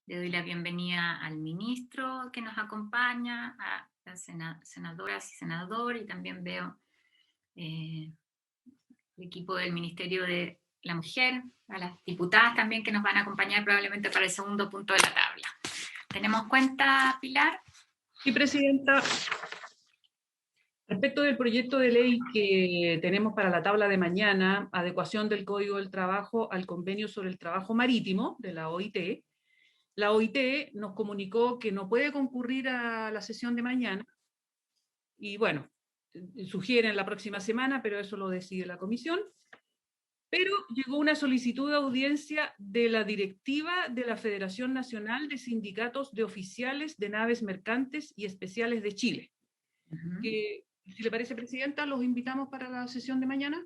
Le doy la bienvenida al ministro que nos acompaña, a las senadoras y senadores, y también veo el equipo del Ministerio de la Mujer, a las diputadas también que nos van a acompañar probablemente para el segundo punto de la tabla. ¿Tenemos cuenta, Pilar? Sí, Presidenta. Respecto del proyecto de ley que tenemos para la tabla de mañana, adecuación del Código del Trabajo al Convenio sobre el Trabajo Marítimo de la OIT nos comunicó que no puede concurrir a la sesión de mañana y bueno, sugieren la próxima semana, pero eso lo decide la comisión. Pero llegó una solicitud de audiencia de la directiva de la Federación Nacional de Sindicatos de Oficiales de Naves Mercantes y Especiales de Chile. Que, si le parece, Presidenta, los invitamos para la sesión de mañana.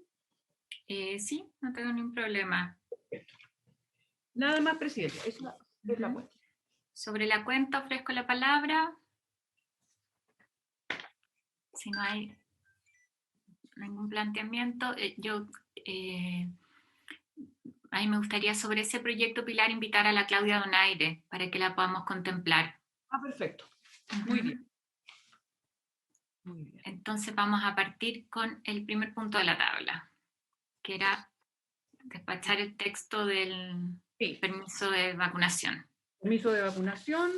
Sí, no tengo ningún problema. Nada más, Presidenta. Esa es la cuenta. Sobre la cuenta ofrezco la palabra. Si no hay ningún planteamiento, a mí me gustaría sobre ese proyecto, Pilar, invitar a la Claudia Donaire para que la podamos contemplar. Ah, perfecto. Muy bien. Muy bien. Entonces vamos a partir con el primer punto de la tabla, que era despachar el texto del permiso de vacunación. Permiso de vacunación.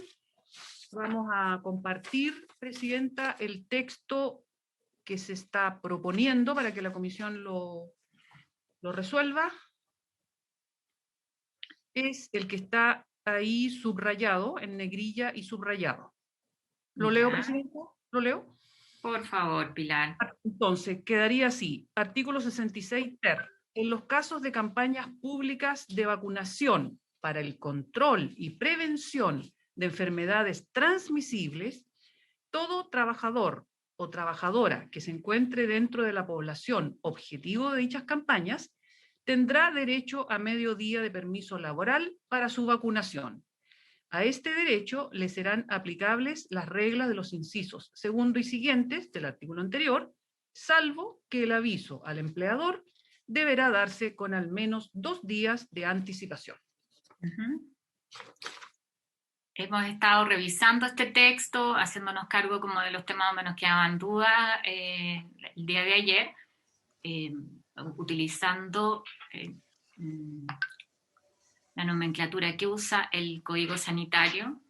Vamos a compartir, Presidenta, el texto que se está proponiendo para que la comisión lo resuelva. Es el que está ahí subrayado, en negrilla y subrayado. ¿Lo leo, Presidenta? ¿Lo leo? Por favor, Pilar. Entonces, quedaría así. Artículo 66 ter. En los casos de campañas públicas de vacunación para el control y prevención de enfermedades transmisibles, todo trabajador o trabajadora que se encuentre dentro de la población objetivo de dichas campañas tendrá derecho a medio día de permiso laboral para su vacunación. A este derecho le serán aplicables las reglas de los incisos segundo y siguientes del artículo anterior, salvo que el aviso al empleador deberá darse con al menos 2 días de anticipación. Hemos estado revisando este texto, haciéndonos cargo como de los temas donde nos quedaban dudas el día de ayer, utilizando la nomenclatura que usa el Código Sanitario.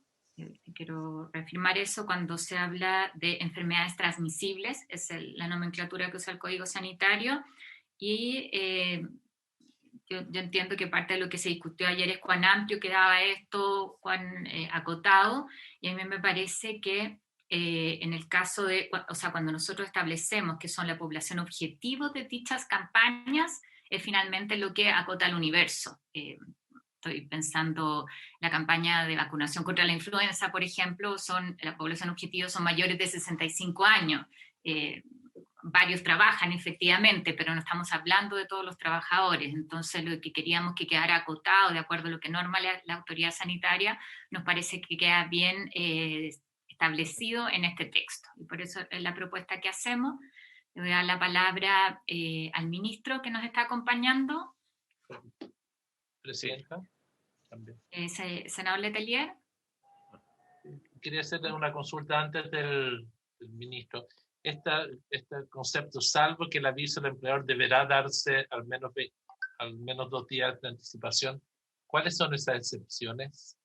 Quiero reafirmar eso cuando se habla de enfermedades transmisibles, es la nomenclatura que usa el Código Sanitario, y yo entiendo que parte de lo que se discutió ayer es cuán amplio quedaba esto, cuán acotado, y a mí me parece que en el caso de, o sea, cuando nosotros establecemos que son la población objetivo de dichas campañas, es finalmente lo que acota el universo. Estoy pensando la campaña de vacunación contra la influenza, por ejemplo, la población objetivo son mayores de 65 años. Varios trabajan efectivamente, pero no estamos hablando de todos los trabajadores. Entonces, lo que queríamos que quedara acotado de acuerdo a lo que norma la autoridad sanitaria, nos parece que queda bien establecido en este texto. Y por eso es la propuesta que hacemos. Le voy a dar la palabra al ministro que nos está acompañando. Presidenta, también. Senador Letelier. Quería hacerle una consulta antes del ministro. Este concepto, salvo que el aviso al empleador deberá darse al menos 2 días de anticipación, ¿cuáles son esas excepciones?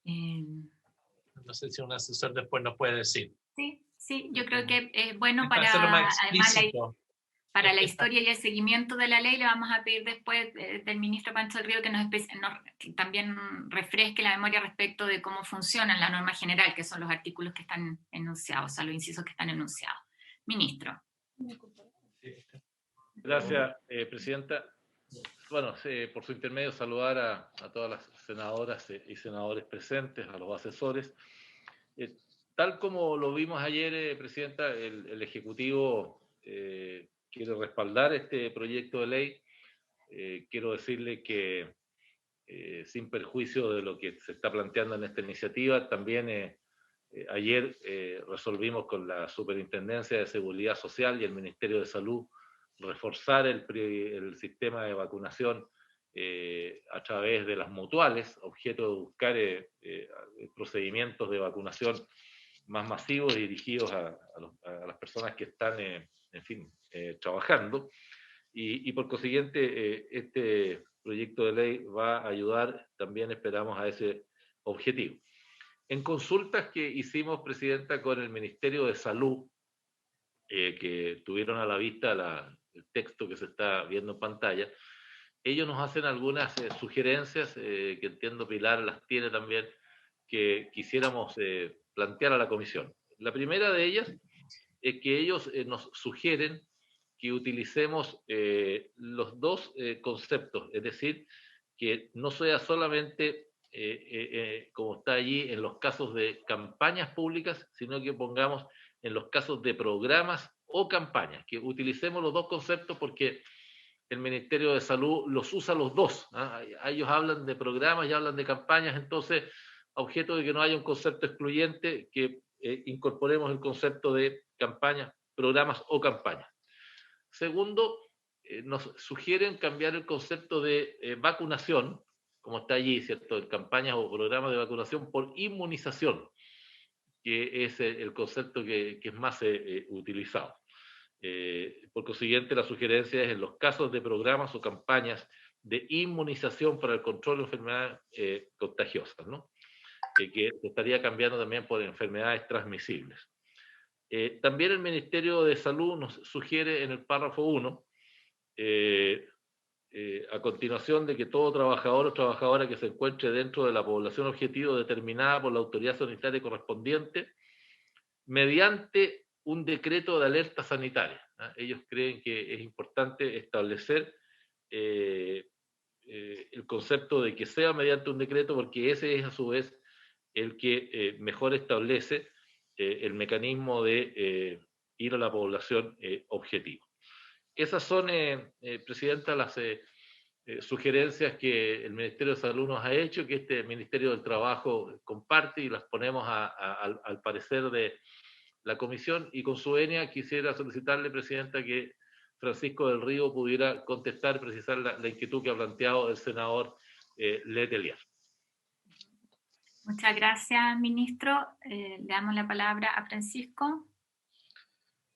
No sé si un asesor después nos puede decir. Sí, yo creo que es bueno para, además, para la historia y el seguimiento de la ley. Le vamos a pedir después del ministro Pancho del Río que nos también refresque la memoria respecto de cómo funciona la norma general, que son los artículos que están enunciados, o sea, los incisos que están enunciados. Ministro. Gracias, Presidenta. Bueno, por su intermedio saludar a todas las senadoras y senadores presentes, a los asesores. Tal como lo vimos ayer, Presidenta, el Ejecutivo quiere respaldar este proyecto de ley. Quiero decirle que sin perjuicio de lo que se está planteando en esta iniciativa, también ayer resolvimos con la Superintendencia de Seguridad Social y el Ministerio de Salud reforzar el sistema de vacunación a través de las mutuales, objeto de buscar procedimientos de vacunación más masivos y dirigidos a las personas que están, en fin, trabajando. Y por consiguiente, este proyecto de ley va a ayudar también, esperamos, a ese objetivo. En consultas que hicimos, Presidenta, con el Ministerio de Salud, que tuvieron a la vista el texto que se está viendo en pantalla, ellos nos hacen algunas sugerencias, que entiendo Pilar las tiene también, que quisiéramos plantear a la comisión. La primera de ellas es que ellos nos sugieren que utilicemos los dos conceptos, es decir, que no sea solamente como está allí en los casos de campañas públicas, sino que pongamos en los casos de programas o campañas, que utilicemos los dos conceptos porque el Ministerio de Salud los usa los dos. Ellos hablan de programas y hablan de campañas, entonces, a objeto de que no haya un concepto excluyente, que incorporemos el concepto de campañas, programas o campañas. Segundo, nos sugieren cambiar el concepto de vacunación, como está allí, ¿cierto?, en campañas o programas de vacunación, por inmunización, que es el concepto que es más utilizado. Por consiguiente, la sugerencia es en los casos de programas o campañas de inmunización para el control de enfermedades contagiosas, ¿no? Que se estaría cambiando también por enfermedades transmisibles. También el Ministerio de Salud nos sugiere en el párrafo 1, a continuación, de que todo trabajador o trabajadora que se encuentre dentro de la población objetivo determinada por la autoridad sanitaria correspondiente, mediante un decreto de alerta sanitaria. Ellos creen que es importante establecer el concepto de que sea mediante un decreto, porque ese es a su vez el que mejor establece el mecanismo de ir a la población objetivo. Esas son, Presidenta, las sugerencias que el Ministerio de Salud nos ha hecho, que este Ministerio del Trabajo comparte, y las ponemos al parecer de la comisión. Y con su venia quisiera solicitarle, Presidenta, que Francisco del Río pudiera contestar, precisar la inquietud que ha planteado el senador Letelier. Muchas gracias, ministro. Le damos la palabra a Francisco.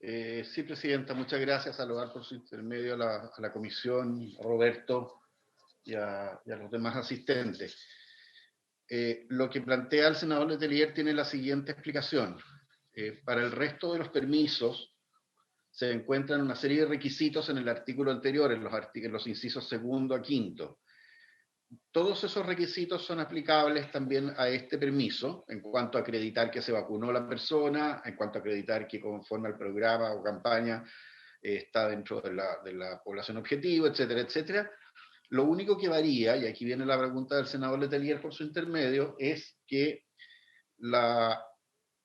Sí, Presidenta, muchas gracias. Saludar por su intermedio a la comisión, a Roberto y a los demás asistentes. Lo que plantea el senador Letelier tiene la siguiente explicación. Para el resto de los permisos se encuentran una serie de requisitos en el artículo anterior, en los incisos segundo a quinto. Todos esos requisitos son aplicables también a este permiso, en cuanto a acreditar que se vacunó la persona, en cuanto a acreditar que conforme al programa o campaña está dentro de la población objetivo, etcétera, etcétera. Lo único que varía, y aquí viene la pregunta del senador Letelier por su intermedio, es que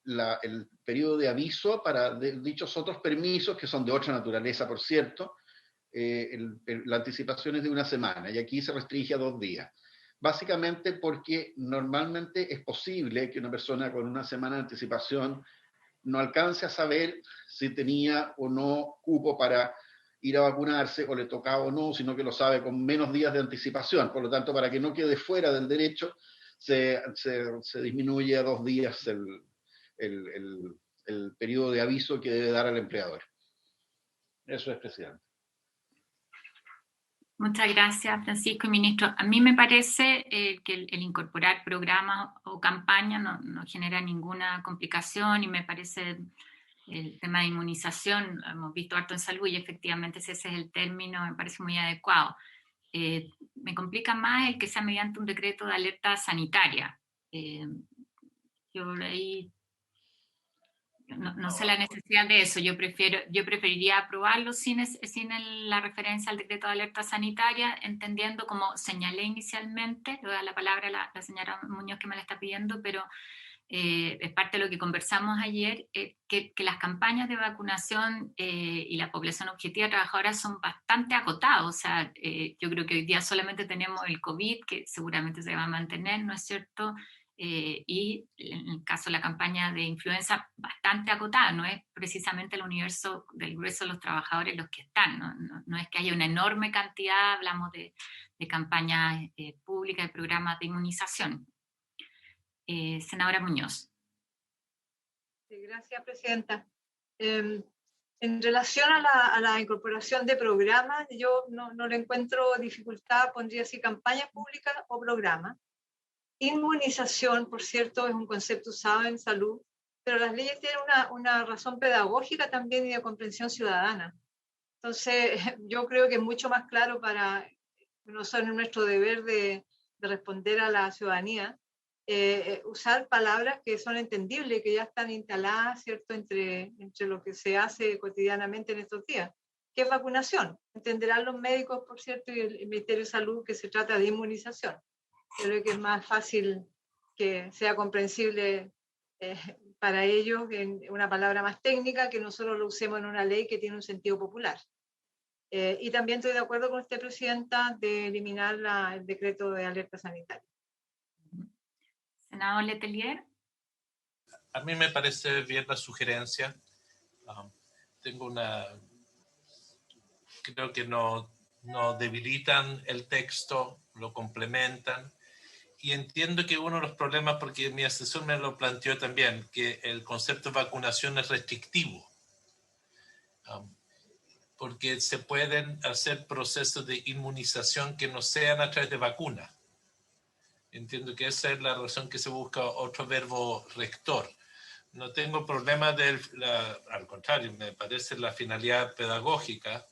el periodo de aviso para dichos otros permisos, que son de otra naturaleza, por cierto, la anticipación es de 1 semana, y aquí se restringe a 2 días. Básicamente porque normalmente es posible que una persona con 1 semana de anticipación no alcance a saber si tenía o no cupo para ir a vacunarse, o le tocaba o no, sino que lo sabe con menos días de anticipación. Por lo tanto, para que no quede fuera del derecho, se disminuye a 2 días el periodo de aviso que debe dar al empleador. Eso es, Presidente. Muchas gracias, Francisco y ministro. A mí me parece que el incorporar programas o campañas no genera ninguna complicación, y me parece el tema de inmunización, hemos visto harto en salud y efectivamente si ese es el término, me parece muy adecuado. Me complica más el que sea mediante un decreto de alerta sanitaria. Yo ahí no sé la necesidad de eso. Yo preferiría aprobarlo sin la referencia al decreto de alerta sanitaria, entendiendo, como señalé inicialmente, le voy a dar la palabra a la señora Muñoz que me la está pidiendo, pero es parte de lo que conversamos ayer, que las campañas de vacunación y la población objetiva trabajadora son bastante acotados. O sea, yo creo que hoy día solamente tenemos el COVID, que seguramente se va a mantener, ¿no es cierto? Y en el caso de la campaña de influenza, bastante acotada, no es precisamente el universo del grueso de los trabajadores los que están, no es que haya una enorme cantidad, hablamos de campañas públicas, de programas de inmunización. Senadora Muñoz. Sí, gracias, Presidenta. En relación a la incorporación de programas, yo no le encuentro dificultad, pondría así campañas públicas o programas. Inmunización, por cierto, es un concepto usado en salud, pero las leyes tienen una razón pedagógica también y de comprensión ciudadana. Entonces, yo creo que es mucho más claro para nosotros, nuestro deber de responder a la ciudadanía, usar palabras que son entendibles, que ya están instaladas, ¿cierto?, entre lo que se hace cotidianamente en estos días, que es vacunación. Entenderán los médicos, por cierto, y el Ministerio de Salud que se trata de inmunización. Creo que es más fácil que sea comprensible para ellos en una palabra más técnica, que nosotros lo usemos en una ley que tiene un sentido popular. Y también estoy de acuerdo con usted, Presidenta, de eliminar el decreto de alerta sanitaria. Senador Letelier. A mí me parece bien la sugerencia. Creo que no debilitan el texto, lo complementan. Y entiendo que uno de los problemas, porque mi asesor me lo planteó también, que el concepto de vacunación es restrictivo. Porque se pueden hacer procesos de inmunización que no sean a través de vacunas. Entiendo que esa es la razón que se busca otro verbo rector. No tengo problema al contrario, me parece la finalidad pedagógica,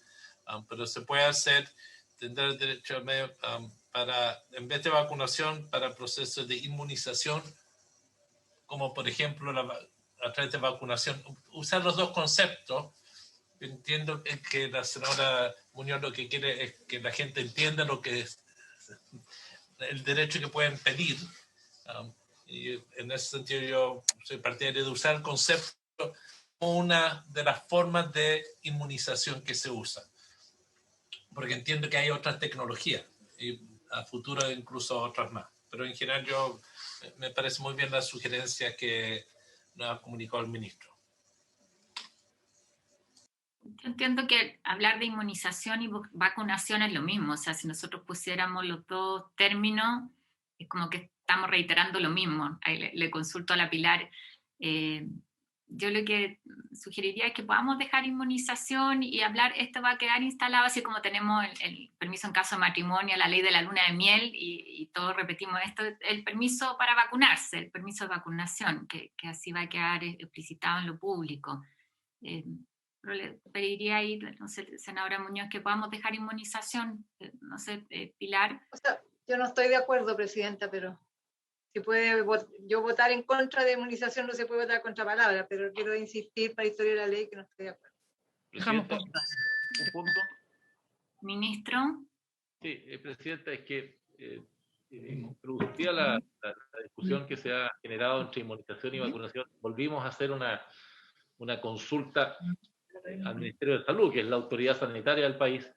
pero se puede hacer, tendrá el derecho al medio para, en vez de vacunación, para procesos de inmunización, como por ejemplo a través de vacunación, usar los dos conceptos. Entiendo que la senadora Muñoz lo que quiere es que la gente entienda lo que es el derecho que pueden pedir. Y en ese sentido yo soy partidario de usar el concepto como una de las formas de inmunización que se usa. Porque entiendo que hay otras tecnologías y a futuro incluso otras más. Pero en general me parece muy bien la sugerencia que nos ha comunicado el ministro. Yo entiendo que hablar de inmunización y vacunación es lo mismo. O sea, si nosotros pusiéramos los dos términos, es como que estamos reiterando lo mismo. Ahí le consulto a la Pilar. Yo lo que sugeriría es que podamos dejar inmunización y hablar, esto va a quedar instalado, así como tenemos el permiso en caso de matrimonio, la ley de la luna de miel, y todos repetimos esto, el permiso para vacunarse, el permiso de vacunación, que así va a quedar explicitado en lo público. Pero le pediría ahí, no sé, senadora Muñoz, que podamos dejar inmunización, no sé, Pilar. O sea, yo no estoy de acuerdo, Presidenta, pero si puede yo votar en contra de inmunización, no se puede votar contra palabra, pero quiero insistir para historia de la ley que no estoy de acuerdo. Presidenta, un punto. Ministro. Sí, Presidenta, es que producía la discusión que se ha generado entre inmunización y vacunación. Volvimos a hacer una consulta al Ministerio de Salud, que es la autoridad sanitaria del país,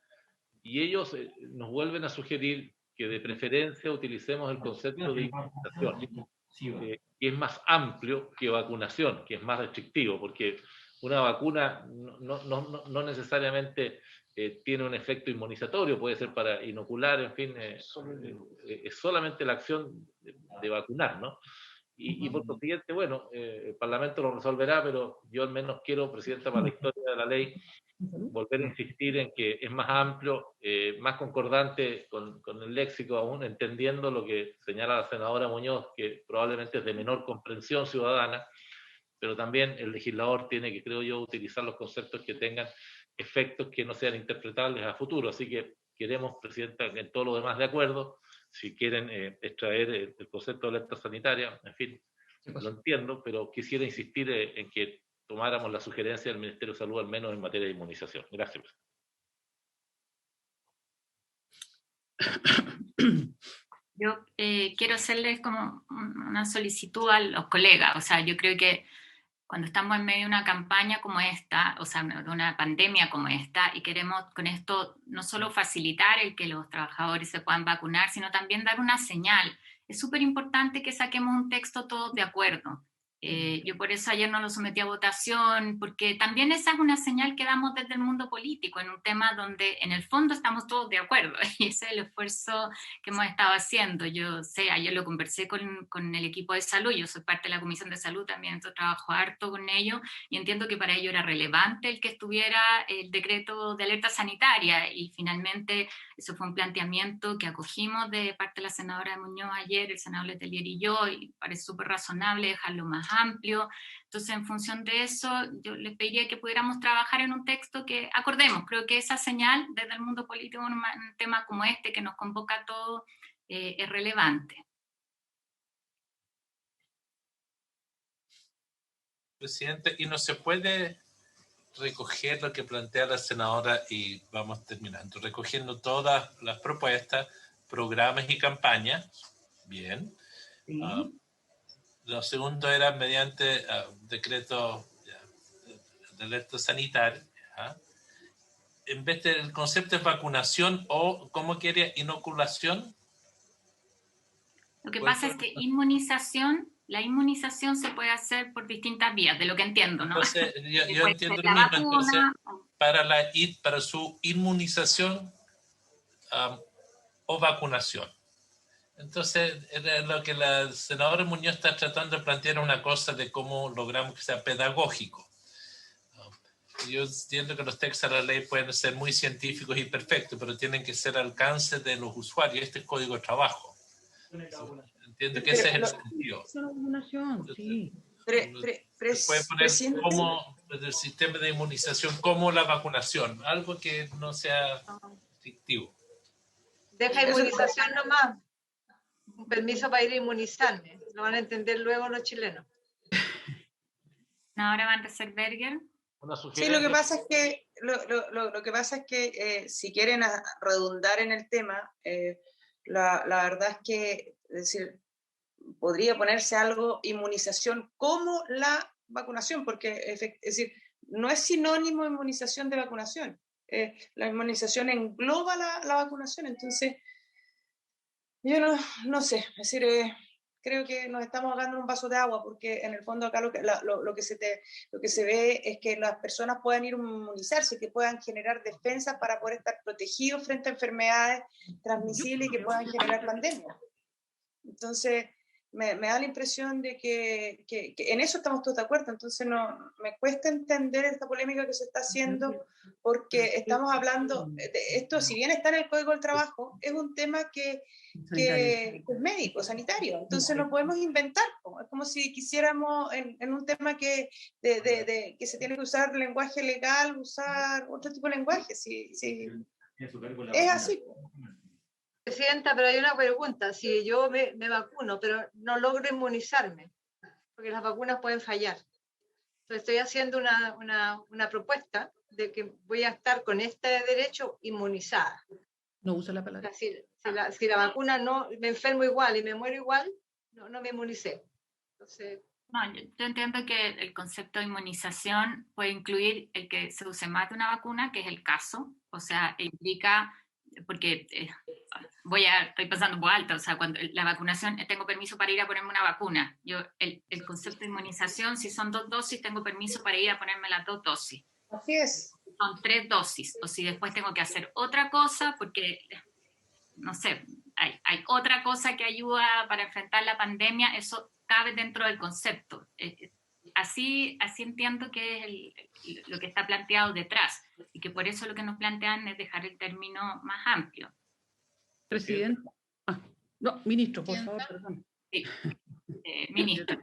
y ellos nos vuelven a sugerir que de preferencia utilicemos el concepto de inmunización, que es más amplio que vacunación, que es más restrictivo, porque una vacuna no necesariamente tiene un efecto inmunizatorio, puede ser para inocular, en fin, es solamente la acción de vacunar, ¿no? Y por consiguiente, bueno, el Parlamento lo resolverá, pero yo al menos quiero, Presidenta, para la historia de la ley, volver a insistir en que es más amplio, más concordante con el léxico aún, entendiendo lo que señala la senadora Muñoz, que probablemente es de menor comprensión ciudadana, pero también el legislador tiene que, creo yo, utilizar los conceptos que tengan efectos que no sean interpretables a futuro. Así que queremos, Presidenta, en todo lo demás de acuerdo. Si quieren extraer el concepto de alerta sanitaria, en fin, lo entiendo, pero quisiera insistir en que tomáramos la sugerencia del Ministerio de Salud, al menos en materia de inmunización. Gracias. Yo quiero hacerles como una solicitud a los colegas. O sea, yo creo que cuando estamos en medio de una campaña como esta, o sea, de una pandemia como esta, y queremos con esto no solo facilitar el que los trabajadores se puedan vacunar, sino también dar una señal. Es súper importante que saquemos un texto todos de acuerdo. Yo por eso ayer no lo sometí a votación, porque también esa es una señal que damos desde el mundo político, en un tema donde en el fondo estamos todos de acuerdo, y ese es el esfuerzo que hemos estado haciendo. Yo sé, ayer lo conversé con el equipo de salud, yo soy parte de la Comisión de Salud también, entonces trabajo harto con ellos, y entiendo que para ello era relevante el que estuviera el decreto de alerta sanitaria, y finalmente eso fue un planteamiento que acogimos de parte de la senadora Muñoz ayer, el senador Letelier y yo, y parece súper razonable dejarlo más amplio. Entonces, en función de eso, yo les pediría que pudiéramos trabajar en un texto que acordemos. Creo que esa señal desde el mundo político en un tema como este que nos convoca a todos es relevante. Presidente, y no se puede recoger lo que plantea la senadora, y vamos terminando, recogiendo todas las propuestas, programas y campañas. Bien. Sí. Lo segundo era mediante decreto de alerta sanitaria. En vez del concepto de vacunación, o ¿cómo quiere? Inoculación. Lo que pasa es que la inmunización se puede hacer por distintas vías, de lo que entiendo, ¿no? Entonces, yo entiendo lo mismo. Entonces, para su inmunización o vacunación. Entonces, lo que la senadora Muñoz está tratando de plantear es una cosa de cómo logramos que sea pedagógico. Yo entiendo que los textos de la ley pueden ser muy científicos y perfectos, pero tienen que ser al alcance de los usuarios. Este es código de trabajo. Entiendo que ese es el sentido. Es una vacunación, sí. Puede poner como el sistema de inmunización, como la vacunación, algo que no sea fictivo. Deja inmunización nomás. Un permiso para ir a inmunizarme. Lo van a entender luego los chilenos. Ahora Van Rieselbergher. Sí, lo que pasa es que, lo que pasa es que si quieren redundar en el tema, la verdad es que, es decir, podría ponerse algo inmunización como la vacunación, porque es decir, no es sinónimo inmunización de vacunación. La inmunización engloba la vacunación, entonces yo no sé, es decir, creo que nos estamos ahogando en un vaso de agua, porque en el fondo acá lo que se ve es que las personas puedan ir a inmunizarse, que puedan generar defensas para poder estar protegidos frente a enfermedades transmisibles y que puedan generar pandemias. Entonces, me da la impresión de que en eso estamos todos de acuerdo, entonces me cuesta entender esta polémica que se está haciendo, porque estamos hablando de esto, si bien está en el Código del Trabajo, es un tema que es médico, sanitario, entonces no podemos inventar, es como si quisiéramos en un tema que se tiene que usar lenguaje legal, usar otro tipo de lenguaje, es así. Presidenta, pero hay una pregunta. Si yo me vacuno, pero no logro inmunizarme, porque las vacunas pueden fallar. Entonces estoy haciendo una propuesta de que voy a estar con este derecho inmunizada. No usa la palabra. Si la vacuna no, me enfermo igual y me muero igual, no me inmunicé. Entonces, no, yo entiendo que el concepto de inmunización puede incluir el que se use más de una vacuna, que es el caso, o sea, implica, porque estoy pasando por alto, o sea, cuando la vacunación, tengo permiso para ir a ponerme una vacuna. El concepto de inmunización, si son 2 dosis, tengo permiso para ir a ponerme las 2 dosis. Así es. Son 3 dosis, o si después tengo que hacer otra cosa, porque, no sé, hay otra cosa que ayuda para enfrentar la pandemia, eso cabe dentro del concepto. Así entiendo que es lo que está planteado detrás, y que por eso lo que nos plantean es dejar el término más amplio. Presidente. No, ministro, por favor, perdón. Sí, ministro.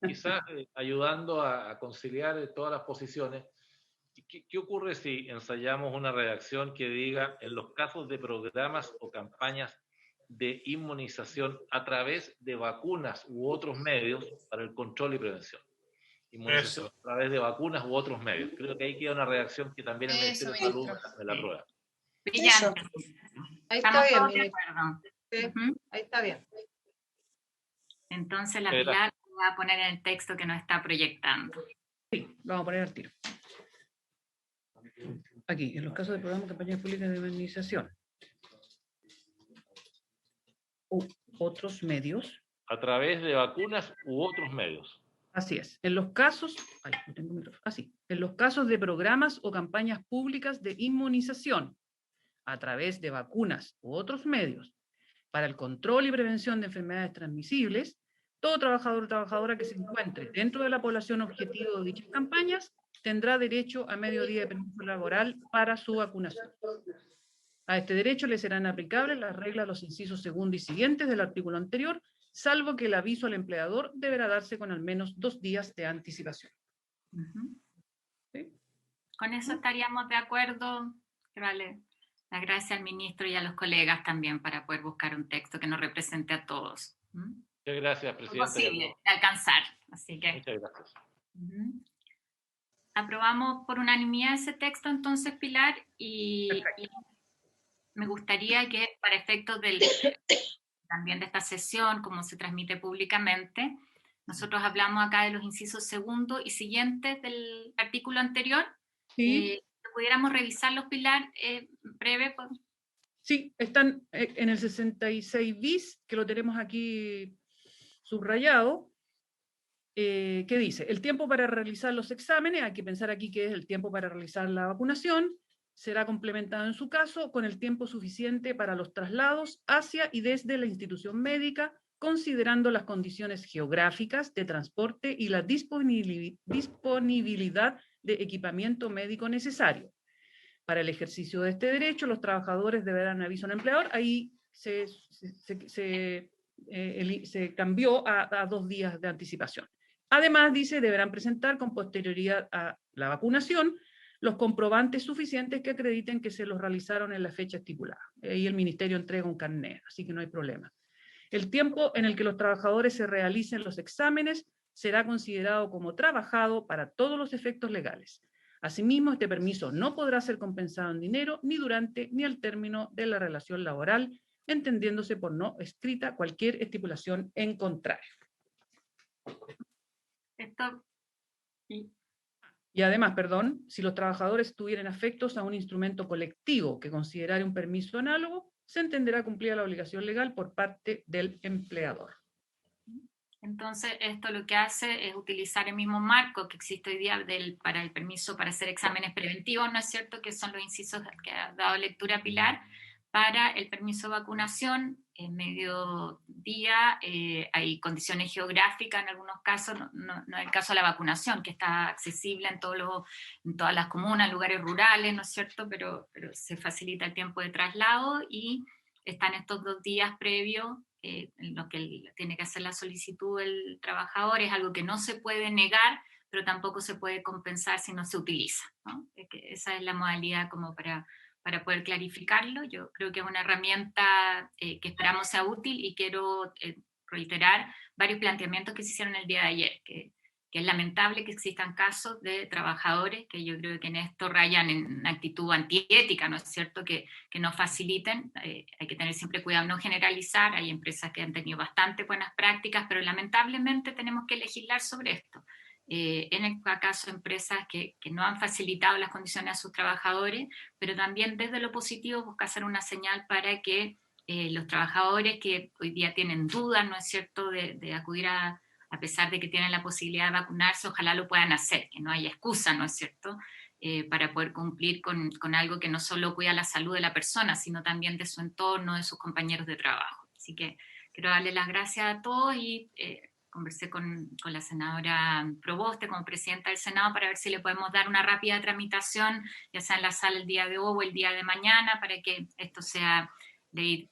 Quizás ayudando a conciliar todas las posiciones, ¿qué ocurre si ensayamos una redacción que diga en los casos de programas o campañas de inmunización a través de vacunas u otros medios para el control y prevención? Inmunización a través de vacunas u otros medios. Creo que ahí queda una redacción que también el Ministerio de Salud me la aprueba. Brillante. Ahí está bien, ministro. Sí, ahí está bien. Entonces la Pilar va a poner en el texto que nos está proyectando. Sí, lo vamos a poner al tiro. Aquí, en los casos de programas de campañas públicas de inmunización. U otros medios. A través de vacunas u otros medios. Así es. En los casos, en los casos de programas o campañas públicas de inmunización a través de vacunas u otros medios para el control y prevención de enfermedades transmisibles, todo trabajador o trabajadora que se encuentre dentro de la población objetivo de dichas campañas tendrá derecho a medio día de permiso laboral para su vacunación. A este derecho le serán aplicables las reglas de los incisos segundo y siguientes del artículo anterior, salvo que el aviso al empleador deberá darse con al menos 2 días de anticipación. ¿Sí? Con eso estaríamos de acuerdo. Vale. Las gracias al ministro y a los colegas también para poder buscar un texto que nos represente a todos. Muchas gracias, presidenta. Es posible alcanzar. Así que. Muchas gracias. Aprobamos por unanimidad ese texto entonces, Pilar, y me gustaría que para efectos también de esta sesión, como se transmite públicamente, nosotros hablamos acá de los incisos segundo y siguientes del artículo anterior. Sí. ¿Pudiéramos revisarlos, Pilar, breve? Sí, están en el 66 bis, que lo tenemos aquí subrayado, que dice, el tiempo para realizar los exámenes, hay que pensar aquí que es el tiempo para realizar la vacunación, será complementado en su caso con el tiempo suficiente para los traslados hacia y desde la institución médica, considerando las condiciones geográficas de transporte y la disponibilidad de equipamiento médico necesario. Para el ejercicio de este derecho, los trabajadores deberán aviso al empleador, ahí se cambió a 2 días de anticipación. Además, dice, deberán presentar con posterioridad a la vacunación los comprobantes suficientes que acrediten que se los realizaron en la fecha estipulada. Ahí el ministerio entrega un carnet, así que no hay problema. El tiempo en el que los trabajadores se realicen los exámenes será considerado como trabajado para todos los efectos legales. Asimismo, este permiso no podrá ser compensado en dinero ni durante ni al término de la relación laboral, entendiéndose por no escrita cualquier estipulación en contrario. Y además, si los trabajadores tuvieran afectos a un instrumento colectivo que considerara un permiso análogo, se entenderá cumplida la obligación legal por parte del empleador. Entonces, esto lo que hace es utilizar el mismo marco que existe hoy día para el permiso para hacer exámenes preventivos, ¿no es cierto?, que son los incisos que ha dado lectura Pilar, para el permiso de vacunación en mediodía. Hay condiciones geográficas en algunos casos, no es el caso de la vacunación, que está accesible en todas las comunas, lugares rurales, ¿no es cierto?, pero se facilita el tiempo de traslado y están estos 2 días previos en los que tiene que hacer la solicitud del trabajador. Es algo que no se puede negar, pero tampoco se puede compensar si no se utiliza, ¿no? Esa es la modalidad como para poder clarificarlo. Yo creo que es una herramienta que esperamos sea útil, y quiero reiterar varios planteamientos que se hicieron el día de ayer, que es lamentable que existan casos de trabajadores que yo creo que en esto rayan en actitud antiética, ¿no es cierto?, que no faciliten. Hay que tener siempre cuidado, no generalizar. Hay empresas que han tenido bastante buenas prácticas, pero lamentablemente tenemos que legislar sobre esto. En el caso de empresas que no han facilitado las condiciones a sus trabajadores, pero también desde lo positivo busca hacer una señal para que los trabajadores que hoy día tienen dudas, ¿no es cierto?, de acudir a pesar de que tienen la posibilidad de vacunarse, ojalá lo puedan hacer, que no haya excusa, ¿no es cierto?, para poder cumplir con algo que no solo cuida la salud de la persona, sino también de su entorno, de sus compañeros de trabajo. Así que quiero darle las gracias a todos y conversé con la senadora Proboste como presidenta del Senado para ver si le podemos dar una rápida tramitación, ya sea en la sala el día de hoy o el día de mañana, para que esto sea ley.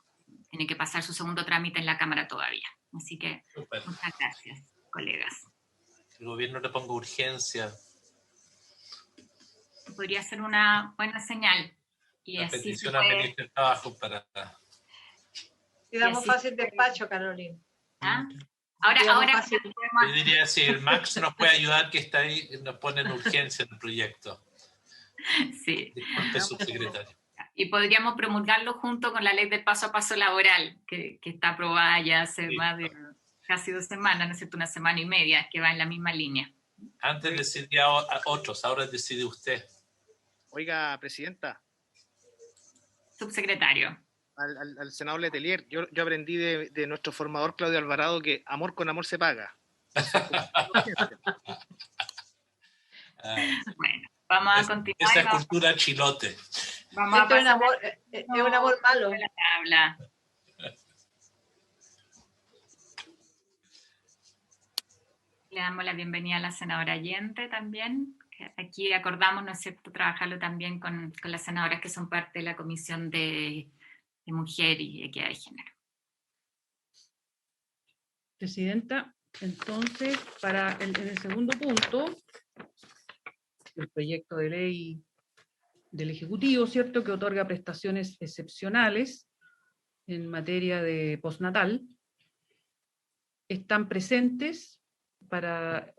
Tiene que pasar su segundo trámite en la Cámara todavía. Así que muchas gracias, colegas. El gobierno le ponga urgencia. Podría ser una buena señal. Y la así petición al ministro de Trabajo para... Y damos fácil despacho, Carolina. ¿Ah? Ahora yo diría, si el Max nos puede ayudar, que está ahí, nos pone en urgencia en el proyecto. Sí. Disculpe, subsecretario. Y podríamos promulgarlo junto con la ley del paso a paso laboral, que está aprobada ya hace más de casi 2 semanas, ¿no es cierto?, 1 semana y media, que va en la misma línea. Antes decidía a otros, ahora decide usted. Oiga, presidenta. Subsecretario. Al senador Letelier, yo aprendí de nuestro formador Claudio Alvarado que amor con amor se paga. Bueno, vamos a continuar. Esa cultura chilote. Vamos a Esto pasar es un amor malo. a la tabla. Le damos la bienvenida a la senadora Allende también. Que aquí acordamos, ¿no es cierto?, trabajarlo también con las senadoras que son parte de la Comisión de Mujer y Equidad de Género. Presidenta, entonces, en el segundo punto, el proyecto de ley del Ejecutivo, ¿cierto?, que otorga prestaciones excepcionales en materia de postnatal, están presentes para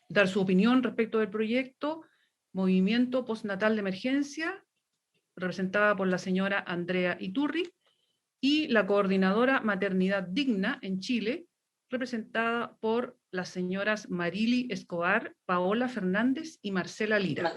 dar su opinión respecto del proyecto Movimiento Postnatal de Emergencia, representada por la señora Andrea Iturri, y la coordinadora Maternidad Digna en Chile, representada por las señoras Marily Escobar, Paola Fernández y Marcela Lira.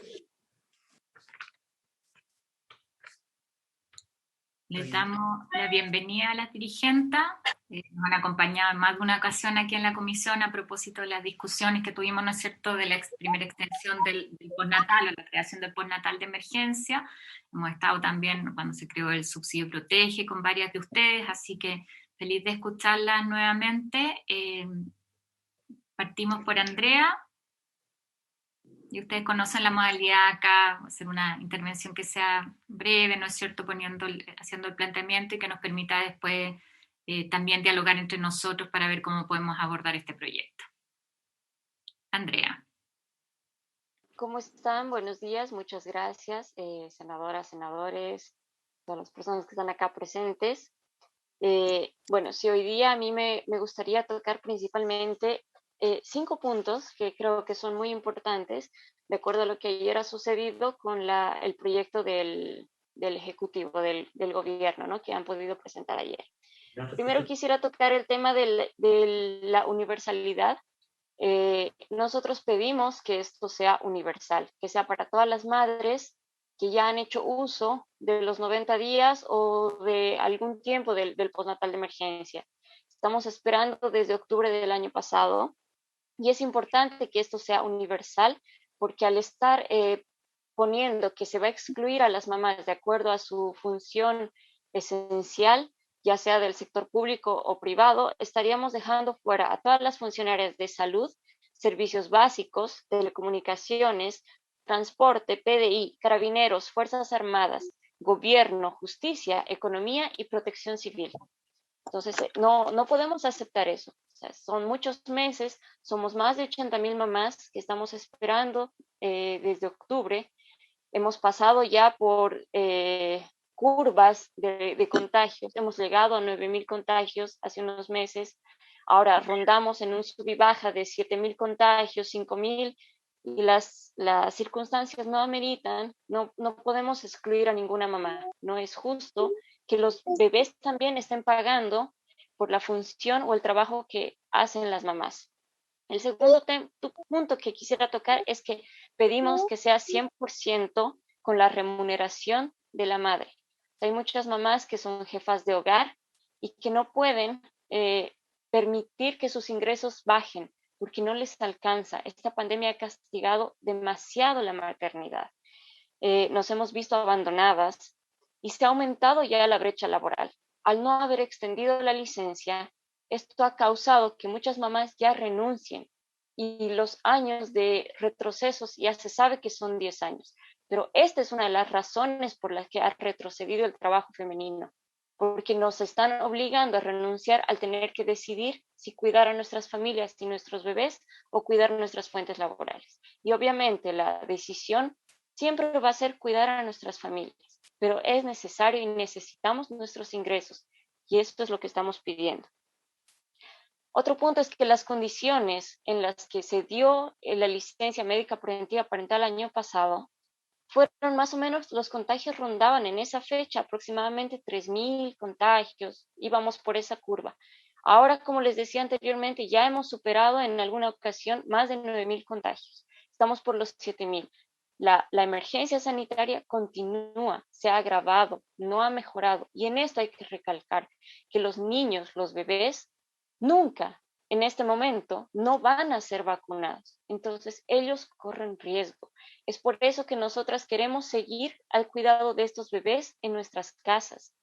Les damos la bienvenida a las dirigentes. Nos han acompañado en más de una ocasión aquí en la comisión a propósito de las discusiones que tuvimos, ¿no es cierto?, de la primera extensión del postnatal o la creación del postnatal de emergencia. Hemos estado también cuando se creó el subsidio Protege con varias de ustedes, así que feliz de escucharlas nuevamente. Partimos por Andrea. Y ustedes conocen la modalidad acá, hacer una intervención que sea breve, ¿no es cierto?, haciendo el planteamiento y que nos permita después también dialogar entre nosotros para ver cómo podemos abordar este proyecto. Andrea. ¿Cómo están? Buenos días, muchas gracias, senadoras, senadores, todas las personas que están acá presentes. Bueno, si hoy día a mí me gustaría tocar principalmente 5 puntos que creo que son muy importantes, de acuerdo a lo que ayer ha sucedido con el proyecto del Ejecutivo, del Gobierno, ¿no?, que han podido presentar ayer. Primero quisiera tocar el tema de la universalidad. Nosotros pedimos que esto sea universal, que sea para todas las madres que ya han hecho uso de los 90 días o de algún tiempo del postnatal de emergencia. Estamos esperando desde octubre del año pasado y es importante que esto sea universal porque al estar poniendo que se va a excluir a las mamás de acuerdo a su función esencial, ya sea del sector público o privado, estaríamos dejando fuera a todas las funcionarias de salud, servicios básicos, telecomunicaciones, transporte, PDI, carabineros, Fuerzas Armadas, gobierno, justicia, economía y protección civil. Entonces, no podemos aceptar eso. O sea, son muchos meses, somos más de 80,000 mamás que estamos esperando desde octubre. Hemos pasado ya por curvas de contagios, hemos llegado a 9,000 contagios hace unos meses, ahora rondamos en un sub y baja de 7,000 contagios, 5,000, y las circunstancias no ameritan, no podemos excluir a ninguna mamá. No es justo que los bebés también estén pagando por la función o el trabajo que hacen las mamás. El segundo punto que quisiera tocar es que pedimos que sea 100% con la remuneración de la madre. Hay muchas mamás que son jefas de hogar y que no pueden permitir que sus ingresos bajen porque no les alcanza. Esta pandemia ha castigado demasiado la maternidad. Nos hemos visto abandonadas y se ha aumentado ya la brecha laboral. Al no haber extendido la licencia, esto ha causado que muchas mamás ya renuncien y los años de retrocesos ya se sabe que son 10 años. Pero esta es una de las razones por las que ha retrocedido el trabajo femenino, porque nos están obligando a renunciar al tener que decidir si cuidar a nuestras familias y nuestros bebés o cuidar nuestras fuentes laborales. Y obviamente la decisión siempre va a ser cuidar a nuestras familias, pero es necesario y necesitamos nuestros ingresos y esto es lo que estamos pidiendo. Otro punto es que las condiciones en las que se dio la licencia médica preventiva parental el año pasado fueron más o menos, los contagios rondaban en esa fecha aproximadamente 3,000 contagios, íbamos por esa curva. Ahora, como les decía anteriormente, ya hemos superado en alguna ocasión más de 9,000 contagios. Estamos por los 7,000. La emergencia sanitaria continúa, se ha agravado, no ha mejorado. Y en esto hay que recalcar que los niños, los bebés, nunca en este momento no van a ser vacunados. Entonces, ellos corren riesgo. Es por eso que nosotras queremos seguir al cuidado de estos bebés en nuestras casas.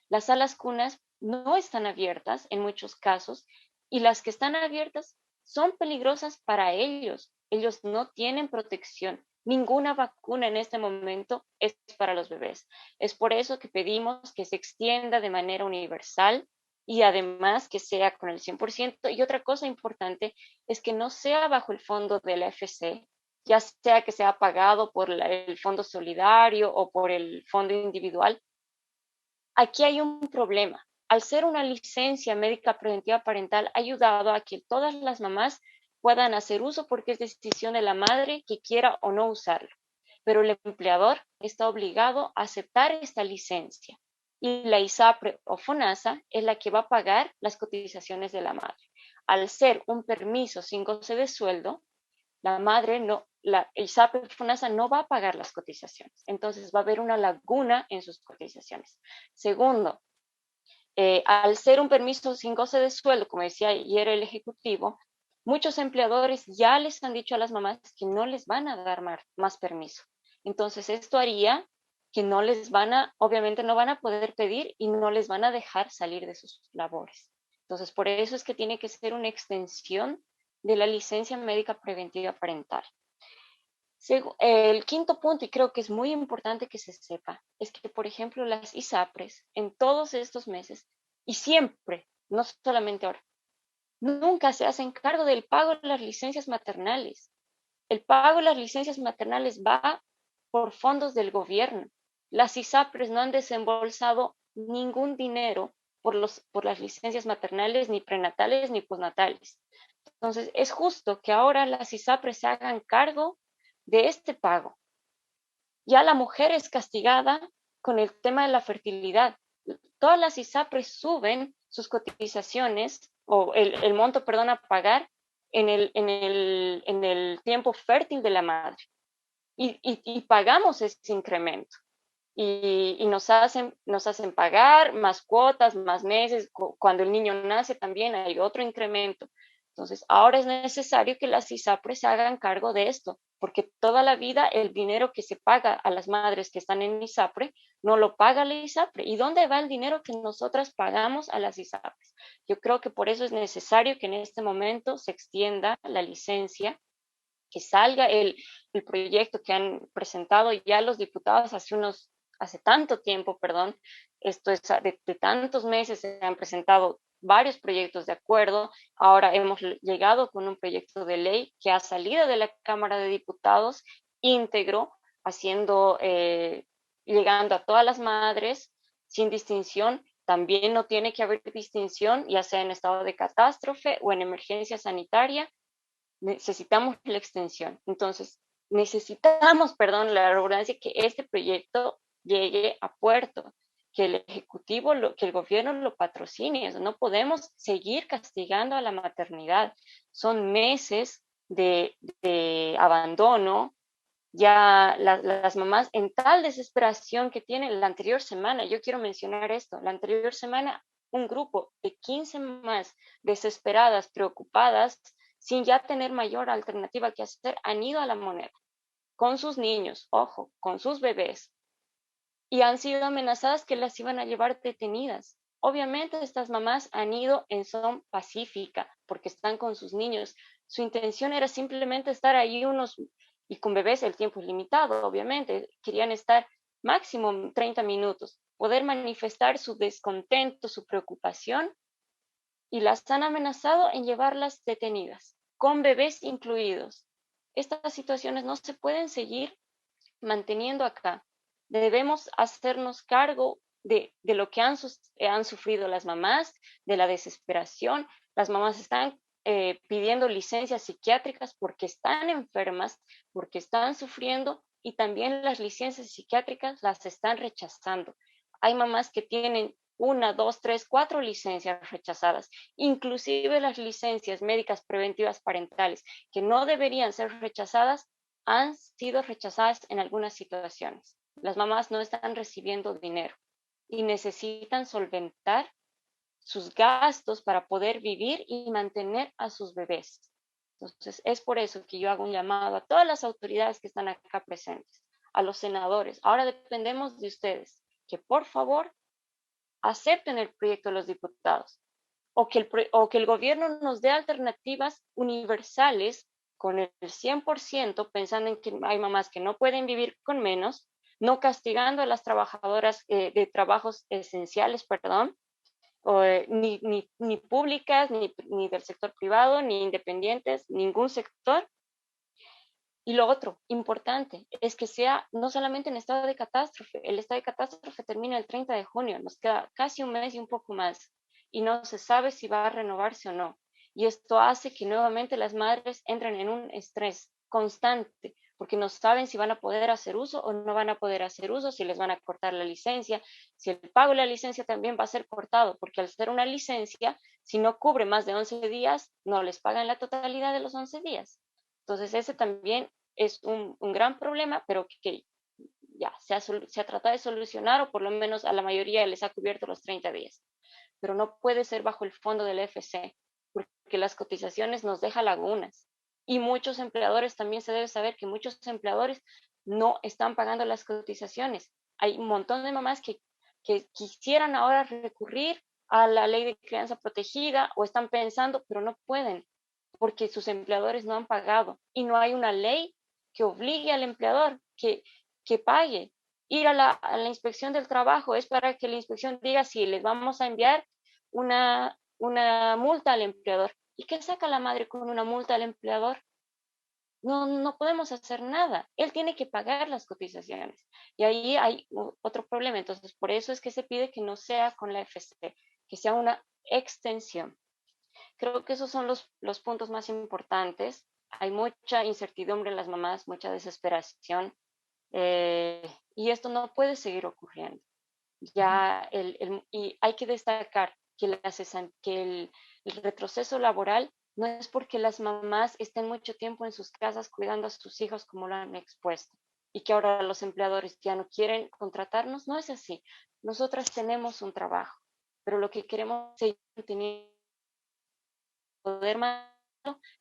Las salas cunas no están abiertas en muchos casos y las que están abiertas son peligrosas para ellos. Ellos no tienen protección. Ninguna vacuna en este momento es para los bebés. Es por eso que pedimos que se extienda de manera universal y además que sea con el 100%. Y otra cosa importante es que no sea bajo el fondo de la FC, ya sea que sea pagado por el fondo solidario o por el fondo individual. Aquí hay un problema. Al ser una licencia médica preventiva parental, ha ayudado a que todas las mamás puedan hacer uso porque es decisión de la madre que quiera o no usarlo. Pero el empleador está obligado a aceptar esta licencia y la ISAPRE o FONASA es la que va a pagar las cotizaciones de la madre. Al ser un permiso sin goce de sueldo, la madre no, la ISAPRE o FONASA no va a pagar las cotizaciones. Entonces va a haber una laguna en sus cotizaciones. Segundo, al ser un permiso sin goce de sueldo, como decía ayer el Ejecutivo, muchos empleadores ya les han dicho a las mamás que no les van a dar más permiso. Entonces esto haría que no les obviamente no van a poder pedir y no les van a dejar salir de sus labores. Entonces por eso es que tiene que ser una extensión de la licencia médica preventiva parental. El quinto punto, y creo que es muy importante que se sepa, es que, por ejemplo, las ISAPRES en todos estos meses, y siempre, no solamente ahora, nunca se hacen cargo del pago de las licencias maternales. El pago de las licencias maternales va por fondos del gobierno. Las ISAPRES no han desembolsado ningún dinero por las licencias maternales, ni prenatales, ni postnatales. Entonces, es justo que ahora las ISAPRES se hagan cargo de este pago. Ya la mujer es castigada con el tema de la fertilidad. Todas las ISAPRES suben sus cotizaciones o el monto, perdón, a pagar en el tiempo fértil de la madre. Y pagamos ese incremento. Y nos hacen pagar más cuotas, más meses. Cuando el niño nace también hay otro incremento. Entonces, ahora es necesario que las ISAPRES se hagan cargo de esto, porque toda la vida el dinero que se paga a las madres que están en ISAPRE no lo paga la ISAPRE. ¿Y dónde va el dinero que nosotras pagamos a las ISAPRES? Yo creo que por eso es necesario que en este momento se extienda la licencia, que salga el proyecto que han presentado ya los diputados hace tanto tiempo, perdón, esto es de tantos meses, se han presentado varios proyectos de acuerdo, ahora hemos llegado con un proyecto de ley que ha salido de la Cámara de Diputados íntegro, llegando a todas las madres sin distinción. También no tiene que haber distinción, ya sea en estado de catástrofe o en emergencia sanitaria, necesitamos la extensión. Entonces, necesitamos, perdón, la redundancia, que este proyecto llegue a puerto, que el Ejecutivo, que el gobierno lo patrocine. No podemos seguir castigando a la maternidad. Son meses de abandono. Ya las mamás en tal desesperación que tienen la anterior semana, yo quiero mencionar esto, la anterior semana un grupo de 15 mamás desesperadas, preocupadas, sin ya tener mayor alternativa que hacer, han ido a La Moneda con sus niños, ojo, con sus bebés, y han sido amenazadas que las iban a llevar detenidas. Obviamente estas mamás han ido en son pacífica porque están con sus niños. Su intención era simplemente estar ahí y con bebés el tiempo es limitado, obviamente. Querían estar máximo 30 minutos, poder manifestar su descontento, su preocupación, y las han amenazado en llevarlas detenidas, con bebés incluidos. Estas situaciones no se pueden seguir manteniendo acá. Debemos hacernos cargo de lo que han sufrido las mamás, de la desesperación. Las mamás están pidiendo licencias psiquiátricas porque están enfermas, porque están sufriendo, y también las licencias psiquiátricas las están rechazando. Hay mamás que tienen 1, 2, 3, 4 licencias rechazadas, inclusive las licencias médicas preventivas parentales, que no deberían ser rechazadas, han sido rechazadas en algunas situaciones. Las mamás no están recibiendo dinero y necesitan solventar sus gastos para poder vivir y mantener a sus bebés. Entonces, es por eso que yo hago un llamado a todas las autoridades que están acá presentes, a los senadores. Ahora dependemos de ustedes, que por favor acepten el proyecto de los diputados o que el gobierno nos dé alternativas universales con el 100%, pensando en que hay mamás que no pueden vivir con menos, no castigando a las trabajadoras de trabajos esenciales, perdón, ni públicas, ni del sector privado, ni independientes, ningún sector. Y lo otro, importante, es que sea no solamente en estado de catástrofe, el estado de catástrofe termina el 30 de junio, nos queda casi un mes y un poco más, y no se sabe si va a renovarse o no. Y esto hace que nuevamente las madres entren en un estrés constante, porque no saben si van a poder hacer uso o no van a poder hacer uso, si les van a cortar la licencia, si el pago de la licencia también va a ser cortado, porque al ser una licencia, si no cubre más de 11 días, no les pagan la totalidad de los 11 días. Entonces ese también es un gran problema, pero que ya se ha tratado de solucionar, o por lo menos a la mayoría les ha cubierto los 30 días. Pero no puede ser bajo el fondo del FC, porque las cotizaciones nos dejan lagunas. Y muchos empleadores, también se debe saber que muchos empleadores no están pagando las cotizaciones. Hay un montón de mamás que quisieran ahora recurrir a la ley de crianza protegida o están pensando, pero no pueden, porque sus empleadores no han pagado. Y no hay una ley que obligue al empleador que pague. Ir a la inspección del trabajo es para que la inspección diga si les vamos a enviar una multa al empleador. ¿Y qué saca la madre con una multa al empleador? No podemos hacer nada. Él tiene que pagar las cotizaciones. Y ahí hay otro problema. Entonces, por eso es que se pide que no sea con la FC, que sea una extensión. Creo que esos son los puntos más importantes. Hay mucha incertidumbre en las mamás, mucha desesperación. Y esto no puede seguir ocurriendo. Ya y hay que destacar que el retroceso laboral no es porque las mamás estén mucho tiempo en sus casas cuidando a sus hijos como lo han expuesto y que ahora los empleadores ya no quieren contratarnos. No es así. Nosotras tenemos un trabajo, pero lo que queremos es seguir teniendo poder más,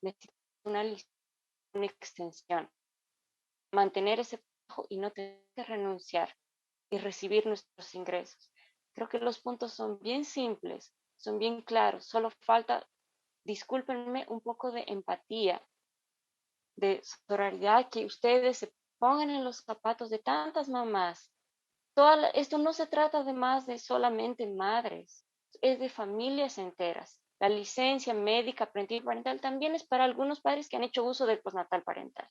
necesitamos una extensión, mantener ese trabajo y no tener que renunciar y recibir nuestros ingresos. Creo que los puntos son bien simples, son bien claros, solo falta, discúlpenme, un poco de empatía, de solidaridad, que ustedes se pongan en los zapatos de tantas mamás. Esto no se trata de más de solamente madres, es de familias enteras. La licencia médica preventiva parental también es para algunos padres que han hecho uso del postnatal parental.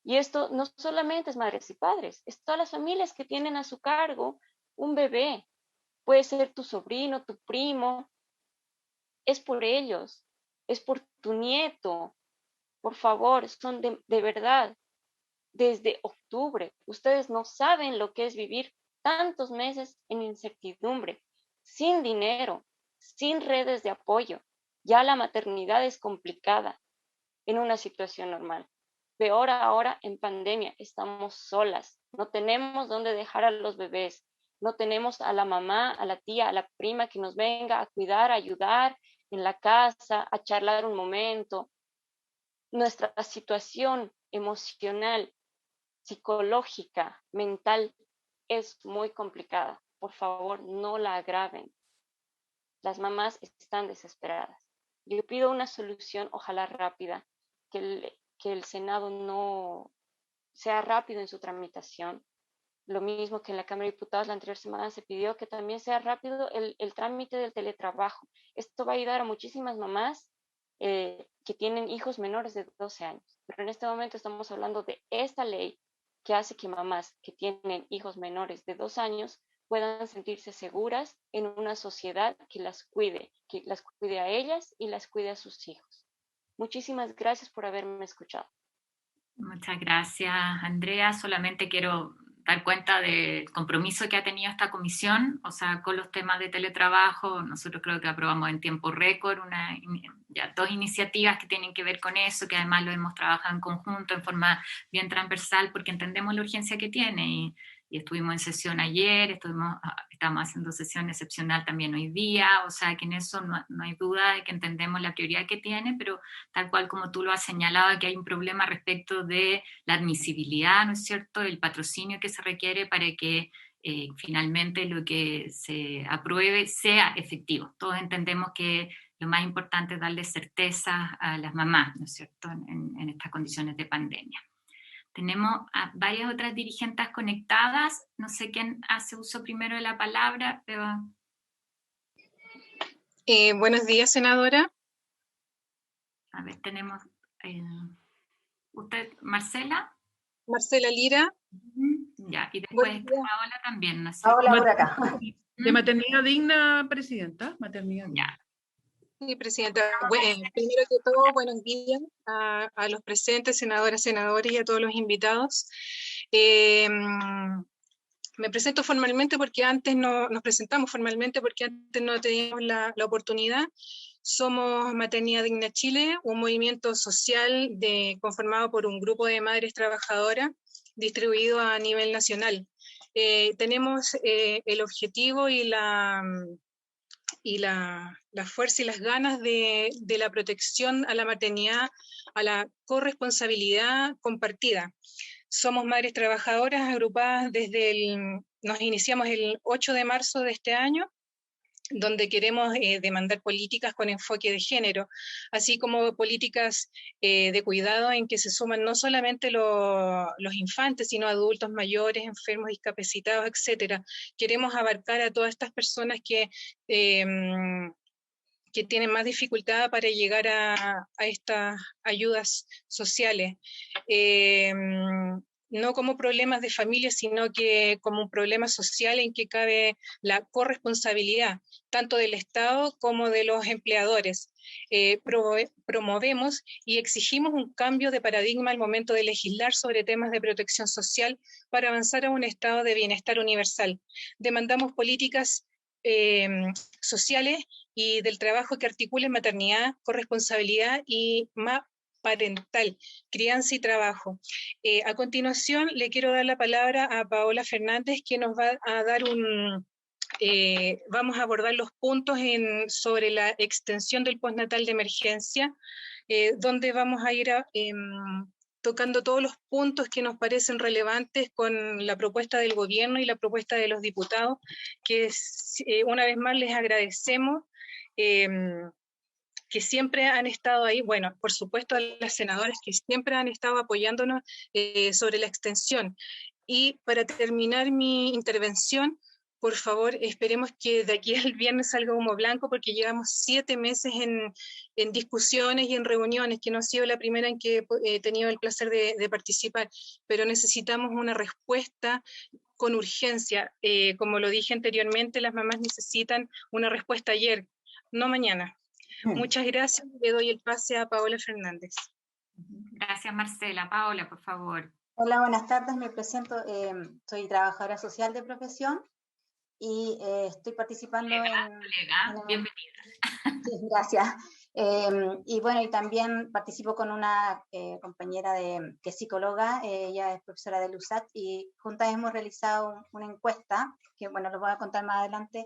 Y esto no solamente es madres y padres, es todas las familias que tienen a su cargo un bebé. Puede ser tu sobrino, tu primo. Es por ellos, es por tu nieto. Por favor, son de verdad. Desde octubre, ustedes no saben lo que es vivir tantos meses en incertidumbre, sin dinero, sin redes de apoyo. Ya la maternidad es complicada en una situación normal. Peor ahora en pandemia, estamos solas, no tenemos dónde dejar a los bebés, no tenemos a la mamá, a la tía, a la prima que nos venga a cuidar, a ayudar en la casa, a charlar un momento. Nuestra situación emocional, psicológica, mental es muy complicada. Por favor, no la agraven. Las mamás están desesperadas. Yo pido una solución, ojalá rápida, que el Senado no sea rápido en su tramitación. Lo mismo que en la Cámara de Diputados la anterior semana se pidió que también sea rápido el trámite del teletrabajo. Esto va a ayudar a muchísimas mamás que tienen hijos menores de 12 años. Pero en este momento estamos hablando de esta ley que hace que mamás que tienen hijos menores de 2 años puedan sentirse seguras en una sociedad que las cuide a ellas y las cuide a sus hijos. Muchísimas gracias por haberme escuchado. Muchas gracias, Andrea. Solamente quiero dar cuenta del compromiso que ha tenido esta comisión, o sea, con los temas de teletrabajo. Nosotros creo que aprobamos en tiempo récord ya 2 iniciativas que tienen que ver con eso, que además lo hemos trabajado en conjunto, en forma bien transversal, porque entendemos la urgencia que tiene y estuvimos en sesión ayer, estamos haciendo sesión excepcional también hoy día, o sea que en eso no hay duda de que entendemos la prioridad que tiene, pero tal cual como tú lo has señalado, que hay un problema respecto de la admisibilidad, ¿no es cierto?, el patrocinio que se requiere para que finalmente lo que se apruebe sea efectivo. Todos entendemos que lo más importante es darle certeza a las mamás, ¿no es cierto?, en estas condiciones de pandemia. Tenemos a varias otras dirigentes conectadas. No sé quién hace uso primero de la palabra, pero... Buenos días, senadora. A ver, tenemos... ¿Usted, Marcela? Marcela Lira. Ya, y después Paola también, ¿no es cierto? Paola por acá. De maternidad digna, presidenta. Maternidad digna. Ya. Sí, presidenta. Primero que todo, buenos días a los presentes, senadoras, senadores y a todos los invitados. Me presento formalmente porque antes nos presentamos formalmente porque antes no teníamos la oportunidad. Somos Maternidad Digna Chile, un movimiento social conformado por un grupo de madres trabajadoras distribuido a nivel nacional. Tenemos el objetivo y la fuerza y las ganas de la protección a la maternidad, a la corresponsabilidad compartida. Somos madres trabajadoras agrupadas nos iniciamos el 8 de marzo de este año, donde queremos demandar políticas con enfoque de género, así como políticas de cuidado en que se suman no solamente los infantes, sino adultos mayores, enfermos, discapacitados, etc. Queremos abarcar a todas estas personas que tienen más dificultad para llegar a estas ayudas sociales. No como problemas de familia, sino que como un problema social en que cabe la corresponsabilidad, tanto del Estado como de los empleadores. Promovemos y exigimos un cambio de paradigma al momento de legislar sobre temas de protección social para avanzar a un estado de bienestar universal. Demandamos políticas sociales y del trabajo que articulen maternidad, corresponsabilidad y más parental, crianza y trabajo. A continuación, le quiero dar la palabra a Paola Fernández, que nos va a dar vamos a abordar los puntos sobre la extensión del postnatal de emergencia, donde vamos a ir tocando todos los puntos que nos parecen relevantes con la propuesta del gobierno y la propuesta de los diputados, que una vez más les agradecemos, que siempre han estado ahí, bueno, por supuesto a las senadoras que siempre han estado apoyándonos sobre la extensión. Y para terminar mi intervención, por favor, esperemos que de aquí al viernes salga humo blanco, porque llevamos 7 meses en discusiones y en reuniones, que no ha sido la primera en que he tenido el placer de participar, pero necesitamos una respuesta con urgencia. Como lo dije anteriormente, las mamás necesitan una respuesta ayer, no mañana. Muchas gracias. Le doy el pase a Paola Fernández. Gracias, Marcela. Paola, por favor. Hola, buenas tardes. Me presento. Soy trabajadora social de profesión y estoy participando bienvenida. Sí, gracias. Y bueno, y también participo con una compañera que es psicóloga, ella es profesora del USACH, y juntas hemos realizado una encuesta, que bueno, lo voy a contar más adelante,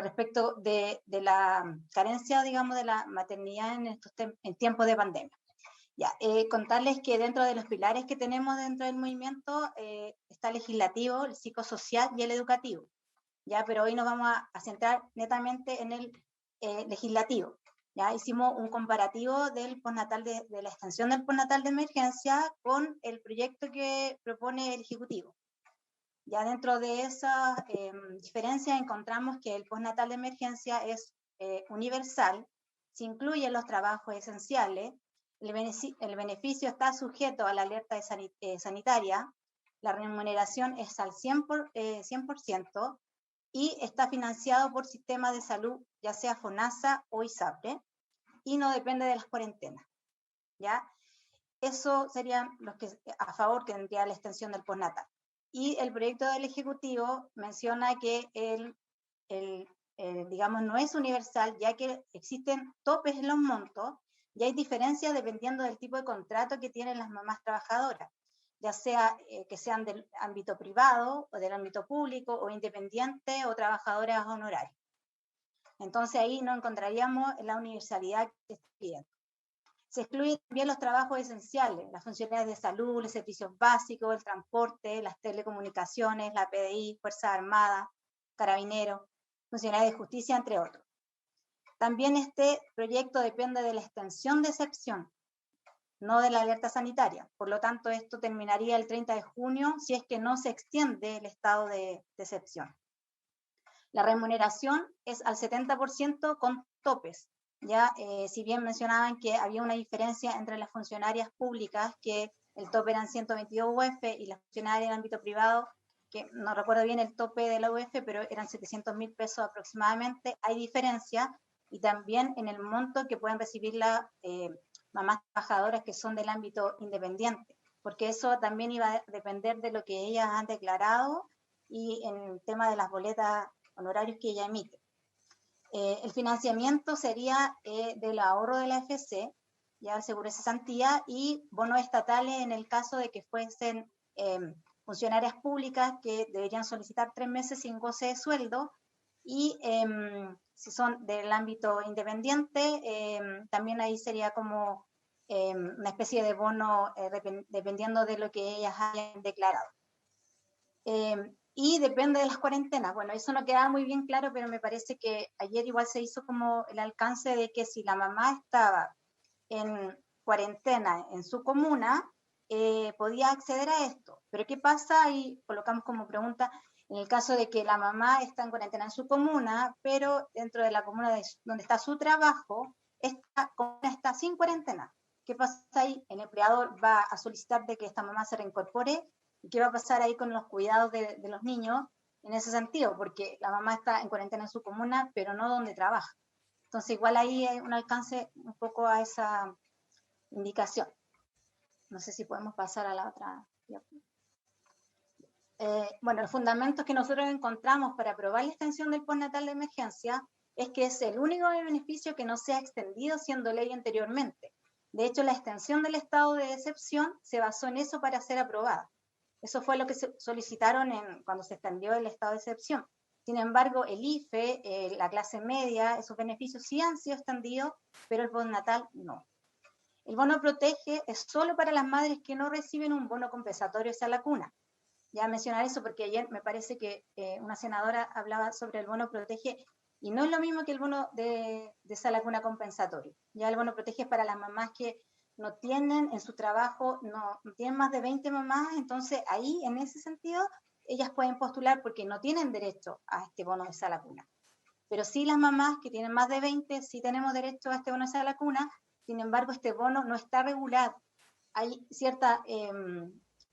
respecto de la carencia, digamos, de la maternidad en tiempos de pandemia. Ya, contarles que dentro de los pilares que tenemos dentro del movimiento está el legislativo, el psicosocial y el educativo. Ya, pero hoy nos vamos a centrar netamente en el legislativo. Ya hicimos un comparativo del postnatal de la extensión del postnatal de emergencia con el proyecto que propone el Ejecutivo. Ya dentro de esas diferencias encontramos que el postnatal de emergencia es universal, se incluyen los trabajos esenciales, el beneficio está sujeto a la alerta sanitaria, la remuneración es al 100%, y está financiado por sistemas de salud, ya sea FONASA o ISAPRE, y no depende de las cuarentenas. ¿Ya? Eso serían los que a favor que tendría la extensión del postnatal. Y el proyecto del Ejecutivo menciona que digamos, no es universal, ya que existen topes en los montos y hay diferencias dependiendo del tipo de contrato que tienen las mamás trabajadoras. ya sea que sean del ámbito privado o del ámbito público o independiente o trabajadoras honorarias. Entonces ahí no encontraríamos la universalidad que está pidiendo. Se excluyen también los trabajos esenciales, las funciones de salud, los servicios básicos, el transporte, las telecomunicaciones, la PDI, Fuerzas Armadas, Carabineros, funcionarios de justicia, entre otros. También este proyecto depende de la extensión de excepción, no de la alerta sanitaria. Por lo tanto, esto terminaría el 30 de junio si es que no se extiende el estado de excepción. La remuneración es al 70% con topes. Ya, si bien mencionaban que había una diferencia entre las funcionarias públicas, que el tope eran 122 UF, y las funcionarias del ámbito privado, que no recuerdo bien el tope de la UF, pero eran 700.000 pesos aproximadamente, hay diferencia, y también en el monto que pueden recibir las mamás trabajadoras que son del ámbito independiente, porque eso también iba a depender de lo que ellas han declarado y en el tema de las boletas honorarios que ella emite. El financiamiento sería del ahorro de la AFC, ya el seguro de cesantía, y bonos estatales en el caso de que fuesen funcionarias públicas que deberían solicitar 3 meses sin goce de sueldo, y si son del ámbito independiente, también ahí sería como una especie de bono dependiendo de lo que ellas hayan declarado. Y depende de las cuarentenas. Bueno, eso no quedaba muy bien claro, pero me parece que ayer igual se hizo como el alcance de que si la mamá estaba en cuarentena en su comuna, podía acceder a esto. Pero ¿qué pasa? Y colocamos como pregunta, en el caso de que la mamá está en cuarentena en su comuna, pero dentro de la comuna donde está su trabajo, esta comuna está sin cuarentena. ¿Qué pasa ahí? El empleador va a solicitar de que esta mamá se reincorpore. ¿Y qué va a pasar ahí con los cuidados de los niños en ese sentido? Porque la mamá está en cuarentena en su comuna, pero no donde trabaja. Entonces, igual ahí hay un alcance un poco a esa indicación. No sé si podemos pasar a la otra. Bueno, los fundamentos que nosotros encontramos para aprobar la extensión del postnatal de emergencia es que es el único beneficio que no se ha extendido siendo ley anteriormente. De hecho, la extensión del estado de excepción se basó en eso para ser aprobada. Eso fue lo que solicitaron cuando se extendió el estado de excepción. Sin embargo, el IFE, la clase media, esos beneficios sí han sido extendidos, pero el postnatal no. El bono protege es solo para las madres que no reciben un bono compensatorio hacia la cuna. Ya mencionar eso porque ayer me parece que una senadora hablaba sobre el bono protege y no es lo mismo que el bono de esa la cuna compensatorio. Ya el bono protege es para las mamás que no tienen en su trabajo, no tienen más de 20 mamás, entonces ahí en ese sentido ellas pueden postular porque no tienen derecho a este bono de sala cuna. Pero sí las mamás que tienen más de 20 sí tenemos derecho a este bono de sala cuna, sin embargo este bono no está regulado. Hay cierta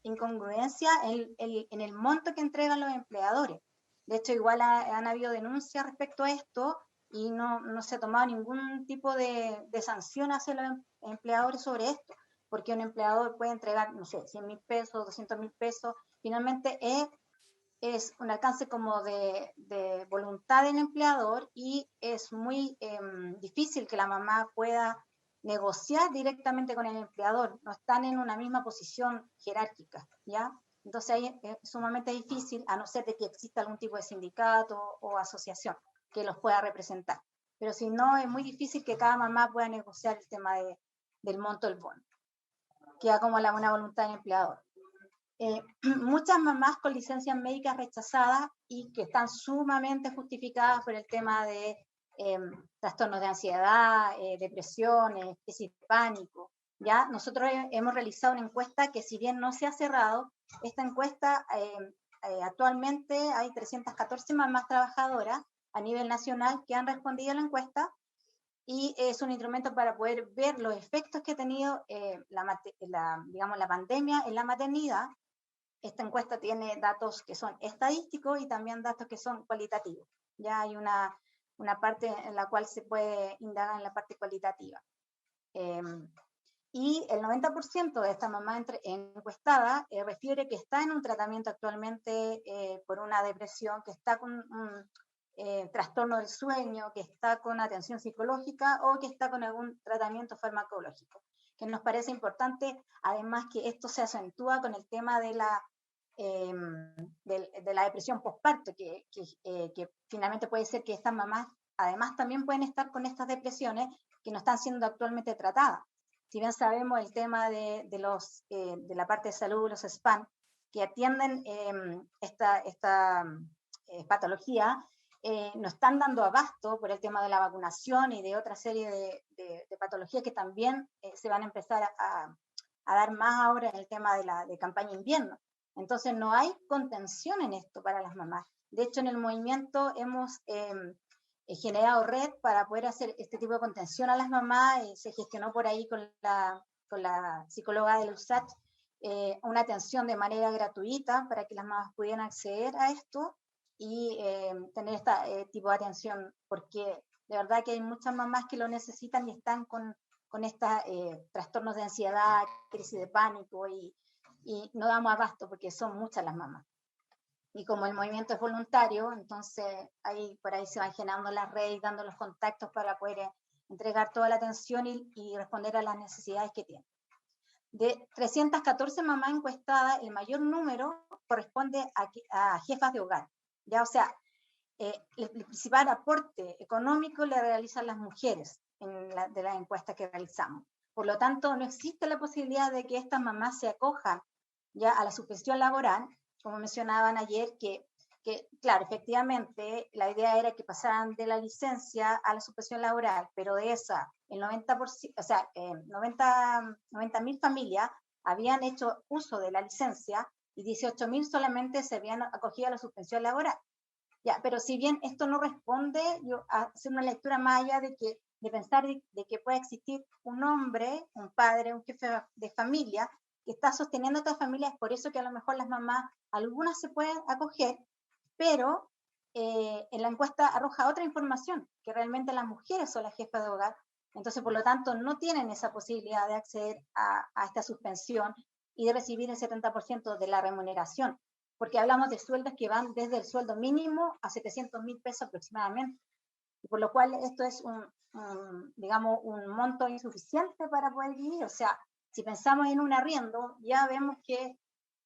incongruencia en el monto que entregan los empleadores. De hecho, igual han habido denuncias respecto a esto y no se ha tomado ningún tipo de sanción hacia los empleadores sobre esto, porque un empleador puede entregar, no sé, 100.000 pesos, 200.000 pesos, finalmente es un alcance como de voluntad del empleador y es muy difícil que la mamá pueda negociar directamente con el empleador, no están en una misma posición jerárquica, ¿ya? Entonces ahí es sumamente difícil, a no ser de que exista algún tipo de sindicato o asociación que los pueda representar. Pero si no, es muy difícil que cada mamá pueda negociar el tema del monto del bono. Queda como la buena voluntad del empleador. Muchas mamás con licencias médicas rechazadas y que están sumamente justificadas por el tema de trastornos de ansiedad, depresiones, crisis de pánico. ¿Ya? Nosotros hemos realizado una encuesta que si bien no se ha cerrado, esta encuesta actualmente hay 314 mamás trabajadoras a nivel nacional que han respondido a la encuesta y es un instrumento para poder ver los efectos que ha tenido la pandemia en la maternidad. Esta encuesta tiene datos que son estadísticos y también datos que son cualitativos. Ya hay una parte en la cual se puede indagar en la parte cualitativa. Y el 90% de esta mamá encuestada refiere que está en un tratamiento actualmente por una depresión, que está con un trastorno del sueño, que está con atención psicológica o que está con algún tratamiento farmacológico. que nos parece importante, además que esto se acentúa con el tema de la depresión postparto, que finalmente puede ser que estas mamás además también pueden estar con estas depresiones que no están siendo actualmente tratadas. Si bien sabemos el tema de la parte de salud, los SPAN, que atienden esta patología, no están dando abasto por el tema de la vacunación y de otra serie de patologías que también se van a empezar a dar más ahora en el tema de campaña invierno. Entonces no hay contención en esto para las mamás. De hecho, en el movimiento hemos generado red para poder hacer este tipo de contención a las mamás. Se gestionó por ahí con la psicóloga del USACH una atención de manera gratuita para que las mamás pudieran acceder a esto y tener este tipo de atención, porque de verdad que hay muchas mamás que lo necesitan y están con estos trastornos de ansiedad, crisis de pánico y no damos abasto porque son muchas las mamás. Y como el movimiento es voluntario, entonces por ahí se van generando las redes, dando los contactos para poder entregar toda la atención y responder a las necesidades que tienen. De 314 mamás encuestadas, el mayor número corresponde a jefas de hogar. ¿Ya? O sea, el principal aporte económico le realizan las mujeres de la encuesta que realizamos. Por lo tanto, no existe la posibilidad de que estas mamás se acojan ya a la suspensión laboral, como mencionaban ayer, que claro, efectivamente, la idea era que pasaran de la licencia a la suspensión laboral, pero de esa, el 90%, o sea, 90.000 familias habían hecho uso de la licencia y 18.000 solamente se habían acogido a la suspensión laboral. Ya, pero si bien esto no responde a hacer una lectura más allá de pensar de que puede existir un hombre, un padre, un jefe de familia que está sosteniendo a otras familias, es por eso que a lo mejor las mamás, algunas se pueden acoger, pero en la encuesta arroja otra información, que realmente las mujeres son las jefas de hogar, entonces por lo tanto no tienen esa posibilidad de acceder a esta suspensión y de recibir el 70% de la remuneración, porque hablamos de sueldos que van desde el sueldo mínimo a 700.000 pesos aproximadamente, y por lo cual esto es digamos, un monto insuficiente para poder vivir. O sea, si pensamos en un arriendo, ya vemos que,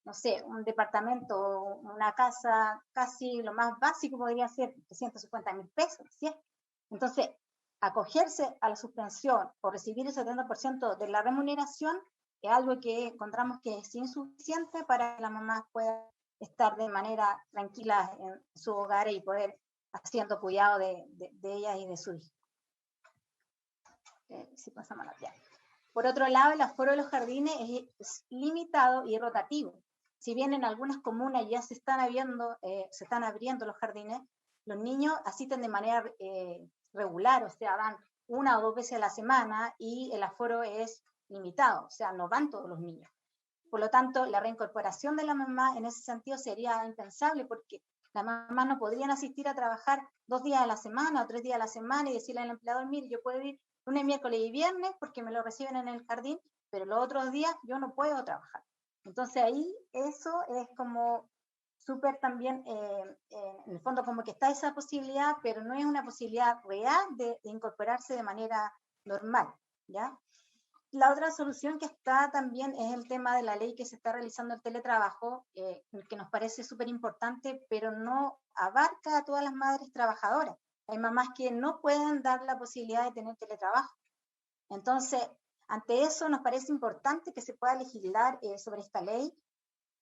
no sé, un departamento, una casa, casi lo más básico podría ser 350.000 pesos, ¿sí? Entonces, acogerse a la suspensión o recibir el 70% de la remuneración es algo que encontramos que es insuficiente para que la mamá pueda estar de manera tranquila en su hogar y poder haciendo cuidado de ella y de su hijo. Si pasamos a la ya. Por otro lado, el aforo de los jardines es limitado y rotativo. Si bien en algunas comunas ya se están abriendo los jardines, los niños asisten de manera regular, o sea, van 1 o 2 veces a la semana y el aforo es limitado, o sea, no van todos los niños. Por lo tanto, la reincorporación de la mamá en ese sentido sería impensable porque las mamás no podrían asistir a trabajar 2 días a la semana o 3 días a la semana y decirle al empleador, mire, yo puedo ir lunes, miércoles y viernes porque me lo reciben en el jardín, pero los otros días yo no puedo trabajar. Entonces ahí eso es como súper también, en el fondo como que está esa posibilidad, pero no es una posibilidad real de incorporarse de manera normal, ¿ya? La otra solución que está también es el tema de la ley que se está realizando el teletrabajo, que nos parece súper importante, pero no abarca a todas las madres trabajadoras. Hay mamás que no pueden dar la posibilidad de tener teletrabajo. Entonces, ante eso nos parece importante que se pueda legislar sobre esta ley,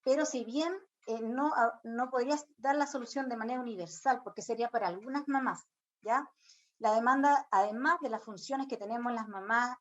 pero si bien no podría dar la solución de manera universal, porque sería para algunas mamás, ¿ya? La demanda, además de las funciones que tenemos las mamás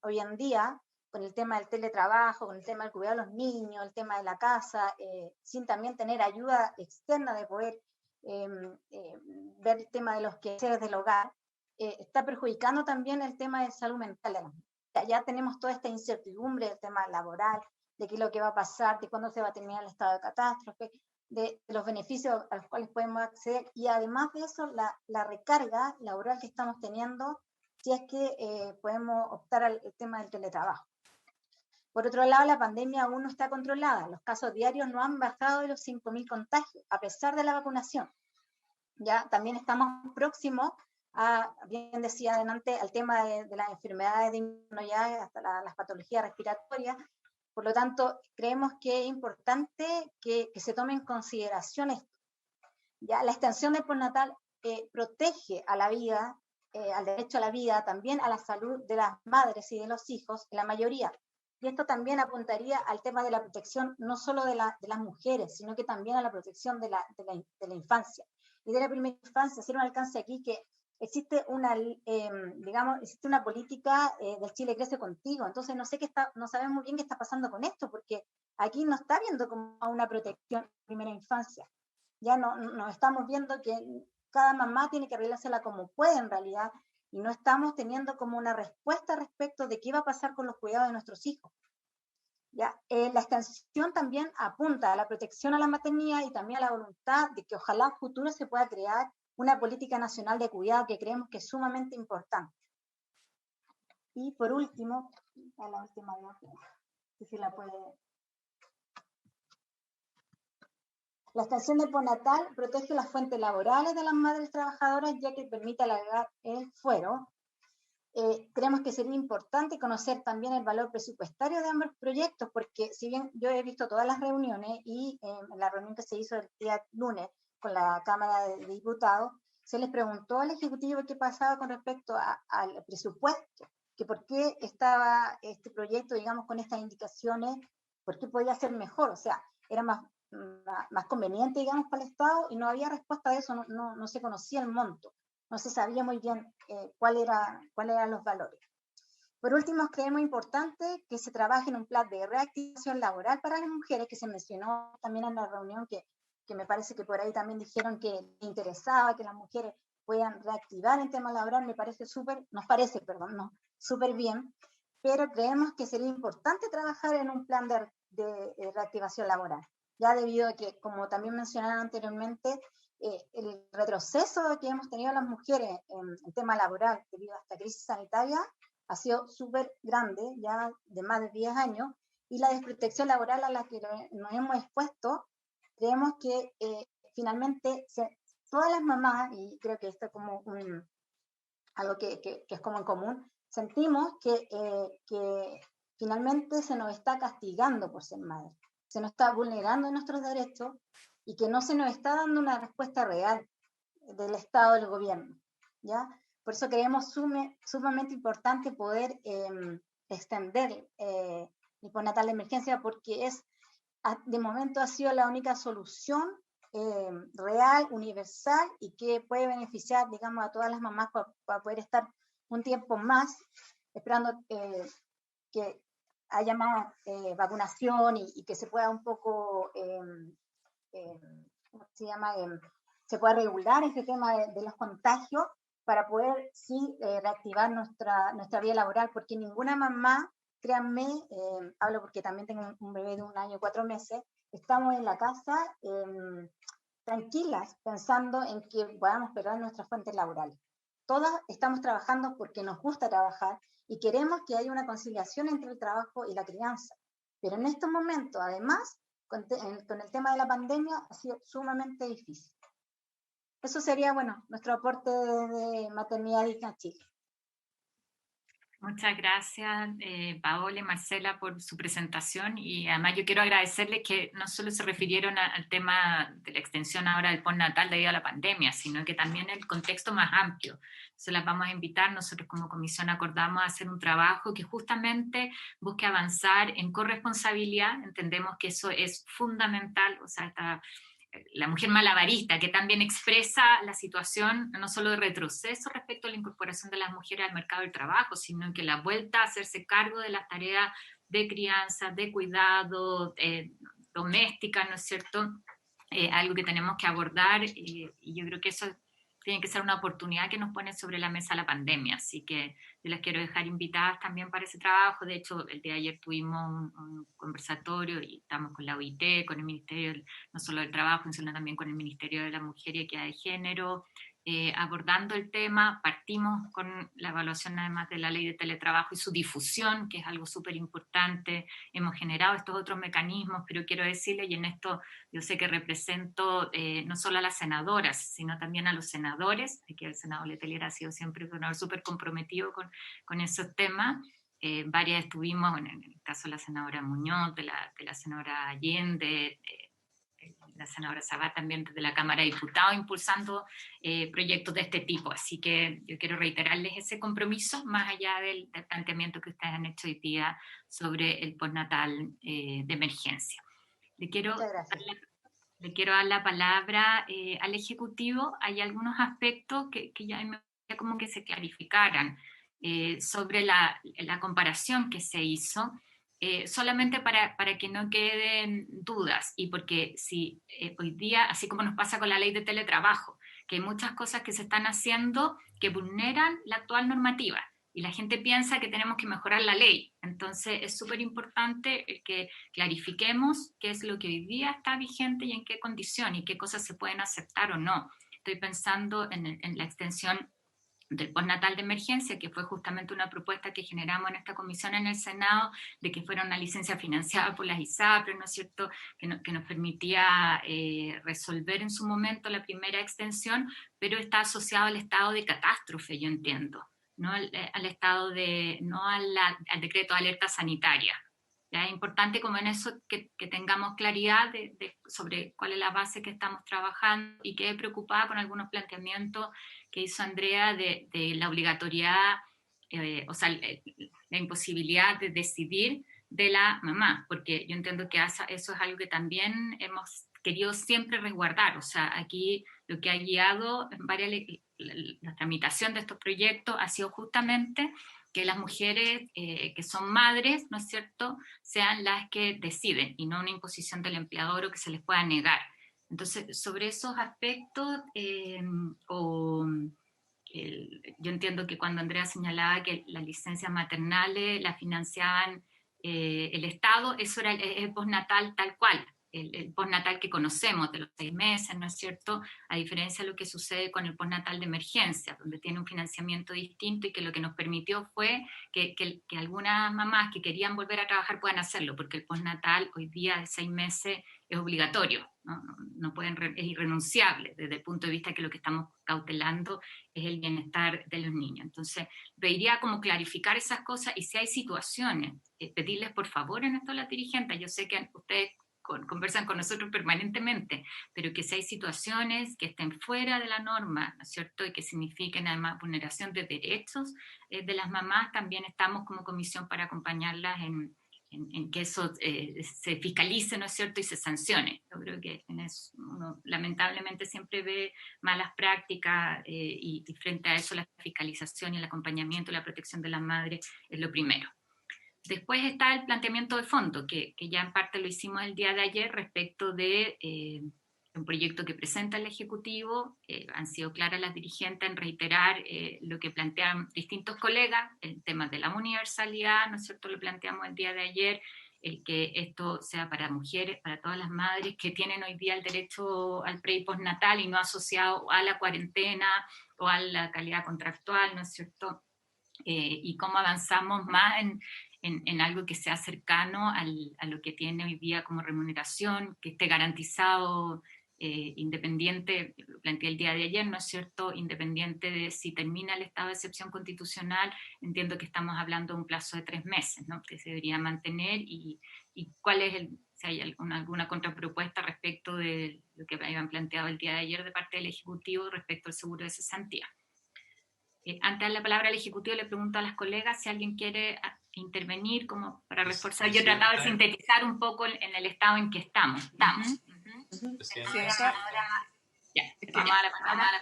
hoy en día, con el tema del teletrabajo, con el tema del cuidado de los niños, el tema de la casa, sin también tener ayuda externa de poder ver el tema de los quehaceres del hogar, está perjudicando también el tema de salud mental de las mujeres. Ya tenemos toda esta incertidumbre del tema laboral, de qué es lo que va a pasar, de cuándo se va a terminar el estado de catástrofe, de los beneficios a los cuales podemos acceder, y además de eso, la recarga laboral que estamos teniendo, si es que podemos optar al tema del teletrabajo. Por otro lado, la pandemia aún no está controlada. Los casos diarios no han bajado de los 5.000 contagios, a pesar de la vacunación. Ya también estamos próximos bien decía adelante, al tema de las enfermedades de invierno ya, hasta las patologías respiratorias. Por lo tanto, creemos que es importante que se tome en consideración esto. Ya, la extensión del postnatal protege a la vida, al derecho a la vida, también a la salud de las madres y de los hijos, la mayoría. Y esto también apuntaría al tema de la protección no solo de las mujeres, sino que también a la protección de la infancia. Y de la primera infancia, hacer un alcance aquí que existe existe una política del Chile Crece Contigo. Entonces no sabemos muy bien qué está pasando con esto, porque aquí no está viendo como una protección de primera infancia. Ya no estamos viendo que cada mamá tiene que arreglársela como puede en realidad, y no estamos teniendo como una respuesta respecto de qué va a pasar con los cuidados de nuestros hijos. ¿Ya? La extensión también apunta a la protección a la maternidad y también a la voluntad de que ojalá en futuro se pueda crear una política nacional de cuidado que creemos que es sumamente importante. Y por último, a la última, si la puede... La extensión del postnatal protege las fuentes laborales de las madres trabajadoras, ya que permite alargar el fuero. Creemos que sería importante conocer también el valor presupuestario de ambos proyectos, porque si bien yo he visto todas las reuniones y en la reunión que se hizo el día lunes con la Cámara de Diputados, se les preguntó al Ejecutivo qué pasaba con respecto al presupuesto, que por qué estaba este proyecto, digamos, con estas indicaciones, por qué podía ser mejor, o sea, era más conveniente, digamos, para el Estado, y no había respuesta a eso, no se conocía el monto, no se sabía muy bien cuáles eran los valores. Por último, creemos importante que se trabaje en un plan de reactivación laboral para las mujeres, que se mencionó también en la reunión, que me parece que por ahí también dijeron que interesaba que las mujeres puedan reactivar el tema laboral, nos parece súper bien, pero creemos que sería importante trabajar en un plan de reactivación laboral, ya debido a que, como también mencionaron anteriormente, el retroceso que hemos tenido las mujeres en el tema laboral debido a esta crisis sanitaria ha sido súper grande, ya de más de 10 años, y la desprotección laboral a la que nos hemos expuesto, creemos que finalmente todas las mamás, y creo que esto es como algo que es como en común, sentimos que finalmente se nos está castigando por ser madre, se nos está vulnerando nuestros derechos y que no se nos está dando una respuesta real del Estado, del gobierno, ¿ya? Por eso creemos sumamente importante poder extender el postnatal de emergencia, porque de momento ha sido la única solución real, universal, y que puede beneficiar, digamos, a todas las mamás para poder estar un tiempo más esperando que haya más vacunación y que se pueda un poco, ¿cómo se llama? Se pueda regular este tema de los contagios para poder, sí, reactivar nuestra vida laboral, porque ninguna mamá, créanme, hablo porque también tengo un bebé de 1 año 4 meses, estamos en la casa tranquilas, pensando en que podamos perder nuestras fuentes laborales. Todas estamos trabajando porque nos gusta trabajar y queremos que haya una conciliación entre el trabajo y la crianza. Pero en estos momentos, además, con el tema de la pandemia, ha sido sumamente difícil. Eso sería, bueno, nuestro aporte de Maternidad Digna Chile. Muchas gracias, Paola y Marcela, por su presentación, y además yo quiero agradecerles que no solo se refirieron al tema de la extensión ahora del postnatal debido a la pandemia, sino que también el contexto más amplio. Se las vamos a invitar, nosotros como comisión acordamos hacer un trabajo que justamente busque avanzar en corresponsabilidad. Entendemos que eso es fundamental, o sea, la mujer malabarista, que también expresa la situación no solo de retroceso respecto a la incorporación de las mujeres al mercado del trabajo, sino que la vuelta a hacerse cargo de las tareas de crianza, de cuidado, doméstica, ¿no es cierto? Algo que tenemos que abordar, y yo creo que eso tiene que ser una oportunidad que nos pone sobre la mesa la pandemia, así que yo las quiero dejar invitadas también para ese trabajo. De hecho, el día de ayer tuvimos un conversatorio y estamos con la OIT, con el Ministerio no solo del Trabajo, sino también con el Ministerio de la Mujer y Equidad de Género, abordando el tema. Partimos con la evaluación además de la ley de teletrabajo y su difusión, que es algo súper importante. Hemos generado estos otros mecanismos, pero quiero decirle, y en esto yo sé que represento no solo a las senadoras, sino también a los senadores, que el senador Letelier ha sido siempre un senador súper comprometido con esos temas. Varias estuvimos, en el caso de la senadora Muñoz, de la senadora Allende, la senadora Sabat también desde la Cámara de Diputados, impulsando proyectos de este tipo. Así que yo quiero reiterarles ese compromiso, más allá del planteamiento que ustedes han hecho hoy día sobre el postnatal de emergencia. Le quiero dar la palabra al Ejecutivo. Hay algunos aspectos que ya me gustaría como que se clarificaran sobre la comparación que se hizo. Solamente para que no queden dudas, y porque si hoy día, así como nos pasa con la ley de teletrabajo, que hay muchas cosas que se están haciendo que vulneran la actual normativa, y la gente piensa que tenemos que mejorar la ley. Entonces es súper importante que clarifiquemos qué es lo que hoy día está vigente y en qué condición, y qué cosas se pueden aceptar o no. Estoy pensando en la extensión del postnatal de emergencia, que fue justamente una propuesta que generamos en esta comisión en el Senado, de que fuera una licencia financiada por las ISAPRES, ¿no es cierto?, que nos permitía resolver en su momento la primera extensión, pero está asociado al estado de catástrofe, yo entiendo, no al estado no al decreto de alerta sanitaria. Ya es importante como en eso que tengamos claridad sobre cuál es la base que estamos trabajando, y quedé preocupada con algunos planteamientos que hizo Andrea de la obligatoriedad, o sea, la imposibilidad de decidir de la mamá, porque yo entiendo que eso es algo que también hemos querido siempre resguardar. O sea, aquí lo que ha guiado en la tramitación de estos proyectos ha sido justamente que las mujeres que son madres, ¿no es cierto?, sean las que deciden, y no una imposición del empleador o que se les pueda negar. Entonces, sobre esos aspectos, yo entiendo que cuando Andrea señalaba que las licencias maternales las financiaban el Estado, eso era el postnatal tal cual, el postnatal que conocemos de los 6 meses, ¿no es cierto?, a diferencia de lo que sucede con el postnatal de emergencia, donde tiene un financiamiento distinto, y que lo que nos permitió fue que algunas mamás que querían volver a trabajar puedan hacerlo, porque el postnatal hoy día de 6 meses es obligatorio, no pueden, es irrenunciable desde el punto de vista que lo que estamos cautelando es el bienestar de los niños. Entonces, pediría como clarificar esas cosas, y si hay situaciones, pedirles por favor en esto a las dirigentes. Yo sé que ustedes conversan con nosotros permanentemente, pero que si hay situaciones que estén fuera de la norma, ¿no es cierto?, y que signifiquen además vulneración de derechos de las mamás, también estamos como comisión para acompañarlas en que eso se fiscalice, ¿no es cierto?, y se sancione. Yo creo que uno lamentablemente siempre ve malas prácticas, y frente a eso la fiscalización y el acompañamiento y la protección de las madres es lo primero. Después está el planteamiento de fondo, que ya en parte lo hicimos el día de ayer respecto de un proyecto que presenta el Ejecutivo. Han sido claras las dirigentes en reiterar lo que plantean distintos colegas, el tema de la universalidad, ¿no es cierto?, lo planteamos el día de ayer, el que esto sea para mujeres, para todas las madres que tienen hoy día el derecho al pre y postnatal, y no asociado a la cuarentena o a la calidad contractual, ¿no es cierto?, y cómo avanzamos más en algo que sea cercano a lo que tiene hoy día como remuneración, que esté garantizado, independiente, lo planteé el día de ayer, ¿no es cierto?, independiente de si termina el estado de excepción constitucional. Entiendo que estamos hablando de un plazo de 3 meses, ¿no?, que se debería mantener, y cuál es si hay alguna contrapropuesta respecto de lo que habían planteado el día de ayer de parte del Ejecutivo respecto al seguro de cesantía. Antes de dar la palabra al Ejecutivo, le pregunto a las colegas si alguien quiere intervenir como para reforzar. Yo he tratado de sintetizar un poco en el estado en que estamos. Ya, vamos a la palabra.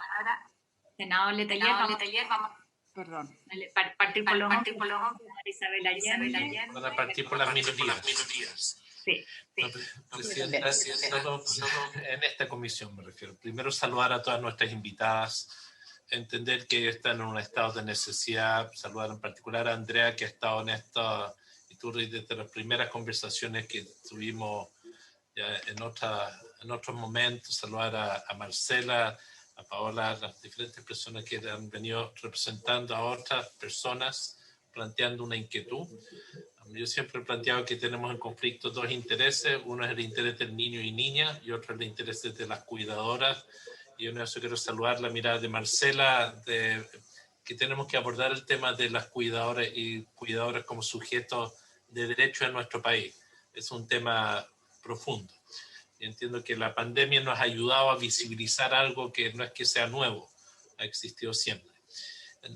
Senador Letelier, vamos. Perdón. Partir por los Isabel Allende. Van a partir por las minorías. Sí. Presidenta, solo en esta comisión me refiero. Primero, saludar a todas nuestras invitadas, entender que están en un estado de necesidad, saludar en particular a Andrea, que ha estado en esta, y tú desde las primeras conversaciones que tuvimos ya en otros momentos, saludar a Marcela, a Paola, a las diferentes personas que han venido representando a otras personas, planteando una inquietud. Yo siempre he planteado que tenemos en conflicto dos intereses. Uno es el interés del niño y niña y otro es el interés de las cuidadoras. Y en eso quiero saludar la mirada de Marcela, que tenemos que abordar el tema de las cuidadoras y cuidadoras como sujetos de derecho en nuestro país. Es un tema profundo. Y entiendo que la pandemia nos ha ayudado a visibilizar algo que no es que sea nuevo, ha existido siempre.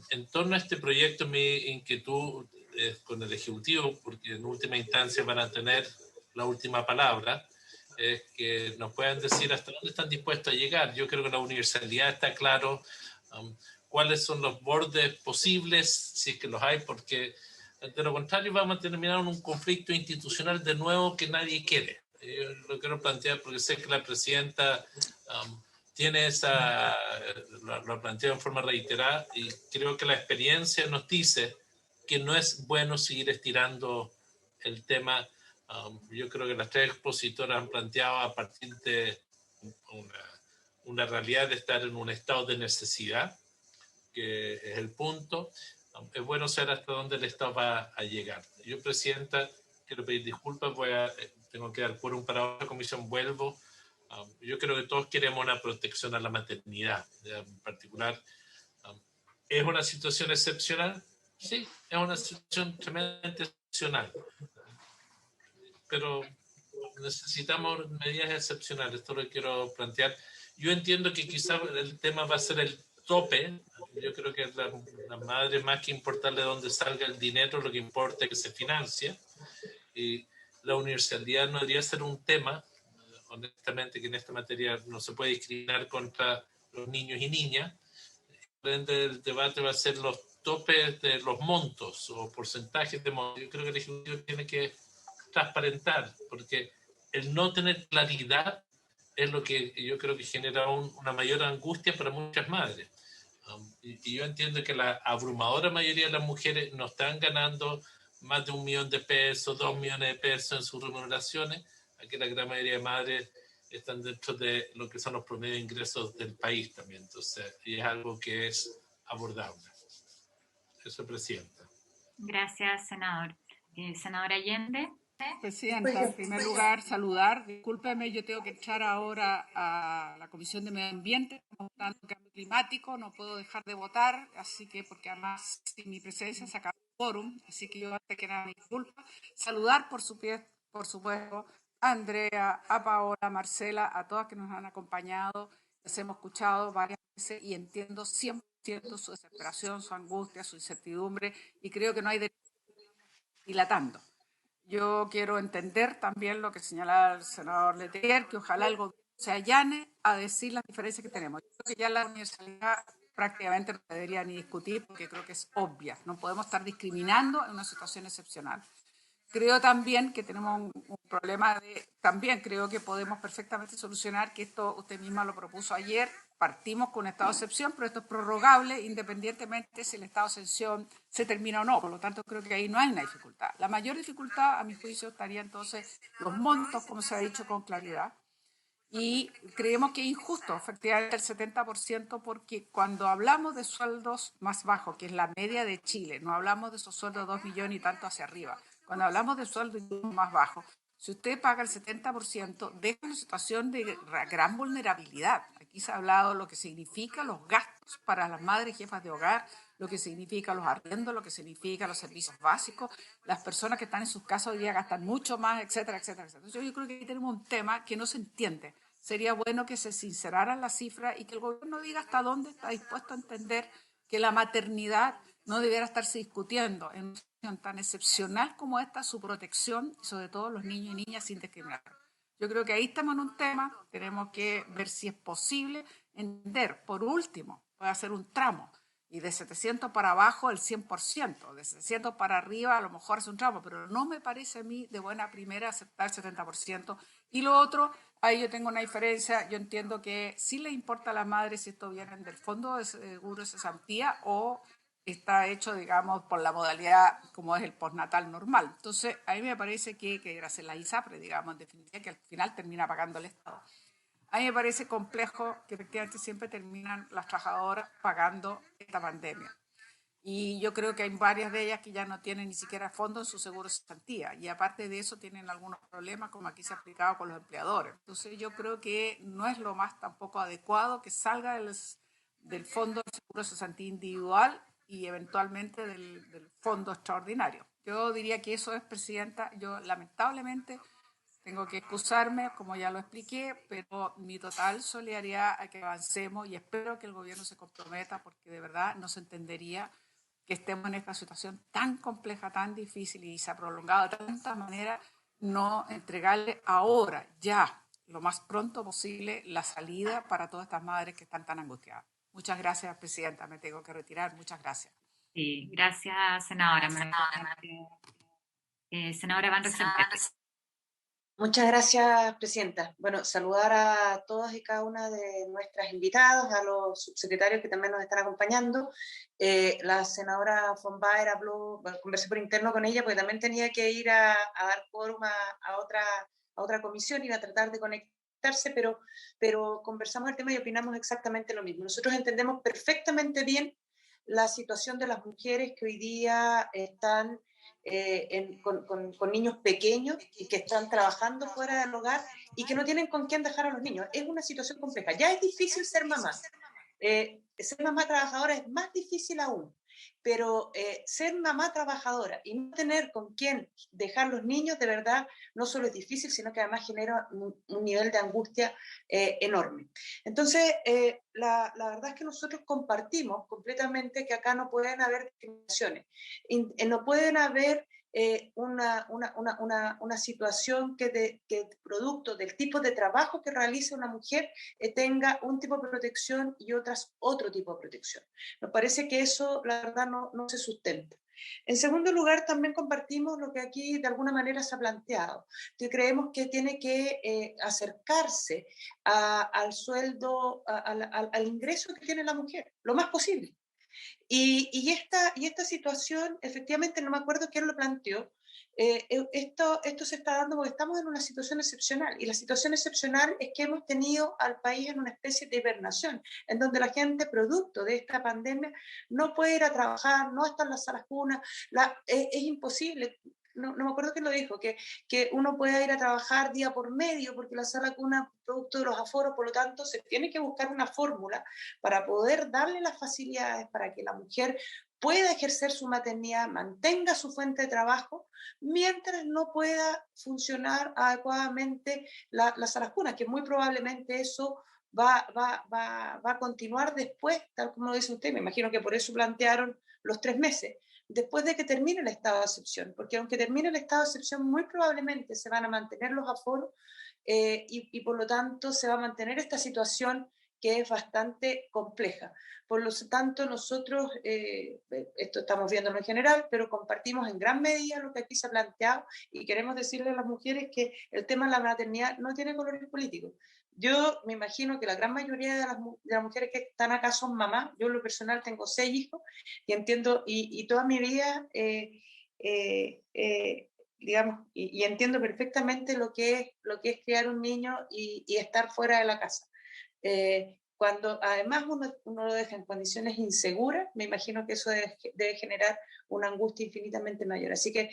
En torno a este proyecto, mi inquietud es con el Ejecutivo, porque en última instancia van a tener la última palabra, es que nos puedan decir hasta dónde están dispuestos a llegar. Yo creo que la universalidad está claro, cuáles son los bordes posibles, si es que los hay, porque de lo contrario vamos a terminar en un conflicto institucional de nuevo que nadie quiere. Yo lo quiero plantear porque sé que la presidenta tiene esa, lo plantea en forma reiterada y creo que la experiencia nos dice que no es bueno seguir estirando el tema. Yo creo que las tres expositoras han planteado a partir de una realidad de estar en un estado de necesidad, que es el punto. Es bueno saber hasta dónde el Estado va a llegar. Yo, Presidenta, quiero pedir disculpas, tengo que dar quórum para otra comisión, vuelvo. Yo creo que todos queremos una protección a la maternidad, en particular. ¿Es una situación excepcional? Sí, es una situación tremendamente excepcional. Pero necesitamos medidas excepcionales, esto lo quiero plantear. Yo entiendo que quizás el tema va a ser el tope. Yo creo que la madre, más que importarle dónde salga el dinero, lo que importa es que se financie. Y la universalidad no debería ser un tema, honestamente, que en esta materia no se puede discriminar contra los niños y niñas. El debate va a ser los topes de los montos o porcentajes de montos. Yo creo que el Ejecutivo tiene que transparentar, porque el no tener claridad es lo que yo creo que genera una mayor angustia para muchas madres. Y yo entiendo que la abrumadora mayoría de las mujeres no están ganando más de 1 millón de pesos, 2 millones de pesos en sus remuneraciones. Aquí la gran mayoría de madres están dentro de lo que son los promedios de ingresos del país también. Entonces, y es algo que es abordable. Eso, Presidenta. Gracias, senador. Senadora Allende. Presidenta, en primer lugar, saludar. Discúlpeme, yo tengo que echar ahora a la Comisión de Medio Ambiente. Estamos votando cambio climático, no puedo dejar de votar, así que, porque además sin mi presencia se acaba el quórum, así que yo antes que nada me disculpa. Saludar, por supuesto, a Andrea, a Paola, a Marcela, a todas que nos han acompañado. Les hemos escuchado varias veces y entiendo 100% su desesperación, su angustia, su incertidumbre, y creo que no hay derecho dilatando. Yo quiero entender también lo que señalaba el senador Letelier, que ojalá el gobierno se allane a decir las diferencias que tenemos. Yo creo que ya la universalidad prácticamente no debería ni discutir porque creo que es obvia. No podemos estar discriminando en una situación excepcional. Creo también que tenemos un problema también creo que podemos perfectamente solucionar, que esto usted misma lo propuso ayer, partimos con un estado de excepción, pero esto es prorrogable independientemente si el estado de excepción se termina o no, por lo tanto creo que ahí no hay una dificultad. La mayor dificultad, a mi juicio, estaría entonces los montos, como se ha dicho con claridad, y creemos que es injusto, efectivamente, el 70%, porque cuando hablamos de sueldos más bajos, que es la media de Chile, no hablamos de esos sueldos de 2 millones y tanto hacia arriba, cuando hablamos de sueldos más bajos, si usted paga el 70%, deja una situación de gran vulnerabilidad. Aquí se ha hablado de lo que significa los gastos para las madres jefas de hogar, lo que significa los arriendos, lo que significa los servicios básicos. Las personas que están en sus casas hoy día gastan mucho más, etcétera, etcétera, etcétera. Entonces yo creo que ahí tenemos un tema que no se entiende. Sería bueno que se sinceraran las cifras y que el gobierno diga hasta dónde está dispuesto a entender que la maternidad no debiera estarse discutiendo en una situación tan excepcional como esta, su protección y sobre todo los niños y niñas sin discriminar. Yo creo que ahí estamos en un tema, tenemos que ver si es posible entender. Por último, puede hacer un tramo y de 700 para abajo el 100%, de 700 para arriba a lo mejor es un tramo, pero no me parece a mí de buena primera aceptar el 70%. Y lo otro, ahí yo tengo una diferencia, yo entiendo que sí le importa a las madres si esto viene del fondo de seguro de cesantía o está hecho, digamos, por la modalidad como es el postnatal normal. Entonces, a mí me parece que hacer la ISAPRE, digamos, en definitiva, que al final termina pagando el Estado. A mí me parece complejo que efectivamente siempre terminan las trabajadoras pagando esta pandemia. Y yo creo que hay varias de ellas que ya no tienen ni siquiera fondo en su seguro de cesantía. Y aparte de eso tienen algunos problemas, como aquí se ha explicado con los empleadores. Entonces yo creo que no es lo más tampoco adecuado que salga del fondo de seguro de cesantía individual y eventualmente del fondo extraordinario. Yo diría que eso es, Presidenta, yo lamentablemente tengo que excusarme, como ya lo expliqué, pero mi total solidaridad a que avancemos y espero que el gobierno se comprometa porque de verdad no se entendería que estemos en esta situación tan compleja, tan difícil y se ha prolongado de tanta manera, no entregarle ahora, ya, lo más pronto posible, la salida para todas estas madres que están tan angustiadas. Muchas gracias, Presidenta. Me tengo que retirar. Muchas gracias. Sí, gracias, senadora. Senadora Van Riesenberg. Muchas gracias, Presidenta. Bueno, saludar a todas y cada una de nuestras invitadas, a los subsecretarios que también nos están acompañando. La senadora von Baer habló, bueno, conversé por interno con ella porque también tenía que ir a dar quórum a otra comisión, iba a tratar de conectarse, pero conversamos el tema y opinamos exactamente lo mismo. Nosotros entendemos perfectamente bien la situación de las mujeres que hoy día están con niños pequeños y que están trabajando fuera del hogar y que no tienen con quién dejar a los niños. Es una situación compleja. Ya es difícil ser mamá. Ser mamá trabajadora es más difícil aún. Pero ser mamá trabajadora y no tener con quién dejar los niños, de verdad, no solo es difícil, sino que además genera un nivel de angustia enorme. Entonces, la verdad es que nosotros compartimos completamente que acá no pueden haber discriminaciones, no pueden haber una situación que producto del tipo de trabajo que realiza una mujer tenga un tipo de protección y otras otro tipo de protección. Nos parece que eso, la verdad, no se sustenta. En segundo lugar, también compartimos lo que aquí de alguna manera se ha planteado, que creemos que tiene que acercarse al sueldo, al ingreso que tiene la mujer, lo más posible. Y esta situación, efectivamente, no me acuerdo quién lo planteó, esto se está dando porque estamos en una situación excepcional, y la situación excepcional es que hemos tenido al país en una especie de hibernación, en donde la gente, producto de esta pandemia, no puede ir a trabajar, no está en las salas cunas, es imposible. No me acuerdo quién lo dijo, que uno pueda ir a trabajar día por medio, porque la sala cuna, producto de los aforos, por lo tanto, se tiene que buscar una fórmula para poder darle las facilidades para que la mujer pueda ejercer su maternidad, mantenga su fuente de trabajo, mientras no pueda funcionar adecuadamente las salas cunas, que muy probablemente eso va a continuar después, tal como lo dice usted. Me imagino que por eso plantearon los 3 meses. Después de que termine el estado de excepción, porque aunque termine el estado de excepción, muy probablemente se van a mantener los aforos y por lo tanto se va a mantener esta situación que es bastante compleja. Por lo tanto, nosotros, esto estamos viéndolo en general, pero compartimos en gran medida lo que aquí se ha planteado y queremos decirle a las mujeres que el tema de la maternidad no tiene colores políticos. Yo me imagino que la gran mayoría de las mujeres que están acá son mamás. Yo en lo personal tengo 6 hijos y entiendo, y toda mi vida, digamos, y entiendo perfectamente lo que es criar un niño y estar fuera de la casa. Cuando además uno lo deja en condiciones inseguras, me imagino que eso debe generar una angustia infinitamente mayor. Así que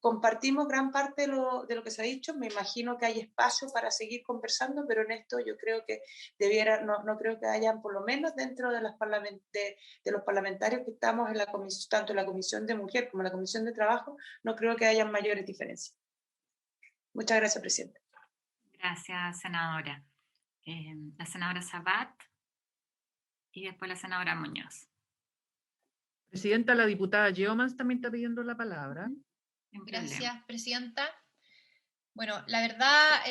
compartimos gran parte de lo que se ha dicho. Me imagino que hay espacio para seguir conversando, pero en esto yo creo que no creo que hayan, por lo menos dentro de los parlamentarios que estamos en la comisión, tanto en la Comisión de Mujer como en la Comisión de Trabajo, no creo que hayan mayores diferencias. Muchas gracias, Presidenta. Gracias, senadora. La senadora Sabat y después la senadora Muñoz. Presidenta, la diputada Yeomans también está pidiendo la palabra. Gracias, Presidenta. Bueno, la verdad,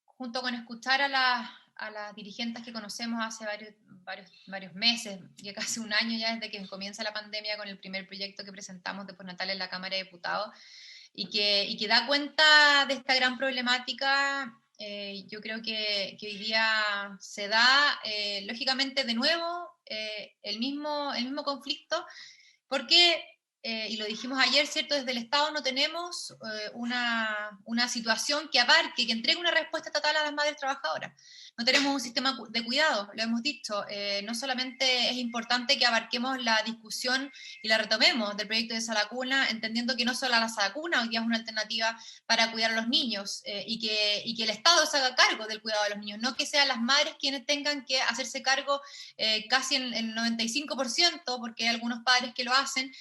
junto con escuchar a las dirigentes que conocemos hace varios meses, ya casi un año ya desde que comienza la pandemia, con el primer proyecto que presentamos de postnatal en la Cámara de Diputados, y que da cuenta de esta gran problemática. Yo creo que hoy día se da, lógicamente, de nuevo el mismo conflicto, porque y lo dijimos ayer, ¿cierto? Desde el Estado no tenemos una situación que abarque, que entregue una respuesta estatal a las madres trabajadoras. No tenemos un sistema de cuidado, lo hemos dicho. No solamente es importante que abarquemos la discusión y la retomemos del proyecto de Sala Cuna, entendiendo que no solo la Sala Cuna hoy día es una alternativa para cuidar a los niños, y que el Estado se haga cargo del cuidado de los niños, no que sean las madres quienes tengan que hacerse cargo casi en el 95%, porque hay algunos padres que lo hacen,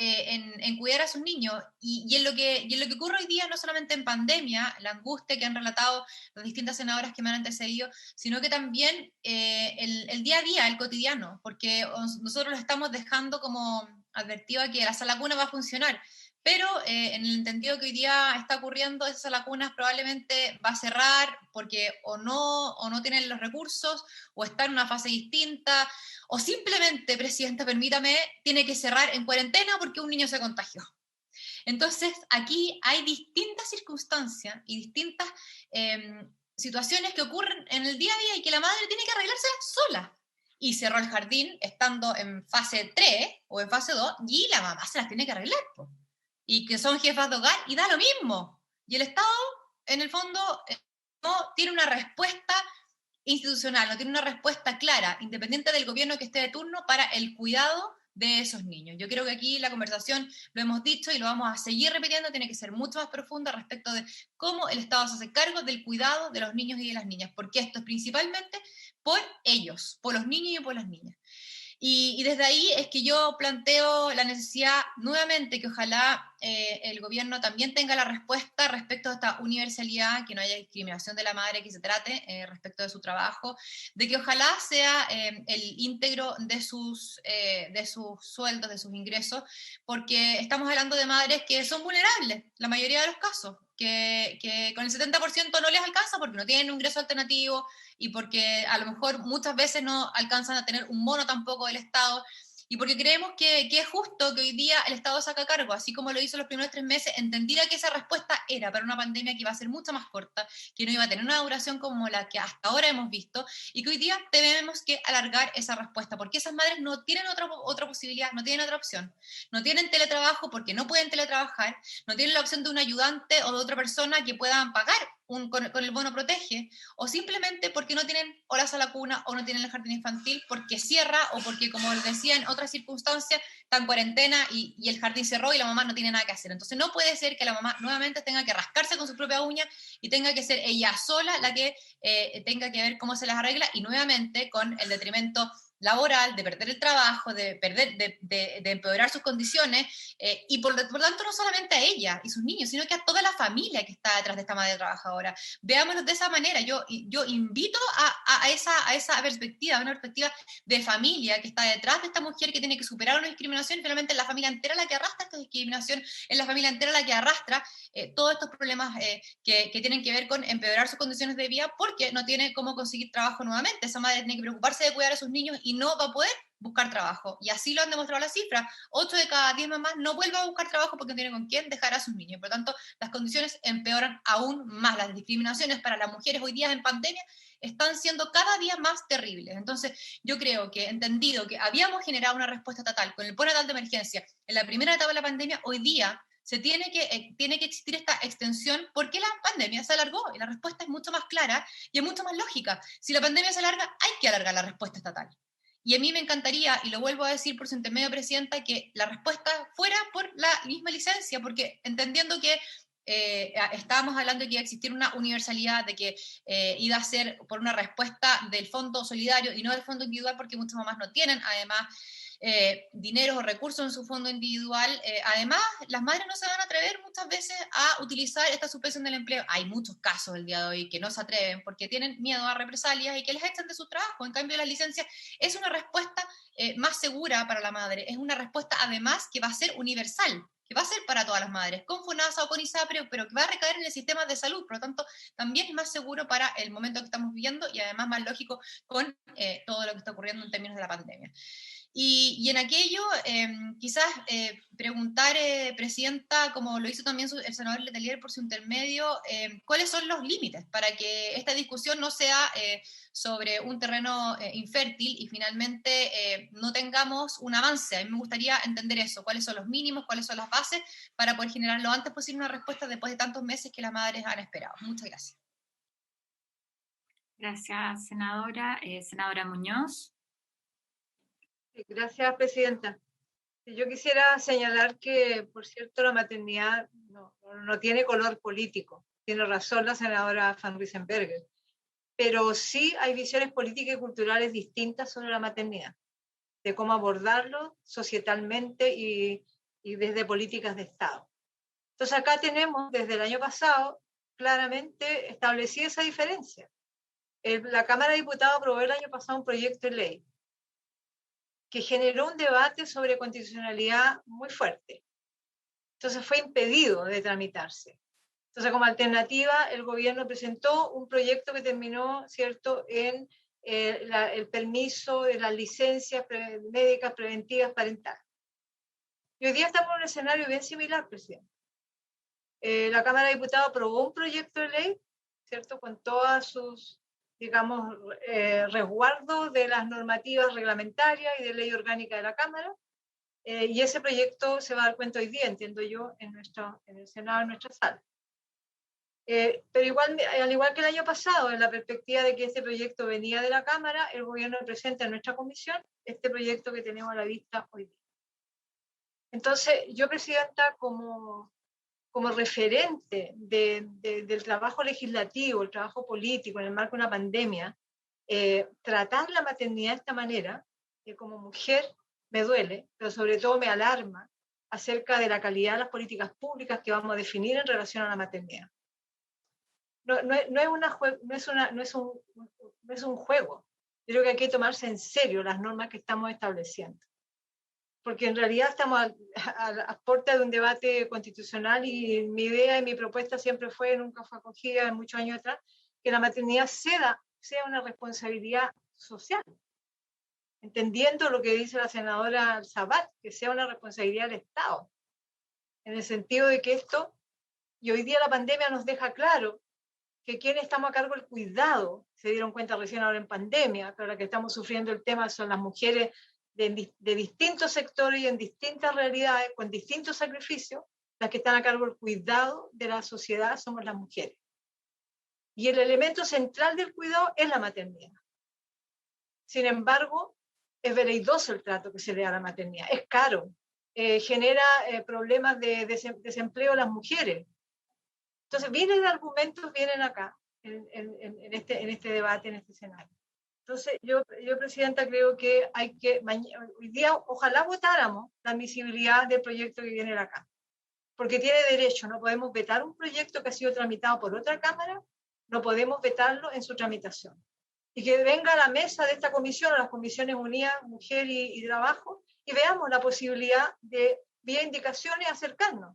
en cuidar a sus niños, y en lo que ocurre hoy día, no solamente en pandemia, la angustia que han relatado las distintas senadoras que me han antecedido, sino que también el día a día, el cotidiano, porque nosotros lo estamos dejando como advertido a que la Sala Cuna va a funcionar, pero en el entendido que hoy día está ocurriendo, esa Sala Cuna probablemente va a cerrar porque o no tienen los recursos, o está en una fase distinta, o simplemente, Presidenta, permítame, tiene que cerrar en cuarentena porque un niño se contagió. Entonces, aquí hay distintas circunstancias y distintas situaciones que ocurren en el día a día y que la madre tiene que arreglarse sola. Y cerró el jardín estando en fase 3 o en fase 2, y la mamá se las tiene que arreglar, po. Y que son jefas de hogar, y da lo mismo. Y el Estado, en el fondo, no tiene una respuesta institucional, no tiene una respuesta clara, independiente del gobierno que esté de turno, para el cuidado de esos niños. Yo creo que aquí la conversación, lo hemos dicho y lo vamos a seguir repitiendo, tiene que ser mucho más profunda respecto de cómo el Estado se hace cargo del cuidado de los niños y de las niñas, porque esto es principalmente por ellos, por los niños y por las niñas. Y desde ahí es que yo planteo la necesidad nuevamente que ojalá el gobierno también tenga la respuesta respecto a esta universalidad, que no haya discriminación de la madre que se trate respecto de su trabajo, de que ojalá sea el íntegro de sus sueldos, de sus ingresos, porque estamos hablando de madres que son vulnerables, la mayoría de los casos, que con el 70% no les alcanza porque no tienen un ingreso alternativo, y porque a lo mejor muchas veces no alcanzan a tener un bono tampoco del Estado, y porque creemos que es justo que hoy día el Estado saca cargo, así como lo hizo los primeros 3 meses, entendida que esa respuesta era para una pandemia que iba a ser mucho más corta, que no iba a tener una duración como la que hasta ahora hemos visto, y que hoy día tenemos que alargar esa respuesta, porque esas madres no tienen otra posibilidad, no tienen otra opción, no tienen teletrabajo porque no pueden teletrabajar, no tienen la opción de un ayudante o de otra persona que puedan pagar con el bono protege, o simplemente porque no tienen o la Sala Cuna o no tienen el jardín infantil porque cierra, o porque, como les decía, en otras circunstancias está en cuarentena y el jardín cerró y la mamá no tiene nada que hacer. Entonces no puede ser que la mamá nuevamente tenga que rascarse con su propia uña y tenga que ser ella sola la que tenga que ver cómo se las arregla, y nuevamente con el detrimento laboral, de perder el trabajo, de empeorar sus condiciones, y por tanto no solamente a ella y sus niños, sino que a toda la familia que está detrás de esta madre trabajadora. Veámoslo de esa manera. Yo invito a esa perspectiva, una perspectiva de familia que está detrás de esta mujer que tiene que superar una discriminación, y finalmente es la familia entera la que arrastra esta discriminación, es la familia entera la que arrastra todos estos problemas que tienen que ver con empeorar sus condiciones de vida, porque no tiene cómo conseguir trabajo nuevamente. Esa madre tiene que preocuparse de cuidar a sus niños y no va a poder buscar trabajo, y así lo han demostrado las cifras. 8 de cada 10 mamás no vuelven a buscar trabajo porque no tienen con quién dejar a sus niños. Por lo tanto, las condiciones empeoran aún más. Las discriminaciones para las mujeres hoy día en pandemia están siendo cada día más terribles. Entonces, yo creo que, entendido que habíamos generado una respuesta estatal con el Plan Natal de Emergencia en la primera etapa de la pandemia, hoy día se tiene que existir esta extensión porque la pandemia se alargó, y la respuesta es mucho más clara y es mucho más lógica. Si la pandemia se alarga, hay que alargar la respuesta estatal. Y a mí me encantaría, y lo vuelvo a decir por su intermedio, Presidenta, que la respuesta fuera por la misma licencia, porque entendiendo que estábamos hablando de que iba a existir una universalidad, de que iba a ser por una respuesta del fondo solidario y no del fondo individual, porque muchas mamás no tienen, además, dinero o recursos en su fondo individual. Además, las madres no se van a atrever muchas veces a utilizar esta suspensión del empleo. Hay muchos casos el día de hoy que no se atreven porque tienen miedo a represalias y que les echan de su trabajo. En cambio, la licencia es una respuesta más segura para la madre, es una respuesta además que va a ser universal, que va a ser para todas las madres, con FONASA o con ISAPRE, pero que va a recaer en el sistema de salud. Por lo tanto, también es más seguro para el momento que estamos viviendo, y además más lógico con todo lo que está ocurriendo en términos de la pandemia. Y en aquello, quizás preguntar, Presidenta, como lo hizo también el senador Letelier por su intermedio, ¿cuáles son los límites para que esta discusión no sea sobre un terreno infértil y finalmente no tengamos un avance? A mí me gustaría entender eso, cuáles son los mínimos, cuáles son las bases, para poder generar lo antes posible una respuesta después de tantos meses que las madres han esperado. Muchas gracias. Gracias, senadora. Senadora Muñoz. Gracias, Presidenta. Yo quisiera señalar que, por cierto, la maternidad no tiene color político. Tiene razón la senadora Van Riesenberger. Pero sí hay visiones políticas y culturales distintas sobre la maternidad, de cómo abordarlo societalmente y desde políticas de Estado. Entonces acá tenemos, desde el año pasado, claramente establecida esa diferencia. La Cámara de Diputados aprobó el año pasado un proyecto de ley que generó un debate sobre constitucionalidad muy fuerte. Entonces fue impedido de tramitarse. Entonces, como alternativa, el gobierno presentó un proyecto que terminó, ¿cierto?, en el permiso de las licencias médicas preventivas parentales. Y hoy día estamos en un escenario bien similar, presidente. La Cámara de Diputados aprobó un proyecto de ley, ¿cierto?, con todas sus, digamos, resguardos de las normativas reglamentarias y de ley orgánica de la Cámara, y ese proyecto se va a dar cuenta hoy día, entiendo yo, en el Senado, en nuestra sala. Pero igual, al igual que el año pasado, en la perspectiva de que este proyecto venía de la Cámara, el gobierno presenta en nuestra comisión este proyecto que tenemos a la vista hoy día. Entonces, yo, Presidenta, como referente del trabajo legislativo, el trabajo político en el marco de una pandemia, tratar la maternidad de esta manera, que como mujer me duele, pero sobre todo me alarma acerca de la calidad de las políticas públicas que vamos a definir en relación a la maternidad. No es un juego. Yo creo que hay que tomarse en serio las normas que estamos estableciendo. Porque en realidad estamos a puerta de un debate constitucional y mi idea y mi propuesta siempre fue, nunca fue acogida en muchos años atrás, que la maternidad sea una responsabilidad social. Entendiendo lo que dice la senadora Sabat, que sea una responsabilidad del Estado. En el sentido de que esto, y hoy día la pandemia nos deja claro que quienes estamos a cargo del cuidado, se dieron cuenta recién ahora en pandemia, pero la que estamos sufriendo el tema son las mujeres de distintos sectores y en distintas realidades, con distintos sacrificios, las que están a cargo del cuidado de la sociedad somos las mujeres. Y el elemento central del cuidado es la maternidad. Sin embargo, es veleidoso el trato que se le da a la maternidad, es caro, genera problemas de desempleo a las mujeres. Entonces, vienen argumentos, vienen acá, en este debate, en este escenario. Entonces, yo, Presidenta, creo que hoy día, ojalá votáramos la admisibilidad del proyecto que viene de acá. Porque tiene derecho, no podemos vetar un proyecto que ha sido tramitado por otra Cámara, no podemos vetarlo en su tramitación. Y que venga a la mesa de esta comisión, a las Comisiones Unidas, Mujer y Trabajo, y veamos la posibilidad de, vía indicaciones, acercarnos.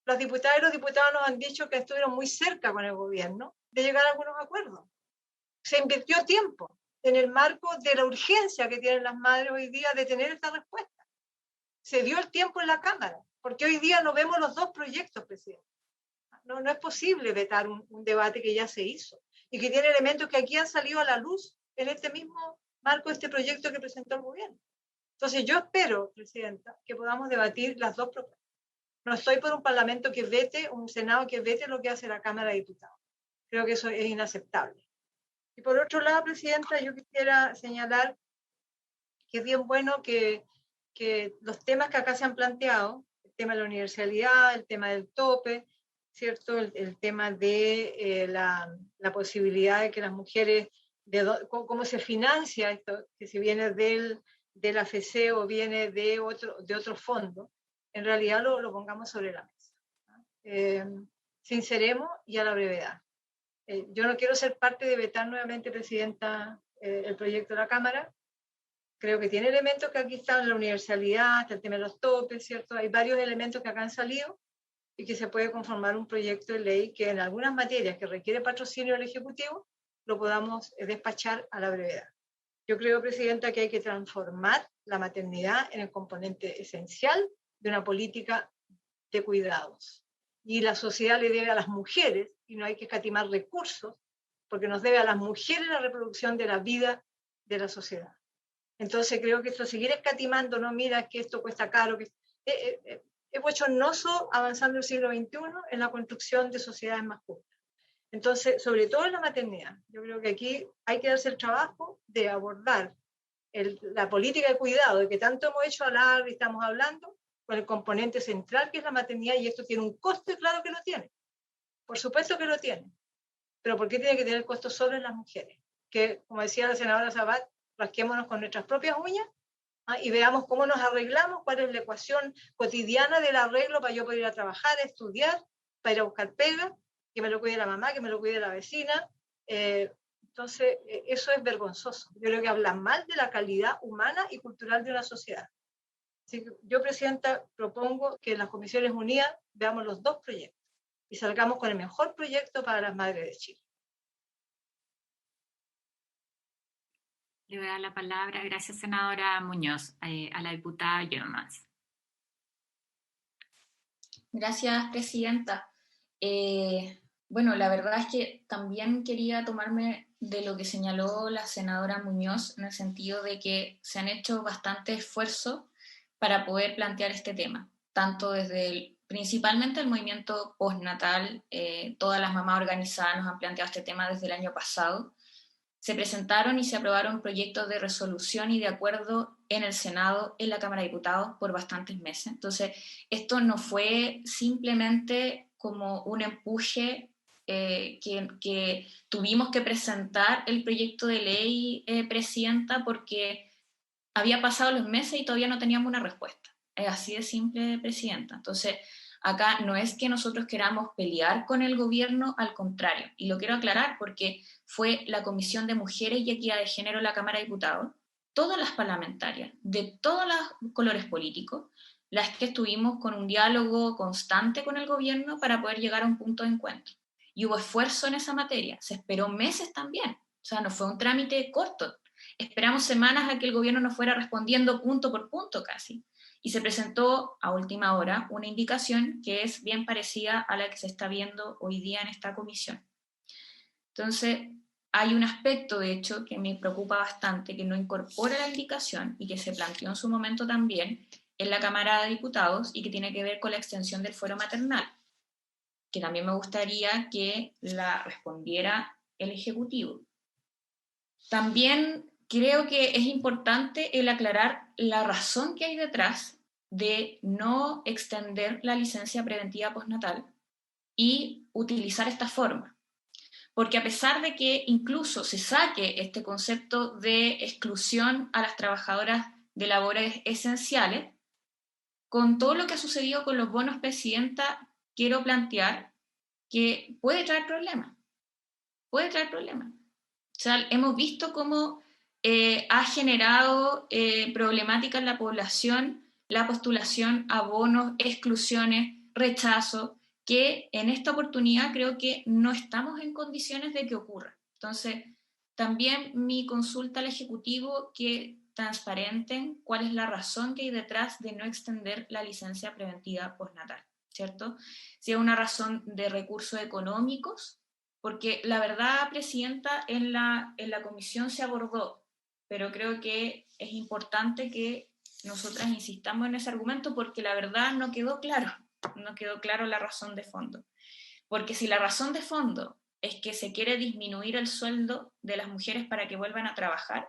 Las diputadas y los diputados nos han dicho que estuvieron muy cerca con el gobierno de llegar a algunos acuerdos. Se invirtió tiempo en el marco de la urgencia que tienen las madres hoy día de tener esta respuesta. Se dio el tiempo en la Cámara, porque hoy día no vemos los dos proyectos, Presidente. No es posible vetar un debate que ya se hizo y que tiene elementos que aquí han salido a la luz en este mismo marco de este proyecto que presentó el gobierno. Entonces yo espero, Presidenta, que podamos debatir las dos propuestas. No estoy por un parlamento que vete, un Senado que vete lo que hace la Cámara de Diputados. Creo que eso es inaceptable. Y por otro lado, Presidenta, yo quisiera señalar que es bien bueno que los temas que acá se han planteado, el tema de la universalidad, el tema del tope, ¿cierto? El tema de la posibilidad de que las mujeres, cómo se financia esto, que si viene del AFC o viene de otro fondo, en realidad lo pongamos sobre la mesa. Sinceremos y a la brevedad. Yo no quiero ser parte de vetar nuevamente, Presidenta, el proyecto de la Cámara. Creo que tiene elementos que aquí están, la universalidad, hasta el tema de los topes, ¿cierto? Hay varios elementos que acá han salido y que se puede conformar un proyecto de ley que en algunas materias que requiere patrocinio del Ejecutivo lo podamos despachar a la brevedad. Yo creo, Presidenta, que hay que transformar la maternidad en el componente esencial de una política de cuidados. Y la sociedad le debe a las mujeres, y no hay que escatimar recursos, porque nos debe a las mujeres la reproducción de la vida de la sociedad. Entonces creo que esto, seguir escatimando, no, mira que esto cuesta caro, que es bochornoso avanzando el siglo XXI en la construcción de sociedades más justas. Entonces, sobre todo en la maternidad, yo creo que aquí hay que darse el trabajo de abordar la política de cuidado, de que tanto hemos hecho hablar y estamos hablando, con el componente central que es la maternidad, y esto tiene un costo, claro que lo tiene. Por supuesto que lo tiene. Pero ¿por qué tiene que tener costo solo en las mujeres? Que, como decía la senadora Sabat, rasquémonos con nuestras propias uñas y veamos cómo nos arreglamos, cuál es la ecuación cotidiana del arreglo para yo poder ir a trabajar, a estudiar, para ir a buscar pega, que me lo cuide la mamá, que me lo cuide la vecina. Entonces, eso es vergonzoso. Yo creo que habla mal de la calidad humana y cultural de una sociedad. Así que yo, Presidenta, propongo que en las Comisiones Unidas veamos los dos proyectos y salgamos con el mejor proyecto para las madres de Chile. Le voy a dar la palabra, gracias senadora Muñoz, a la diputada Yilmaz. Gracias, Presidenta. Bueno, la verdad es que también quería tomarme de lo que señaló la senadora Muñoz, en el sentido de que se han hecho bastante esfuerzos para poder plantear este tema, tanto desde principalmente el movimiento postnatal, todas las mamás organizadas nos han planteado este tema desde el año pasado. Se presentaron y se aprobaron proyectos de resolución y de acuerdo en el Senado, en la Cámara de Diputados, por bastantes meses. Entonces, esto no fue simplemente como un empuje que tuvimos que presentar el proyecto de ley, Presidenta, porque había pasado los meses y todavía no teníamos una respuesta. Es así de simple, Presidenta. Entonces, acá no es que nosotros queramos pelear con el gobierno, al contrario, y lo quiero aclarar porque fue la Comisión de Mujeres y Equidad de Género en la Cámara de Diputados, todas las parlamentarias, de todos los colores políticos, las que estuvimos con un diálogo constante con el gobierno para poder llegar a un punto de encuentro. Y hubo esfuerzo en esa materia, se esperó meses también, o sea, no fue un trámite corto, esperamos semanas a que el gobierno nos fuera respondiendo punto por punto casi. Y se presentó a última hora una indicación que es bien parecida a la que se está viendo hoy día en esta comisión. Entonces, hay un aspecto, de hecho, que me preocupa bastante, que no incorpora la indicación y que se planteó en su momento también en la Cámara de Diputados y que tiene que ver con la extensión del fuero maternal, que también me gustaría que la respondiera el Ejecutivo. También creo que es importante el aclarar la razón que hay detrás de no extender la licencia preventiva postnatal y utilizar esta forma. Porque a pesar de que incluso se saque este concepto de exclusión a las trabajadoras de labores esenciales, con todo lo que ha sucedido con los bonos, Presidenta, quiero plantear que puede traer problemas. Puede traer problemas. O sea, hemos visto cómo ha generado problemática en la población la postulación a bonos, exclusiones, rechazos, que en esta oportunidad creo que no estamos en condiciones de que ocurra. Entonces, también mi consulta al Ejecutivo que transparenten cuál es la razón que hay detrás de no extender la licencia preventiva postnatal, ¿cierto? Si es una razón de recursos económicos, porque la verdad, Presidenta, en la comisión se abordó, pero creo que es importante que nosotras insistamos en ese argumento porque la verdad no quedó claro la razón de fondo. Porque si la razón de fondo es que se quiere disminuir el sueldo de las mujeres para que vuelvan a trabajar,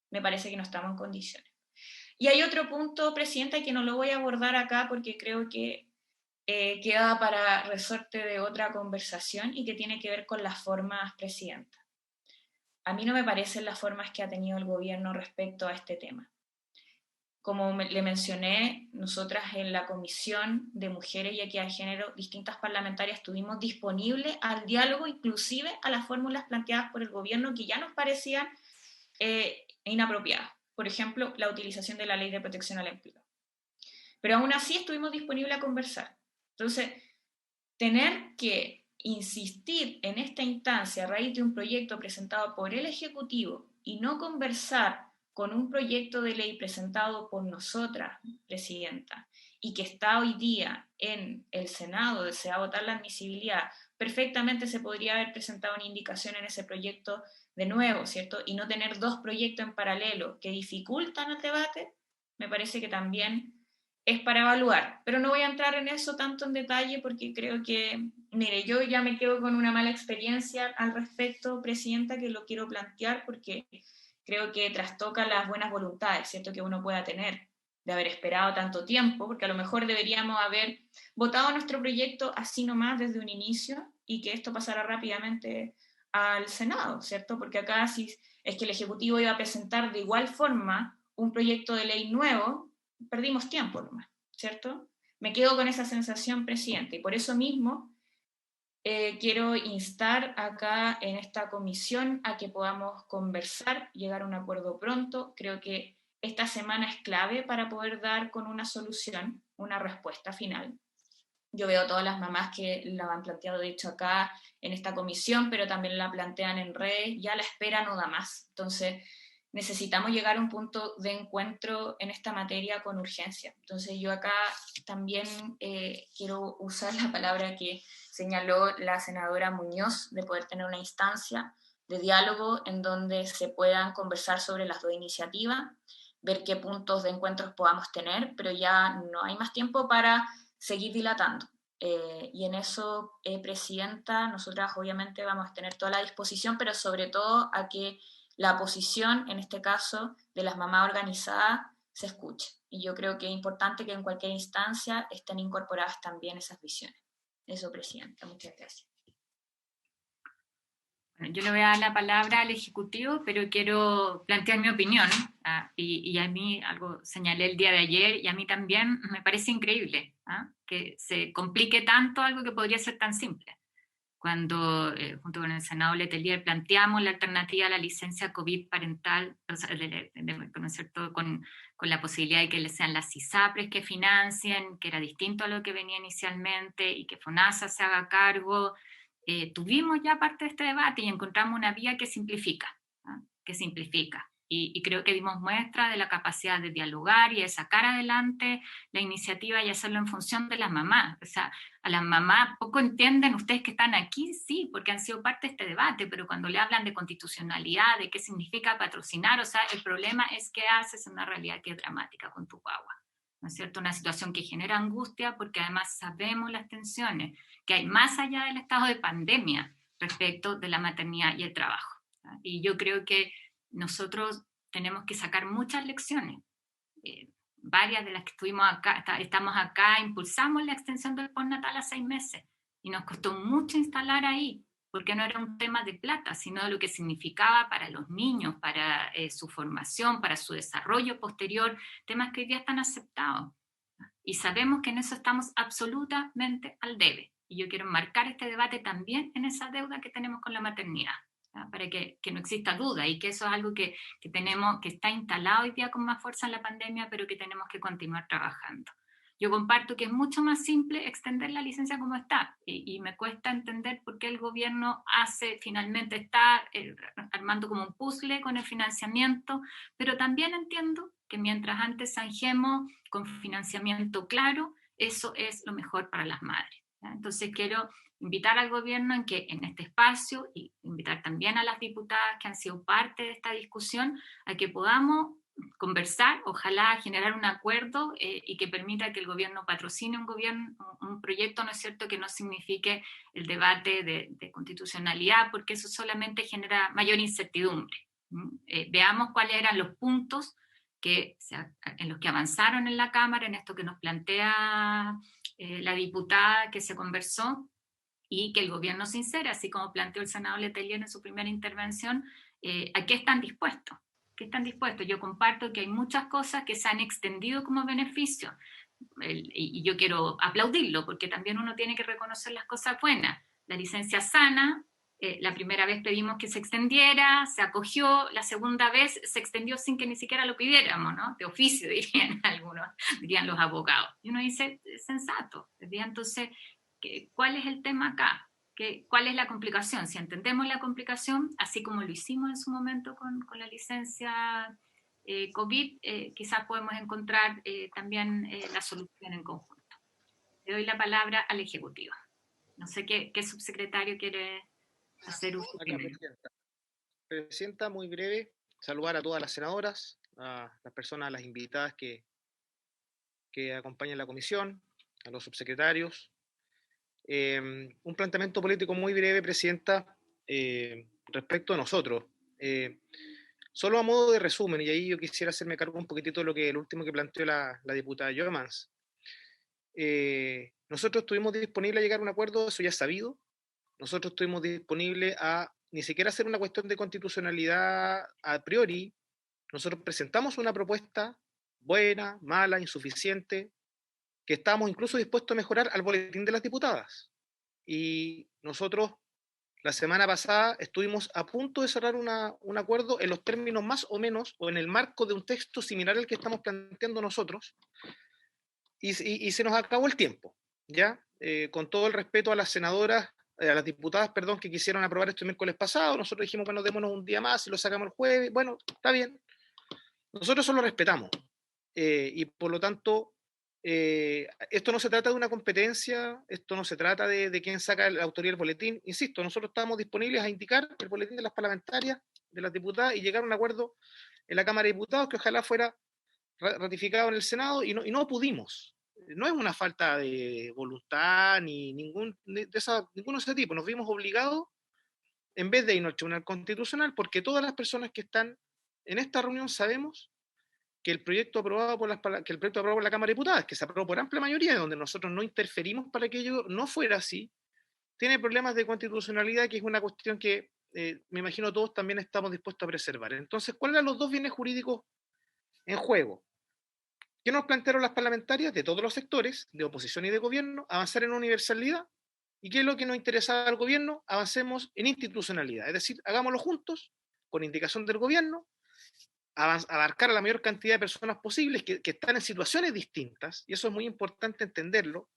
me parece que no estamos en condiciones. Y hay otro punto, Presidenta, que no lo voy a abordar acá porque creo que queda para resorte de otra conversación y que tiene que ver con las formas, Presidenta. A mí no me parecen las formas que ha tenido el gobierno respecto a este tema. Como le mencioné, nosotras en la Comisión de Mujeres y Equidad de Género, distintas parlamentarias estuvimos disponibles al diálogo, inclusive a las fórmulas planteadas por el gobierno que ya nos parecían inapropiadas. Por ejemplo, la utilización de la Ley de Protección al Empleo. Pero aún así estuvimos disponibles a conversar. Entonces, tener que insistir en esta instancia a raíz de un proyecto presentado por el Ejecutivo y no conversar con un proyecto de ley presentado por nosotras, Presidenta, y que está hoy día en el Senado, se va a votar la admisibilidad, perfectamente se podría haber presentado una indicación en ese proyecto de nuevo, ¿cierto? Y no tener dos proyectos en paralelo que dificultan el debate, me parece que también es para evaluar. Pero no voy a entrar en eso tanto en detalle porque creo que, mire, yo ya me quedo con una mala experiencia al respecto, Presidenta, que lo quiero plantear porque creo que trastoca las buenas voluntades, ¿cierto? Que uno pueda tener de haber esperado tanto tiempo, porque a lo mejor deberíamos haber votado nuestro proyecto así nomás desde un inicio y que esto pasara rápidamente al Senado, ¿cierto? Porque acá si es que el Ejecutivo iba a presentar de igual forma un proyecto de ley nuevo, perdimos tiempo nomás, ¿cierto? Me quedo con esa sensación, Presidente, y por eso mismo quiero instar acá en esta comisión a que podamos conversar, llegar a un acuerdo pronto. Creo que esta semana es clave para poder dar con una solución, una respuesta final. Yo veo todas las mamás que la han planteado, de hecho, acá en esta comisión, pero también la plantean en redes, ya la espera no da más. Entonces, necesitamos llegar a un punto de encuentro en esta materia con urgencia. Entonces, yo acá también quiero usar la palabra que señaló la senadora Muñoz, de poder tener una instancia de diálogo en donde se puedan conversar sobre las dos iniciativas, ver qué puntos de encuentros podamos tener, pero ya no hay más tiempo para seguir dilatando. Y en eso, Presidenta, nosotras obviamente vamos a tener toda la disposición, pero sobre todo a que la posición, en este caso, de las mamás organizadas se escuche. Y yo creo que es importante que en cualquier instancia estén incorporadas también esas visiones. Eso, Presidenta. Muchas gracias. Bueno, yo le voy a dar la palabra al Ejecutivo, pero quiero plantear mi opinión. Y a mí, algo señalé el día de ayer, y a mí también me parece increíble que se complique tanto algo que podría ser tan simple. Cuando, junto con el senador Letelier, planteamos la alternativa a la licencia COVID parental, o sea, ¿no es cierto?, con la posibilidad de que sean las ISAPRES que financien, que era distinto a lo que venía inicialmente, y que FONASA se haga cargo. Tuvimos ya parte de este debate y encontramos una vía que simplifica, y creo que dimos muestra de la capacidad de dialogar y de sacar adelante la iniciativa y hacerlo en función de las mamás. O sea, a las mamás poco entienden ustedes que están aquí, sí, porque han sido parte de este debate, pero cuando le hablan de constitucionalidad, de qué significa patrocinar, o sea, el problema es que haces una realidad que es dramática con tu guagua, ¿no es cierto? Una situación que genera angustia porque además sabemos las tensiones que hay más allá del estado de pandemia respecto de la maternidad y el trabajo. Y yo creo que nosotros tenemos que sacar muchas lecciones. Varias de las que estamos acá, impulsamos la extensión del postnatal a 6 meses y nos costó mucho instalar ahí, porque no era un tema de plata, sino de lo que significaba para los niños, para su formación, para su desarrollo posterior, temas que hoy día están aceptados. Y sabemos que en eso estamos absolutamente al debe. Y yo quiero marcar este debate también en esa deuda que tenemos con la maternidad, para que no exista duda, y que eso es algo que tenemos, que está instalado hoy día con más fuerza en la pandemia, pero que tenemos que continuar trabajando. Yo comparto que es mucho más simple extender la licencia como está, y me cuesta entender por qué el gobierno finalmente está armando como un puzzle con el financiamiento, pero también entiendo que mientras antes zanjemos con financiamiento claro, eso es lo mejor para las madres. Entonces quiero invitar al gobierno en que en este espacio, y invitar también a las diputadas que han sido parte de esta discusión, a que podamos conversar, ojalá generar un acuerdo y que permita que el gobierno patrocine un proyecto, ¿no es cierto?, que no signifique el debate de constitucionalidad, porque eso solamente genera mayor incertidumbre. Veamos cuáles eran los puntos en los que avanzaron en la Cámara, en esto que nos plantea la diputada que se conversó, y que el gobierno sincera, así como planteó el senador Letelier en su primera intervención, ¿a qué están dispuestos? ¿Qué están dispuestos? Yo comparto que hay muchas cosas que se han extendido como beneficio, y yo quiero aplaudirlo, porque también uno tiene que reconocer las cosas buenas. La licencia sana, la primera vez pedimos que se extendiera, se acogió, la segunda vez se extendió sin que ni siquiera lo pidiéramos, ¿no? De oficio, dirían algunos, dirían los abogados. Y uno dice, sensato, ¿verdad? Entonces, ¿cuál es el tema acá? ¿cuál es la complicación? Si entendemos la complicación, así como lo hicimos en su momento con la licencia COVID, quizás podemos encontrar también la solución en conjunto. Le doy la palabra al Ejecutivo. No sé qué subsecretario quiere hacer uso primero. Presidenta, muy breve, saludar a todas las senadoras, a las personas, a las invitadas que acompañan la comisión, a los subsecretarios. Un planteamiento político muy breve, Presidenta, respecto a nosotros. Solo a modo de resumen, y ahí yo quisiera hacerme cargo un poquitito de lo último que planteó la diputada Jomans. Nosotros estuvimos disponibles a llegar a un acuerdo, eso ya es sabido. Nosotros estuvimos disponibles a ni siquiera hacer una cuestión de constitucionalidad a priori. Nosotros presentamos una propuesta buena, mala, insuficiente, que estábamos incluso dispuestos a mejorar al boletín de las diputadas. Y nosotros la semana pasada estuvimos a punto de cerrar un acuerdo en los términos más o menos, o en el marco de un texto similar al que estamos planteando nosotros, y se nos acabó el tiempo, ¿ya? Con todo el respeto a las senadoras, a las diputadas, perdón, que quisieron aprobar esto el miércoles pasado, nosotros dijimos, bueno, démonos un día más y lo sacamos el jueves, bueno, está bien. Nosotros eso lo respetamos. Y por lo tanto, esto no se trata de una competencia, esto no se trata de quién saca la autoría del boletín. Insisto, nosotros estamos disponibles a indicar el boletín de las parlamentarias, de las diputadas, y llegar a un acuerdo en la Cámara de Diputados que ojalá fuera ratificado en el Senado, y no pudimos. No es una falta de voluntad ni ninguno de ese tipo. Nos vimos obligados, en vez de irnos al Tribunal Constitucional, porque todas las personas que están en esta reunión sabemos que el proyecto aprobado por la Cámara de Diputados, que se aprobó por amplia mayoría, donde nosotros no interferimos para que ello no fuera así, tiene problemas de constitucionalidad, que es una cuestión que me imagino todos también estamos dispuestos a preservar. Entonces, ¿cuáles eran los dos bienes jurídicos en juego? ¿Qué nos plantearon las parlamentarias de todos los sectores, de oposición y de gobierno? Avanzar en universalidad. ¿Y qué es lo que nos interesaba al gobierno? Avancemos en institucionalidad. Es decir, hagámoslo juntos, con indicación del gobierno, abarcar a la mayor cantidad de personas posibles que están en situaciones distintas, y eso es muy importante entenderlo,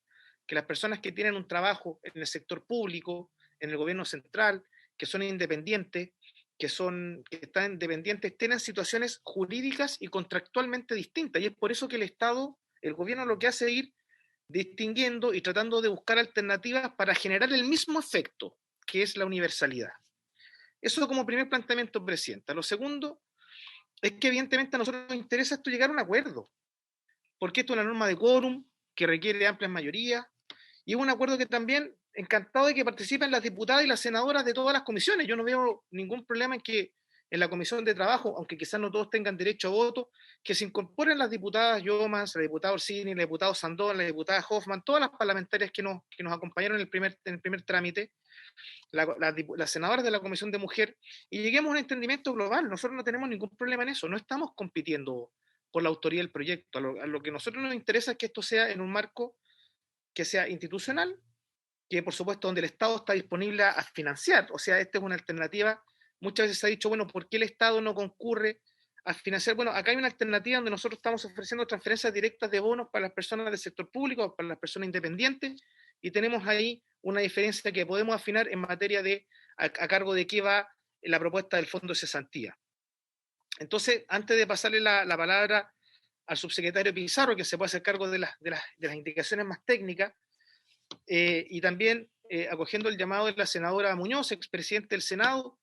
que las personas que tienen un trabajo en el sector público, en el gobierno central, que son independientes, que están dependientes, tienen situaciones jurídicas y contractualmente distintas, y es por eso que el Estado, el gobierno, lo que hace es ir distinguiendo y tratando de buscar alternativas para generar el mismo efecto, que es la universalidad. Eso como primer planteamiento, Presidenta. Lo segundo es que evidentemente a nosotros nos interesa esto, llegar a un acuerdo, porque esto es una norma de quórum que requiere amplias mayorías, y es un acuerdo que también, encantado de que participen las diputadas y las senadoras de todas las comisiones. Yo no veo ningún problema en que en la Comisión de Trabajo, aunque quizás no todos tengan derecho a voto, que se incorporen las diputadas Jomans, la diputada Orsini, la diputada Sandón, la diputada Hoffman, todas las parlamentarias que nos acompañaron en el primer trámite, las senadoras de la Comisión de Mujer, y lleguemos a un entendimiento global. Nosotros no tenemos ningún problema en eso, no estamos compitiendo por la autoría del proyecto. A lo que a nosotros nos interesa es que esto sea en un marco que sea institucional, que por supuesto donde el Estado está disponible a financiar. O sea, esta es una alternativa. Muchas veces se ha dicho, bueno, ¿por qué el Estado no concurre a financiar? Bueno, acá hay una alternativa donde nosotros estamos ofreciendo transferencias directas de bonos para las personas del sector público, para las personas independientes, y tenemos ahí una diferencia que podemos afinar en materia de a cargo de qué va la propuesta del Fondo de Cesantía. Entonces, antes de pasarle la palabra al subsecretario Pizarro, que se puede hacer cargo de las indicaciones más técnicas, y también acogiendo el llamado de la senadora Muñoz, expresidente del Senado,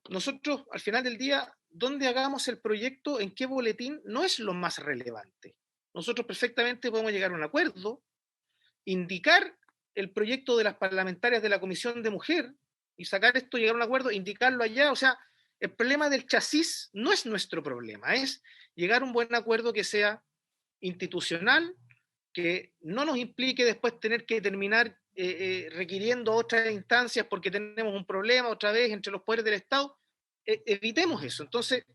nosotros al final del día, donde hagamos el proyecto, en qué boletín, no es lo más relevante. Nosotros perfectamente podemos llegar a un acuerdo, indicar el proyecto de las parlamentarias de la Comisión de Mujer y sacar esto, llegar a un acuerdo, indicarlo allá. O sea, el problema del chasis no es nuestro problema, es llegar a un buen acuerdo que sea institucional, que no nos implique después tener que terminar requiriendo otras instancias porque tenemos un problema otra vez entre los poderes del Estado. Evitemos eso. Entonces,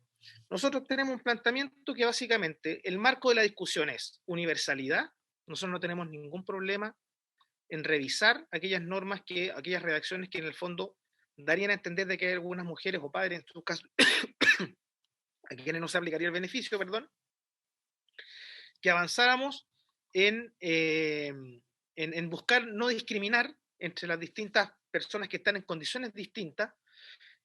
nosotros tenemos un planteamiento que básicamente el marco de la discusión es universalidad. Nosotros no tenemos ningún problema en revisar aquellas normas, aquellas redacciones que en el fondo darían a entender de que hay algunas mujeres o padres, en su caso, a quienes no se aplicaría el beneficio, perdón, que avanzáramos en buscar no discriminar entre las distintas personas que están en condiciones distintas,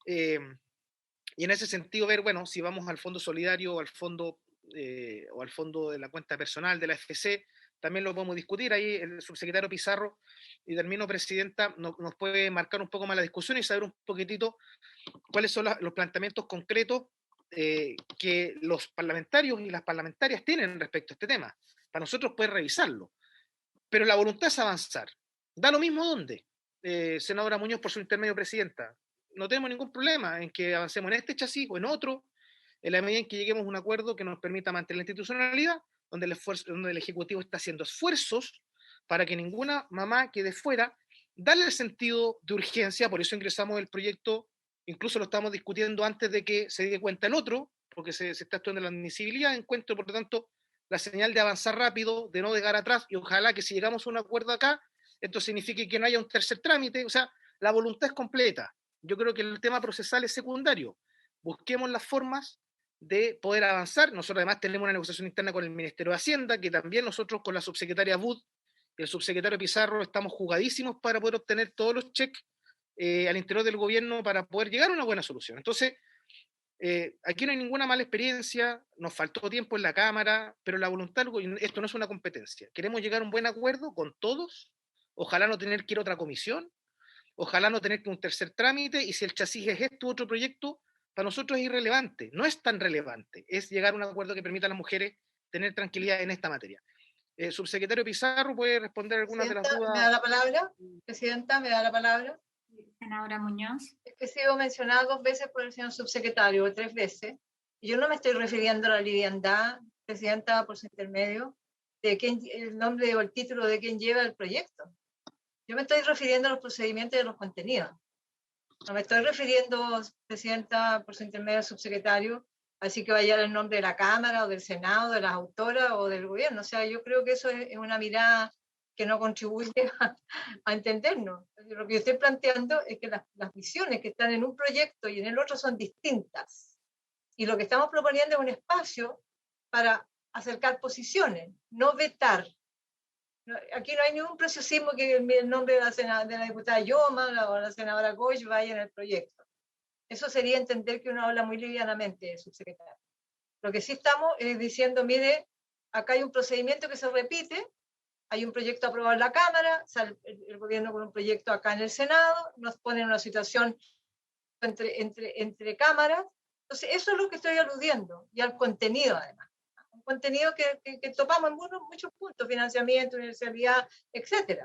y en ese sentido ver, bueno, si vamos al fondo solidario o al fondo de la cuenta personal de la FC, también lo podemos discutir. Ahí el subsecretario Pizarro, y termino, presidenta, nos puede marcar un poco más la discusión y saber un poquitito cuáles son los planteamientos concretos que los parlamentarios y las parlamentarias tienen respecto a este tema, para nosotros poder revisarlo. Pero la voluntad es avanzar. Da lo mismo dónde. Senadora Muñoz, por su intermedio, presidenta, no tenemos ningún problema en que avancemos en este chasis o en otro, en la medida en que lleguemos a un acuerdo que nos permita mantener la institucionalidad, donde el Ejecutivo está haciendo esfuerzos para que ninguna mamá quede fuera, darle el sentido de urgencia. Por eso ingresamos el proyecto, incluso lo estamos discutiendo antes de que se dé cuenta el otro, porque se está estudiando la admisibilidad. Encuentro, por lo tanto, la señal de avanzar rápido, de no dejar atrás, y ojalá que si llegamos a un acuerdo acá, esto signifique que no haya un tercer trámite. O sea, la voluntad es completa. Yo creo que el tema procesal es secundario. Busquemos las formas de poder avanzar. Nosotros además tenemos una negociación interna con el Ministerio de Hacienda, que también nosotros con la subsecretaria Bud y el subsecretario Pizarro estamos jugadísimos para poder obtener todos los cheques al interior del gobierno para poder llegar a una buena solución. Entonces, aquí no hay ninguna mala experiencia, nos faltó tiempo en la Cámara, pero la voluntad, esto no es una competencia. Queremos llegar a un buen acuerdo con todos, ojalá no tener que ir a otra comisión, ojalá no tener que un tercer trámite, y si el chasis es este u otro proyecto, para nosotros es irrelevante, no es tan relevante, es llegar a un acuerdo que permita a las mujeres tener tranquilidad en esta materia. Subsecretario Pizarro, ¿puede responder algunas de las dudas? ¿Me da la palabra? Presidenta, ¿me da la palabra? Senadora Muñoz. Es que he sido mencionada 2 veces por el señor subsecretario, o 3 veces. Yo no me estoy refiriendo a la liviandad, presidenta, por su intermedio, de quién, el nombre o el título de quién lleva el proyecto. Yo me estoy refiriendo a los procedimientos y a los contenidos. No me estoy refiriendo, presidenta, por su intermedio, subsecretario, así que vaya el nombre de la Cámara o del Senado, de las autoras o del gobierno. O sea, yo creo que eso es una mirada que no contribuye a entendernos. Lo que yo estoy planteando es que las visiones que están en un proyecto y en el otro son distintas. Y lo que estamos proponiendo es un espacio para acercar posiciones, no vetar. Aquí no hay ningún preciosismo que el nombre de la diputada Yoma o la senadora Goy vaya en el proyecto. Eso sería entender que uno habla muy livianamente, subsecretario. Lo que sí estamos es diciendo, mire, acá hay un procedimiento que se repite, hay un proyecto aprobado en la Cámara, sale el gobierno con un proyecto acá en el Senado, nos pone en una situación entre cámaras. Entonces, eso es lo que estoy aludiendo, y al contenido además. Un contenido que topamos en muchos puntos, financiamiento, universalidad, etc.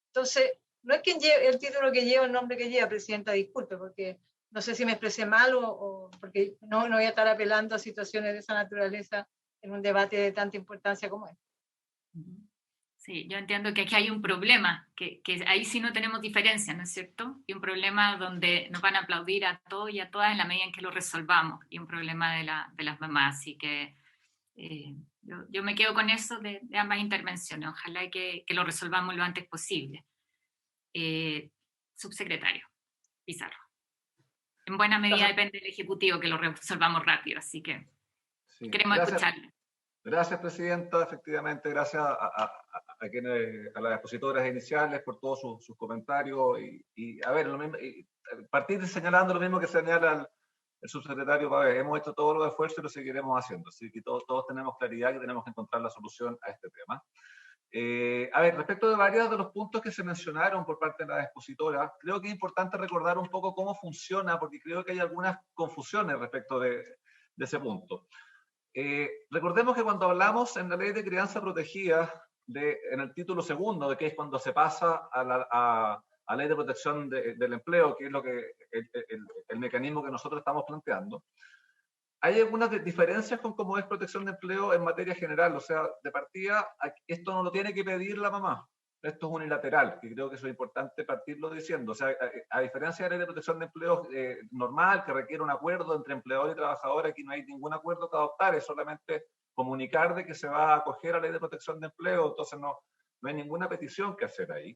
Entonces, no es quien lleve el título que lleva, el nombre que lleva, presidenta, disculpe, porque no sé si me expresé mal o porque no voy a estar apelando a situaciones de esa naturaleza en un debate de tanta importancia como este. Sí, yo entiendo que aquí hay un problema, que ahí sí no tenemos diferencia, ¿no es cierto? Y un problema donde nos van a aplaudir a todos y a todas en la medida en que lo resolvamos, y un problema de las mamás. Así que yo me quedo con eso de ambas intervenciones. Ojalá que lo resolvamos lo antes posible. Subsecretario Pizarro. En buena medida depende del Ejecutivo que lo resolvamos rápido, así que sí, queremos escucharlo. Gracias, presidenta. Efectivamente, gracias a las expositoras iniciales por todos sus comentarios. Y a ver, partir señalando lo mismo que señala el subsecretario Pavés. Hemos hecho todos los esfuerzos y lo seguiremos haciendo. Así que todos tenemos claridad que tenemos que encontrar la solución a este tema. A ver, respecto de varios de los puntos que se mencionaron por parte de las expositoras, creo que es importante recordar un poco cómo funciona, porque creo que hay algunas confusiones respecto de ese punto. Recordemos que cuando hablamos en la ley de crianza protegida, en el título segundo, de que es cuando se pasa a la ley de protección del empleo, que es el mecanismo que nosotros estamos planteando, hay algunas diferencias con cómo es protección de empleo en materia general. O sea, de partida, esto no lo tiene que pedir la mamá. Esto es unilateral, que creo que eso es importante partirlo diciendo. O sea, a diferencia de la ley de protección de empleo normal, que requiere un acuerdo entre empleador y trabajador, aquí no hay ningún acuerdo que adoptar, es solamente comunicar de que se va a acoger a la ley de protección de empleo, entonces no hay ninguna petición que hacer ahí.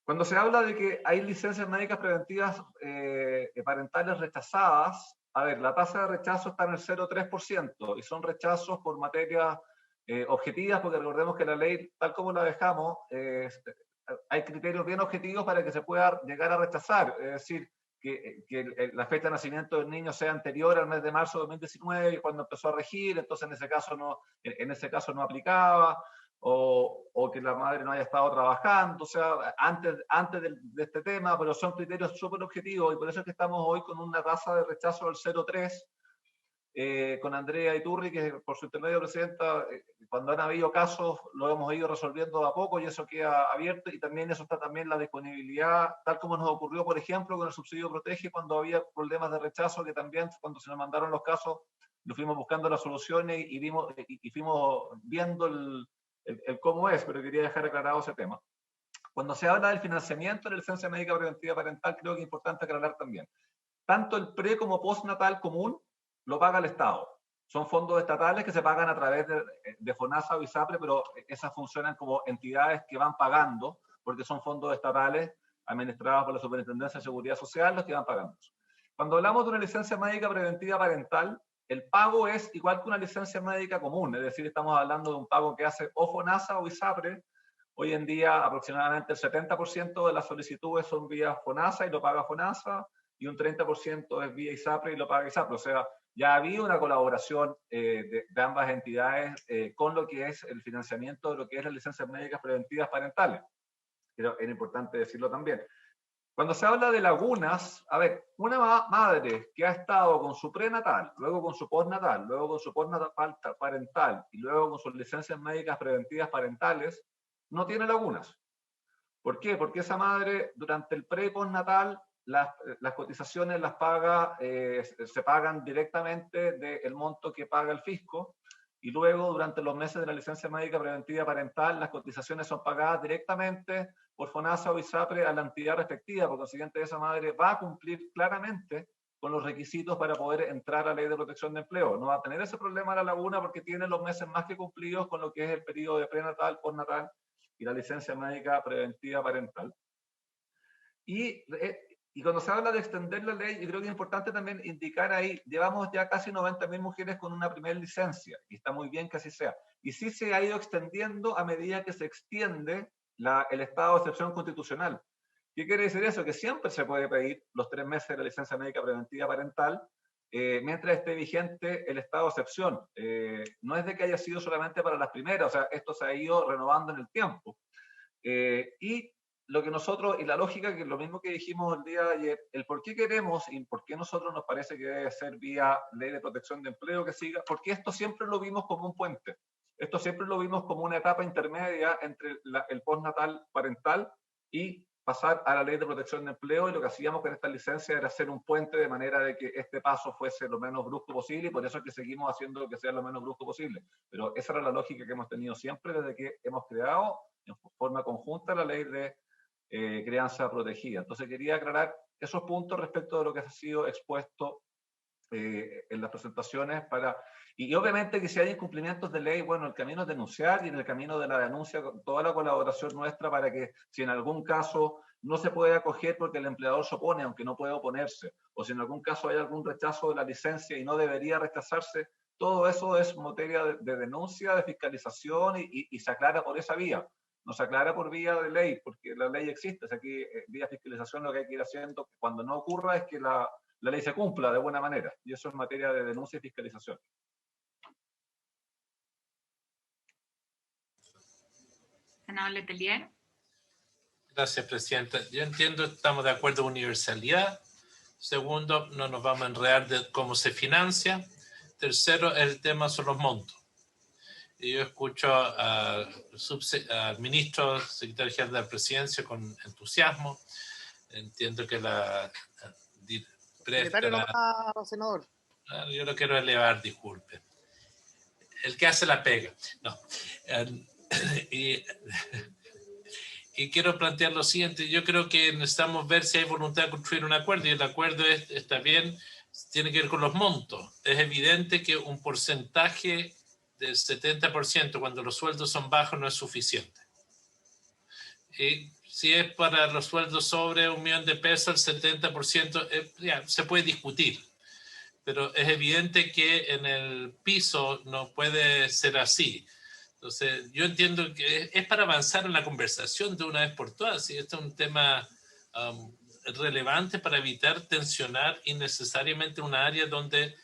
Cuando se habla de que hay licencias médicas preventivas parentales rechazadas, a ver, la tasa de rechazo está en el 0,3%, y son rechazos por materias objetivas, porque recordemos que la ley, tal como la dejamos, hay criterios bien objetivos para que se pueda llegar a rechazar. Es decir, que la fecha de nacimiento del niño sea anterior al mes de marzo de 2019, cuando empezó a regir, entonces en ese caso no aplicaba, o que la madre no haya estado trabajando, o sea, antes de este tema, pero son criterios súper objetivos, y por eso es que estamos hoy con una tasa de rechazo del 0,3, con Andrea Iturri, que por su intermedio, presidenta, cuando han habido casos lo hemos ido resolviendo de a poco y eso queda abierto, y también eso está también la disponibilidad, tal como nos ocurrió, por ejemplo, con el subsidio Protege, cuando había problemas de rechazo, que también cuando se nos mandaron los casos, lo fuimos buscando las soluciones y fuimos viendo el cómo es, pero quería dejar aclarado ese tema. Cuando se habla del financiamiento de la licencia médica preventiva parental, creo que es importante aclarar también, tanto el pre como postnatal común lo paga el Estado. Son fondos estatales que se pagan a través de FONASA o ISAPRE, pero esas funcionan como entidades que van pagando, porque son fondos estatales administrados por la Superintendencia de Seguridad Social los que van pagando. Cuando hablamos de una licencia médica preventiva parental, el pago es igual que una licencia médica común, es decir, estamos hablando de un pago que hace o FONASA o ISAPRE. Hoy en día aproximadamente el 70% de las solicitudes son vía FONASA y lo paga FONASA, y un 30% es vía ISAPRE y lo paga ISAPRE. O sea, ya ha habido una colaboración de ambas entidades con lo que es el financiamiento de lo que es las licencias médicas preventivas parentales. Pero era importante decirlo también. Cuando se habla de lagunas, a ver, una madre que ha estado con su prenatal, luego con su postnatal, luego con su postnatal parental y luego con sus licencias médicas preventivas parentales, no tiene lagunas. ¿Por qué? Porque esa madre durante el pre y postnatal las cotizaciones las paga, se pagan directamente del monto que paga el fisco, y luego durante los meses de la licencia médica preventiva parental las cotizaciones son pagadas directamente por FONASA o ISAPRE a la entidad respectiva. Por consiguiente, esa madre va a cumplir claramente con los requisitos para poder entrar a la Ley de Protección de Empleo. No va a tener ese problema a la laguna porque tiene los meses más que cumplidos con lo que es el periodo de prenatal, postnatal y la licencia médica preventiva parental. Y cuando se habla de extender la ley, yo creo que es importante también indicar ahí, llevamos ya casi 90.000 mujeres con una primera licencia, y está muy bien que así sea. Y sí se ha ido extendiendo a medida que se extiende el estado de excepción constitucional. ¿Qué quiere decir eso? Que siempre se puede pedir los 3 meses de la licencia médica preventiva parental, mientras esté vigente el estado de excepción. No es de que haya sido solamente para las primeras, o sea, esto se ha ido renovando en el tiempo. Y lo que nosotros, y la lógica, que es lo mismo que dijimos el día de ayer, el por qué queremos y por qué nosotros nos parece que debe ser vía Ley de Protección de Empleo que siga, porque esto siempre lo vimos como un puente. Esto siempre lo vimos como una etapa intermedia entre el postnatal parental y pasar a la Ley de Protección de Empleo, y lo que hacíamos con esta licencia era hacer un puente de manera de que este paso fuese lo menos brusco posible, y por eso es que seguimos haciendo que sea lo menos brusco posible. Pero esa era la lógica que hemos tenido siempre desde que hemos creado en forma conjunta la Ley de crianza protegida. Entonces quería aclarar esos puntos respecto de lo que ha sido expuesto en las presentaciones y obviamente que si hay incumplimientos de ley, bueno, el camino es denunciar, y en el camino de la denuncia con toda la colaboración nuestra para que si en algún caso no se puede acoger porque el empleador se opone, aunque no puede oponerse, o si en algún caso hay algún rechazo de la licencia y no debería rechazarse, todo eso es materia de denuncia, de fiscalización y se aclara por esa vía. No se aclara por vía de ley, porque la ley existe. O sea, aquí, vía fiscalización, lo que hay que ir haciendo cuando no ocurra es que la ley se cumpla de buena manera. Y eso es materia de denuncia y fiscalización. Senador Letelier. Gracias, Presidenta. Yo entiendo, estamos de acuerdo en universalidad. Segundo, no nos vamos a enredar de cómo se financia. Tercero, el tema son los montos. Y yo escucho al ministro, secretario general de la Presidencia con entusiasmo. Entiendo que senador. Yo lo quiero elevar, disculpe. El que hace la pega. No. Y quiero plantear lo siguiente. Yo creo que necesitamos ver si hay voluntad de construir un acuerdo, y el acuerdo está bien, tiene que ver con los montos. Es evidente que un porcentaje del 70% cuando los sueldos son bajos no es suficiente. Y si es para los sueldos sobre $1 millón de pesos, el 70% ya se puede discutir. Pero es evidente que en el piso no puede ser así. Entonces, yo entiendo que es para avanzar en la conversación de una vez por todas. ¿Sí? Este es un tema relevante para evitar tensionar innecesariamente una área donde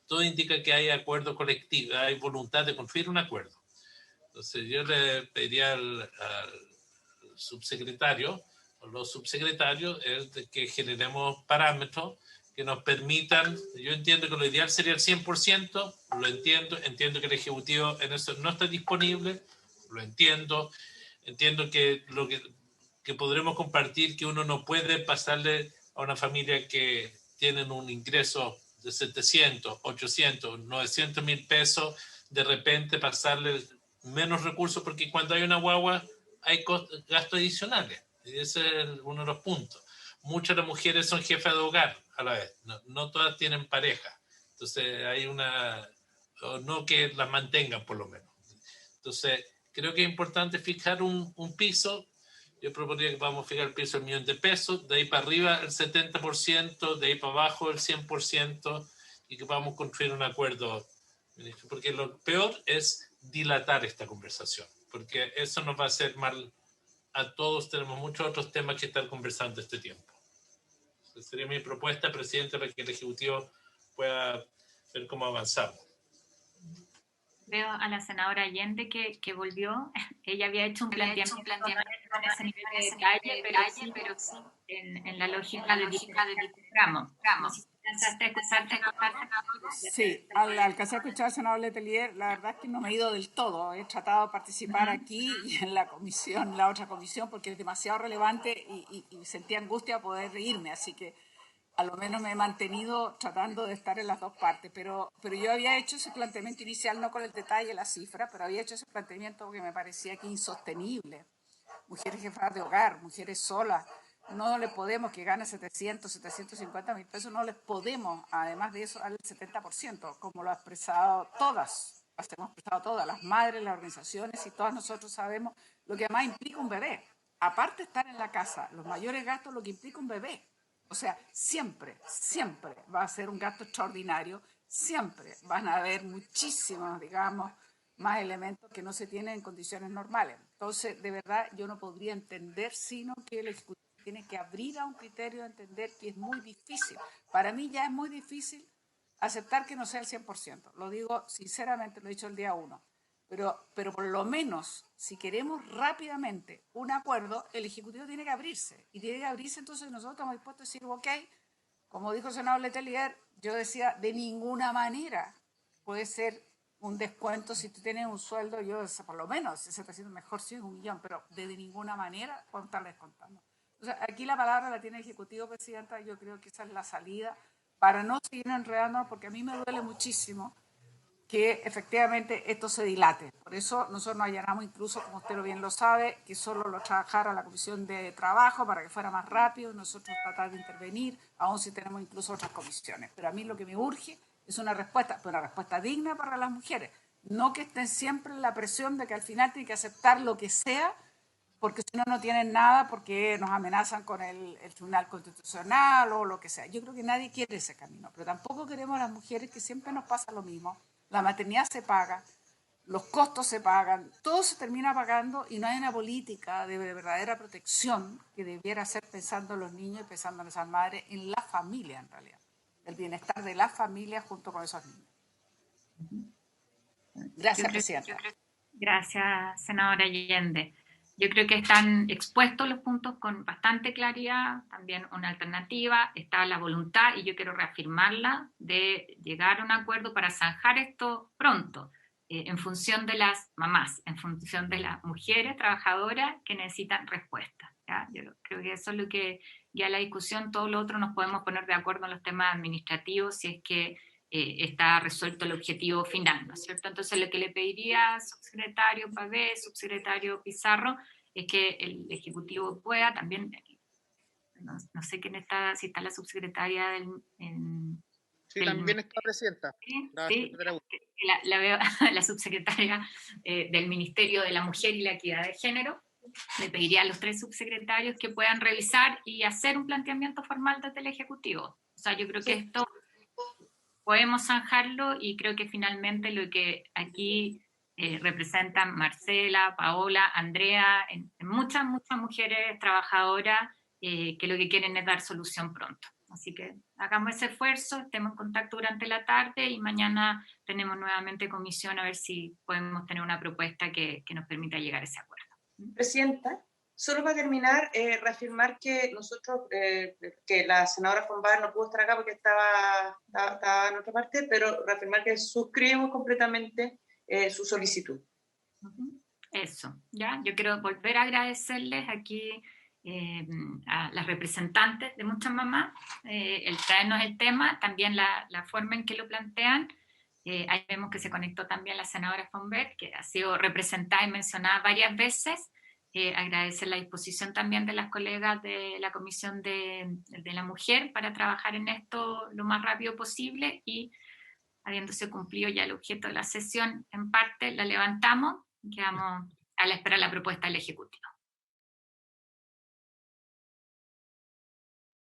todo indica que hay acuerdo colectivo, hay voluntad de construir un acuerdo. Entonces, yo le pediría al subsecretario o los subsecretarios que generemos parámetros que nos permitan. Yo entiendo que lo ideal sería el 100%, lo entiendo que el Ejecutivo en eso no está disponible, lo entiendo que lo que podremos compartir, que uno no puede pasarle a una familia que tienen un ingreso de 700, 800, 900 mil pesos, de repente pasarle menos recursos, porque cuando hay una guagua hay gastos adicionales, y ese es uno de los puntos. Muchas de las mujeres son jefas de hogar a la vez, no todas tienen pareja, entonces hay o no que las mantengan por lo menos. Entonces creo que es importante fijar un piso. Yo propondría que vamos a fijar el piso del $1.000.000, de ahí para arriba el 70%, de ahí para abajo el 100%, y que podamos construir un acuerdo, ministro, porque lo peor es dilatar esta conversación, porque eso nos va a hacer mal a todos. Tenemos muchos otros temas que estar conversando este tiempo. Esa sería mi propuesta, presidente, para que el Ejecutivo pueda ver cómo avanzamos. Veo a la senadora Allende que volvió. Ella había hecho un planteamiento en ese nivel de detalle, pero sí en la lógica del ramo. Sí, al alcanzar a escuchar al senador Letelier, la verdad es que no me he ido del todo. He tratado de participar aquí y en la comisión, la otra comisión, porque es demasiado relevante y sentí angustia poder irme, así que a lo menos me he mantenido tratando de estar en las dos partes, pero yo había hecho ese planteamiento inicial, no con el detalle de la cifra, pero había hecho ese planteamiento que me parecía que insostenible. Mujeres jefas de hogar, mujeres solas, no le podemos, que gane 700, 750 mil pesos, no les podemos, además de eso, al 70%, como lo ha expresado todas, hemos expresado todas, las madres, las organizaciones, y todas nosotros sabemos lo que además implica un bebé. Aparte de estar en la casa, los mayores gastos, lo que implica un bebé. O sea, siempre va a ser un gasto extraordinario, siempre van a haber muchísimos, digamos, más elementos que no se tienen en condiciones normales. Entonces, de verdad, yo no podría entender, sino que el Ejecutivo tiene que abrir a un criterio de entender que es muy difícil. Para mí ya es muy difícil aceptar que no sea el 100%. Lo digo sinceramente, lo he dicho el día 1. Pero por lo menos, si queremos rápidamente un acuerdo, el Ejecutivo tiene que abrirse. Y tiene que abrirse, entonces nosotros estamos dispuestos a decir, ok, como dijo el senador Letelier, yo decía, de ninguna manera puede ser un descuento si tú tienes un sueldo, yo por lo menos, si se está haciendo mejor, sí, 1 millón, pero de ninguna manera puedo estar descontando. O sea, aquí la palabra la tiene el Ejecutivo, Presidenta, yo creo que esa es la salida para no seguir enredándonos, porque a mí me duele muchísimo que efectivamente esto se dilate. Por eso nosotros nos allanamos incluso, como usted bien lo sabe, que solo lo trabajara la Comisión de Trabajo para que fuera más rápido, nosotros tratar de intervenir, aún si tenemos incluso otras comisiones. Pero a mí lo que me urge es una respuesta digna para las mujeres, no que estén siempre en la presión de que al final tienen que aceptar lo que sea, porque si no, no tienen nada, porque nos amenazan con el Tribunal Constitucional o lo que sea. Yo creo que nadie quiere ese camino, pero tampoco queremos a las mujeres que siempre nos pasa lo mismo. La maternidad se paga, los costos se pagan, todo se termina pagando y no hay una política de verdadera protección que debiera ser pensando en los niños y pensando en esas madres, en la familia en realidad, el bienestar de la familia junto con esos niños. Gracias, Presidenta. Gracias, senadora Allende. Yo creo que están expuestos los puntos con bastante claridad, también una alternativa, está la voluntad, y yo quiero reafirmarla, de llegar a un acuerdo para zanjar esto pronto, en función de las mamás, en función de las mujeres trabajadoras que necesitan respuesta. ¿Ya? Yo creo que eso es lo que guía la discusión. Todo lo otro nos podemos poner de acuerdo en los temas administrativos si es que está resuelto el objetivo final, ¿no es cierto? Entonces, lo que le pediría, subsecretario Pavé, subsecretario Pizarro, es que el Ejecutivo pueda también, no sé quién está, si está la subsecretaria sí, también está presidenta. Sí, la veo, la subsecretaria del Ministerio de la Mujer y la Equidad de Género. Le pediría a los 3 subsecretarios que puedan revisar y hacer un planteamiento formal desde el Ejecutivo. O sea, yo creo que esto podemos zanjarlo, y creo que finalmente lo que aquí representan Marcela, Paola, Andrea, muchas mujeres trabajadoras que lo que quieren es dar solución pronto. Así que hagamos ese esfuerzo, estemos en contacto durante la tarde y mañana tenemos nuevamente comisión a ver si podemos tener una propuesta que nos permita llegar a ese acuerdo. Presidenta, solo para terminar, reafirmar que nosotros, que la senadora Fombal no pudo estar acá porque estaba en otra parte, pero reafirmar que suscribimos completamente su solicitud. Eso, ¿ya? Yo quiero volver a agradecerles aquí a las representantes de muchas mamás, el traernos el tema, también la forma en que lo plantean. Ahí vemos que se conectó también la senadora Fombet, que ha sido representada y mencionada varias veces. Agradecer la disposición también de las colegas de la Comisión de la Mujer para trabajar en esto lo más rápido posible y habiéndose cumplido ya el objeto de la sesión, en parte la levantamos y quedamos a la espera de la propuesta del Ejecutivo.